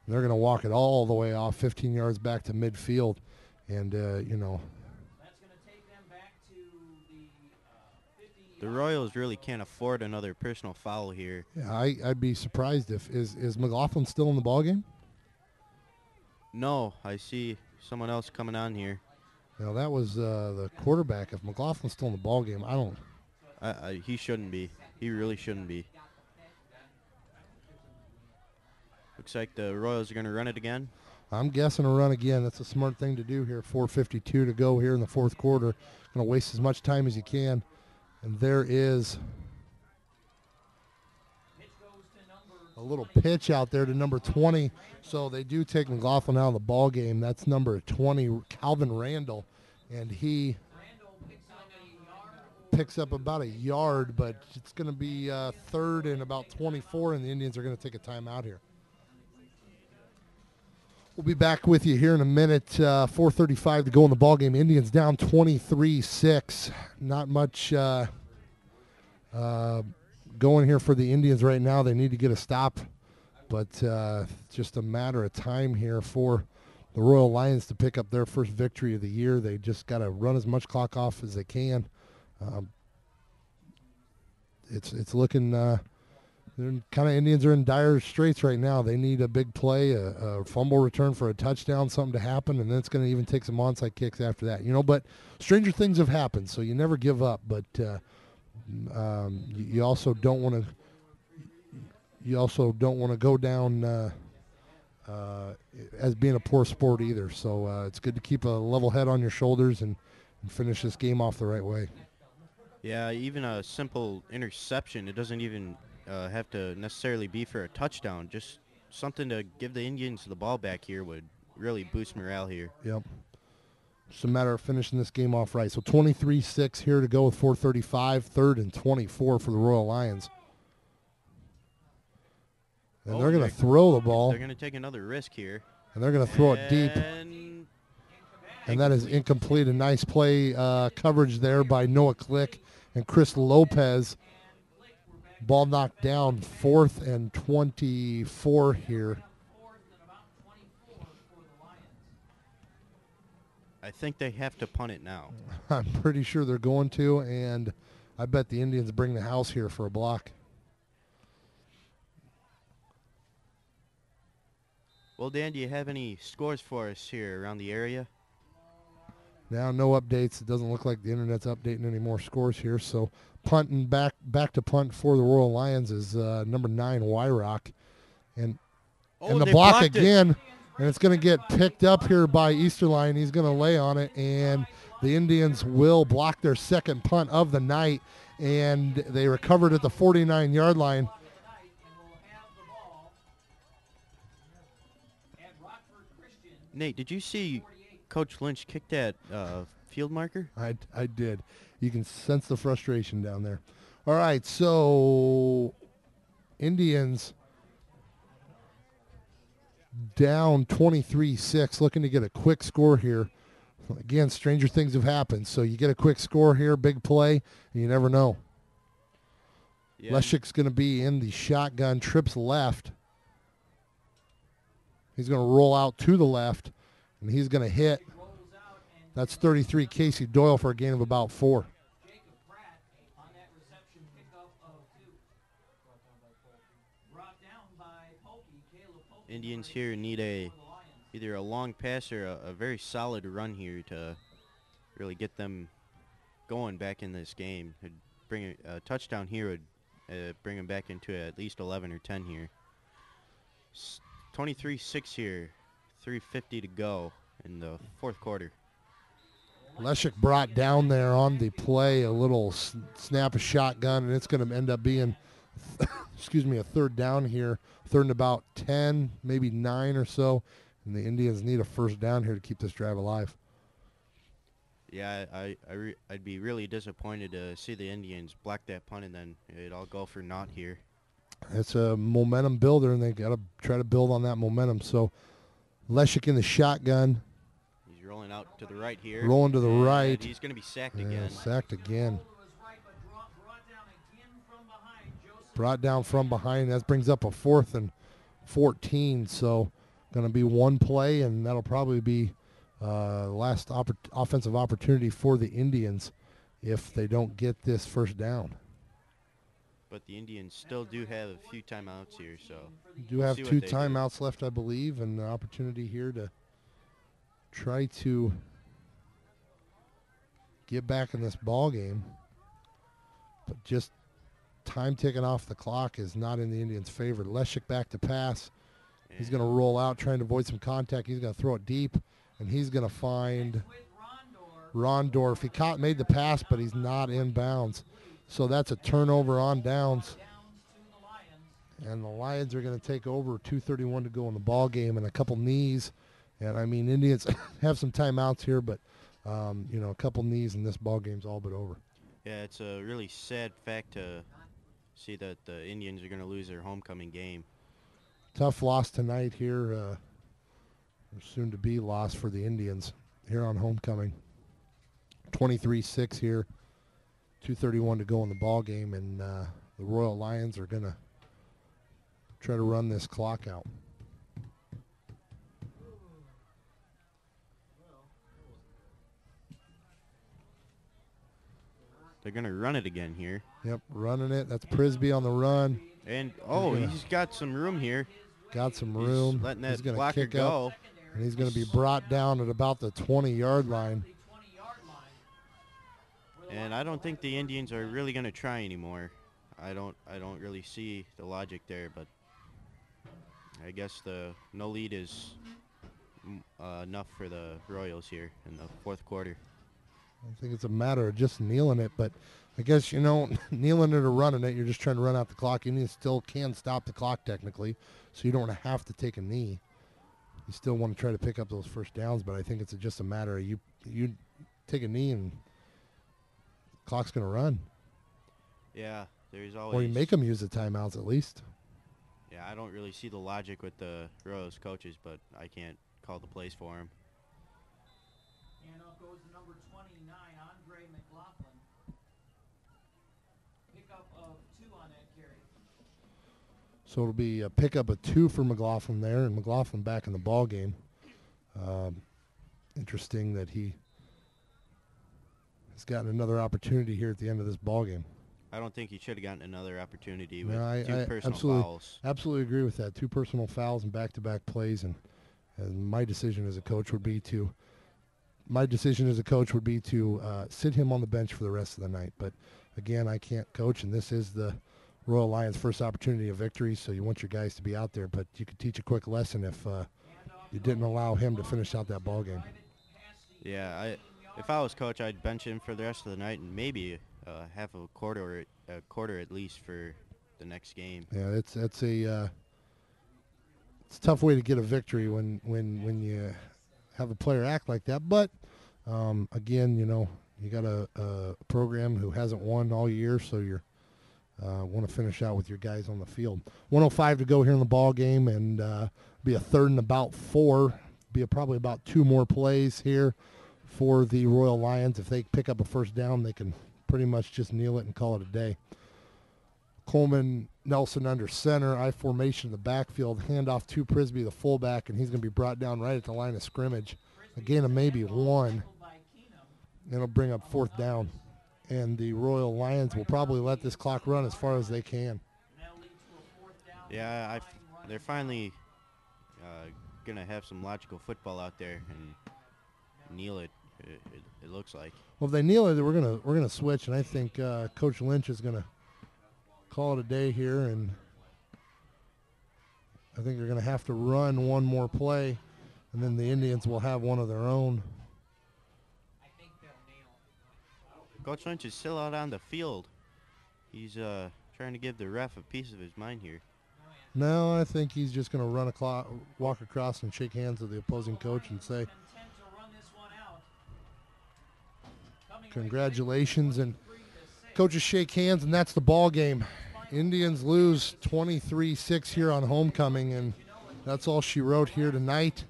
They're going to walk it all the way off, 15 yards back to midfield, and the Royals really can't afford another personal foul here. Yeah, I'd be surprised if is McLaughlin still in the ballgame? No, I see someone else coming on here. Now that was the quarterback. If McLaughlin's still in the ballgame, I don't. He shouldn't be. He really shouldn't be. Looks like the Royals are going to run it again. I'm guessing a run again. That's a smart thing to do here. 4:52 to go here in the 4th quarter. Going to waste as much time as you can. And there is a little pitch out there to number 20. So they do take McLaughlin out of the ball game. That's number 20, Calvin Randall. And he picks up about a yard, but it's going to be 3rd and about 24, and the Indians are going to take a timeout here. We'll be back with you here in a minute. 4:35 to go in the ball game. Indians down 23-6. Not much going here for the Indians right now. They need to get a stop, but just a matter of time here for the Royal Lions to pick up their first victory of the year. They just got to run as much clock off as they can. It's looking Indians are in dire straits right now. They need a big play, a fumble return for a touchdown, something to happen, and then it's going to even take some onside kicks after that. But stranger things have happened, so you never give up. But you also don't want to go down as being a poor sport either. So it's good to keep a level head on your shoulders and finish this game off the right way. Yeah, even a simple interception, it doesn't even have to necessarily be for a touchdown. Just something to give the Indians the ball back here would really boost morale here. Yep. Just a matter of finishing this game off right. So 23-6 here to go with 4:35, 3rd and 24 for the Royal Lions. And they're going to throw the ball. They're going to take another risk here. And they're going to throw it deep. And that is incomplete. A nice play coverage there by Noah Click and Chris Lopez. Ball knocked down, 4th and 24 here. I think they have to punt it now. I'm pretty sure they're going to, and I bet the Indians bring the house here for a block. Well, Dan, do you have any scores for us here around the area? Now, no updates. It doesn't look like the internet's updating any more scores here. So, punting back to punt for the Royal Lions is number 9, Wyrock. And the block again. And it's going to get picked up here by Easterline. He's going to lay on it, and the Indians will block their second punt of the night, and they recovered at the 49-yard line. Nate, did you see Coach Lynch kick that field marker? I did. You can sense the frustration down there. All right, so Indians down 23-6, looking to get a quick score here. Again, stranger things have happened. So you get a quick score here, big play, and you never know. Yeah. Leszek's going to be in the shotgun, trips left. He's going to roll out to the left, and he's going to hit. That's 33, Casey Doyle, for a gain of about 4. Indians here need either a long pass or a very solid run here to really get them going back in this game. Bring a touchdown here would bring them back into at least 11 or 10 here. 23-6 here, 3:50 to go in the 4th quarter. Leszek brought down there on the play a little snap of shotgun, and it's going to end up being excuse me, a 3rd down here, 3rd and about 10, maybe 9 or so, and the Indians need a 1st down here to keep this drive alive. Yeah, I'd be really disappointed to see the Indians block that punt and then it all go for naught here. It's a momentum builder, and they got to try to build on that momentum. So Leszek in the shotgun. He's rolling out to the right here. Rolling to the right. He's going to be sacked again. Sacked again. Brought down from behind. That brings up a 4th and 14. So going to be one play, and that'll probably be last offensive opportunity for the Indians if they don't get this 1st down. But the Indians still do have a few timeouts here, so you do have 2 timeouts left, I believe, and an opportunity here to try to get back in this ball game. But just time ticking off the clock is not in the Indians' favor. Leszek back to pass. He's going to roll out, trying to avoid some contact. He's going to throw it deep, and he's going to find Rondorf. He made the pass, but he's not in bounds. So that's a turnover on downs. And the Lions are going to take over. 2:31 to go in the ball game, and a couple knees. And, I mean, Indians have some timeouts here, but, a couple knees, and this ball game's all but over. Yeah, it's a really sad fact to see that the Indians are going to lose their homecoming game. Tough loss tonight here. soon to be loss for the Indians here on homecoming. 23-6 here. 2:31 to go in the ball game, and the Royal Lions are going to try to run this clock out. They're going to run it again here. Yep, running it. That's Prisby on the run. And, he's got some room here. Got some room. He's letting that going to blocker kick go. up, and he's going to be brought down at about the 20-yard line. And I don't think the Indians are really going to try anymore. I don't really see the logic there, but I guess the no lead is enough for the Royals here in the fourth quarter. I think it's a matter of just kneeling it, but I guess, kneeling it or running it, you're just trying to run out the clock. You still can stop the clock technically, so you don't have to take a knee. You still want to try to pick up those first downs, but I think it's just a matter of you take a knee and the clock's going to run. Yeah, there's always... Or you make them use the timeouts at least. Yeah, I don't really see the logic with the Royals coaches, but I can't call the plays for them. And up goes the number 29, Andre McLaughlin. Pickup of 2 on that carry. So it'll be a pickup of 2 for McLaughlin there, and McLaughlin back in the ball game. Interesting that he has gotten another opportunity here at the end of this ball game. I don't think he should have gotten another opportunity with No, two personal fouls. Absolutely agree with that. 2 personal fouls and back-to-back plays, and my decision as a coach would be to sit him on the bench for the rest of the night. But again, I can't coach, and this is the Royal Lions' first opportunity of victory, so you want your guys to be out there. But you could teach a quick lesson if you didn't allow him to finish out that ball game. Yeah, if I was coach, I'd bench him for the rest of the night and maybe half of a quarter at least for the next game. Yeah, it's a tough way to get a victory when you have a player act like that. But again, you got a program who hasn't won all year, so you're want to finish out with your guys on the field. 1:05 to go here in the ball game, and be a 3rd and about 4. Be probably about 2 more plays here for the Royal Lions. If they pick up a first down, they can pretty much just kneel it and call it a day. Coleman Nelson under center, I formation in the backfield, handoff to Prisby, the fullback, and he's going to be brought down right at the line of scrimmage. A gain of maybe 1. It'll bring up 4th down. And the Royal Lions will probably let this clock run as far as they can. Yeah, they're finally going to have some logical football out there and kneel it, it looks like. Well, if they kneel it, we're gonna switch, and I think Coach Lynch is going to call it a day here, and I think they're going to have to run one more play, and then the Indians will have one of their own. Coach Lynch is still out on the field. He's trying to give the ref a piece of his mind here. No, I think he's just going to walk across and shake hands with the opposing coach and say, congratulations, and coaches shake hands, and that's the ball game. Indians lose 23-6 here on homecoming, and that's all she wrote here tonight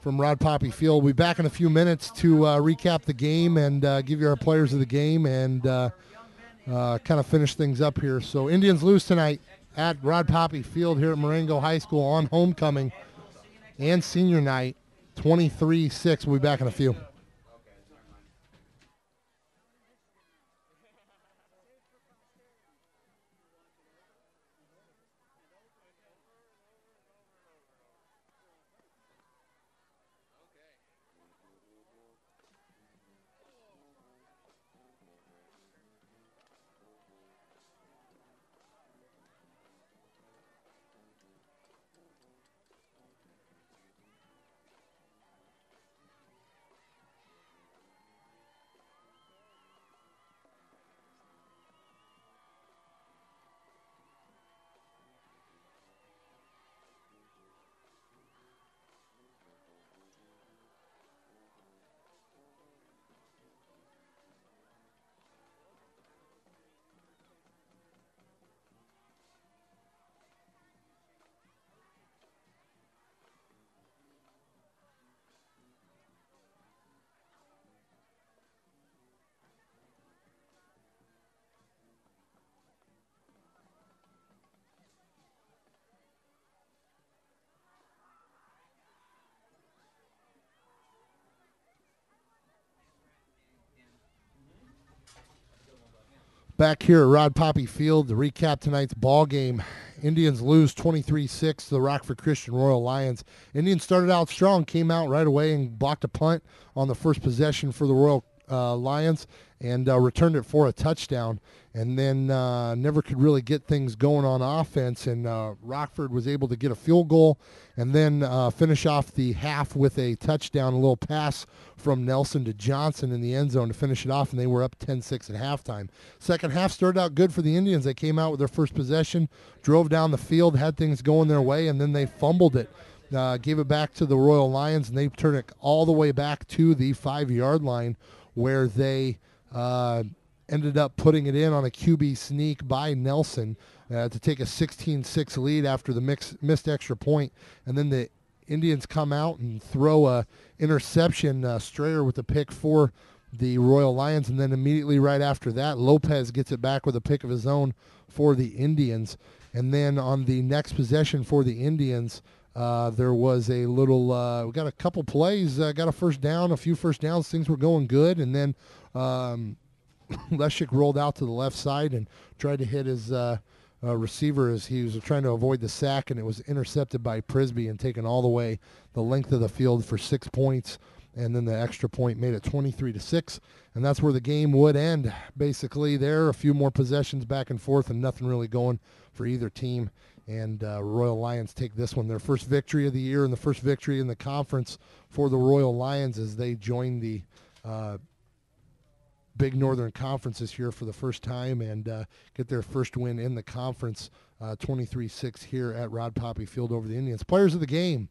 from Poppe Field. We'll be back in a few minutes to recap the game and give you our players of the game and kind of finish things up here. So Indians lose tonight at Poppe Field here at Marengo High School on homecoming and senior night, 23-6. We'll be back in a few. Back here at Rod Poppe Field to recap tonight's ball game. Indians lose 23-6 to the Rockford Christian Royal Lions. Indians started out strong, came out right away and blocked a punt on the first possession for the Royal Lions and returned it for a touchdown, and then never could really get things going on offense, and Rockford was able to get a field goal and then finish off the half with a touchdown, a little pass from Nelson to Johnson in the end zone to finish it off, and they were up 10-6 at halftime. Second half started out good for the Indians. They came out with their first possession, drove down the field, had things going their way, and then they fumbled it. Gave it back to the Royal Lions, and they turned it all the way back to the 5-yard line, where they ended up putting it in on a QB sneak by Nelson to take a 16-6 lead after the missed extra point. And then the Indians come out and throw a interception, Strayer with a pick for the Royal Lions. And then immediately right after that, Lopez gets it back with a pick of his own for the Indians. And then on the next possession for the Indians, there was a little, we got a couple plays, got a first down, a few first downs, things were going good, and then Leszek rolled out to the left side and tried to hit his receiver as he was trying to avoid the sack, and it was intercepted by Prisby and taken all the way the length of the field for 6 points, and then the extra point made it 23-6, and that's where the game would end. Basically there, a few more possessions back and forth and nothing really going for either team. And Royal Lions take this one, their first victory of the year and the first victory in the conference for the Royal Lions as they join the Big Northern Conference this year for the first time and get their first win in the conference, 23-6 here at Rod Poppe Field over the Indians. Players of the game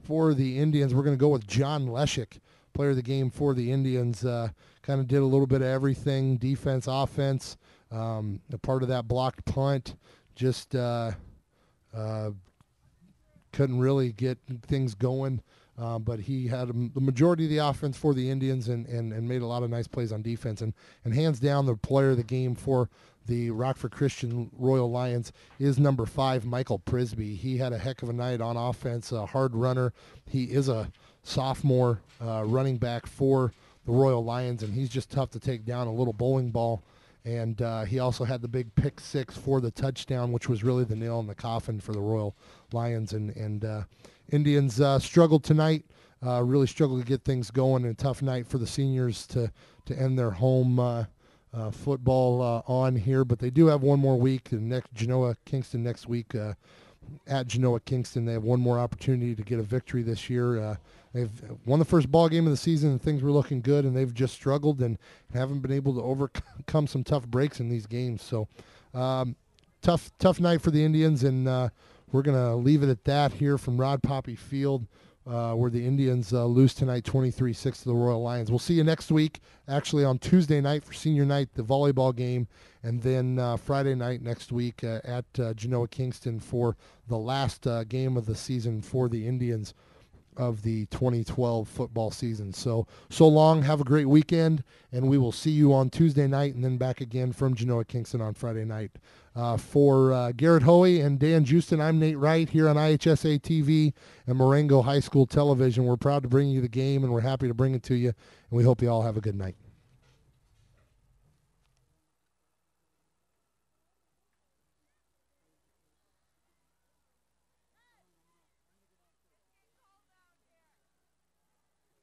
for the Indians, we're going to go with John Leszek. Player of the game for the Indians, kind of did a little bit of everything, defense, offense, a part of that blocked punt, just couldn't really get things going, but he had the majority of the offense for the Indians and made a lot of nice plays on defense. And hands down, the player of the game for the Rockford Christian Royal Lions is number 5, Michael Prisby. He had a heck of a night on offense, a hard runner. He is a sophomore running back for the Royal Lions, and he's just tough to take down, a little bowling ball. And he also had the big pick 6 for the touchdown, which was really the nail in the coffin for the Royal Lions. And Indians struggled tonight, really struggled to get things going. And a tough night for the seniors to end their home football on here. But they do have one more week. Next Genoa Kingston next week at Genoa Kingston. They have one more opportunity to get a victory this year. They've won the first ball game of the season, and things were looking good, and they've just struggled and haven't been able to overcome some tough breaks in these games. So tough night for the Indians, and we're going to leave it at that here from Rod Poppe Field, where the Indians lose tonight 23-6 to the Royal Lions. We'll see you next week, actually on Tuesday night for senior night, the volleyball game, and then Friday night next week at Genoa Kingston for the last game of the season for the Indians of the 2012 football season. So long, have a great weekend, and we will see you on Tuesday night and then back again from Genoa Kingston on Friday night. For Garrett Hoey and Dan Justin, I'm Nate Wright here on IHSA TV and Marengo High School Television. We're proud to bring you the game, and we're happy to bring it to you, and we hope you all have a good night.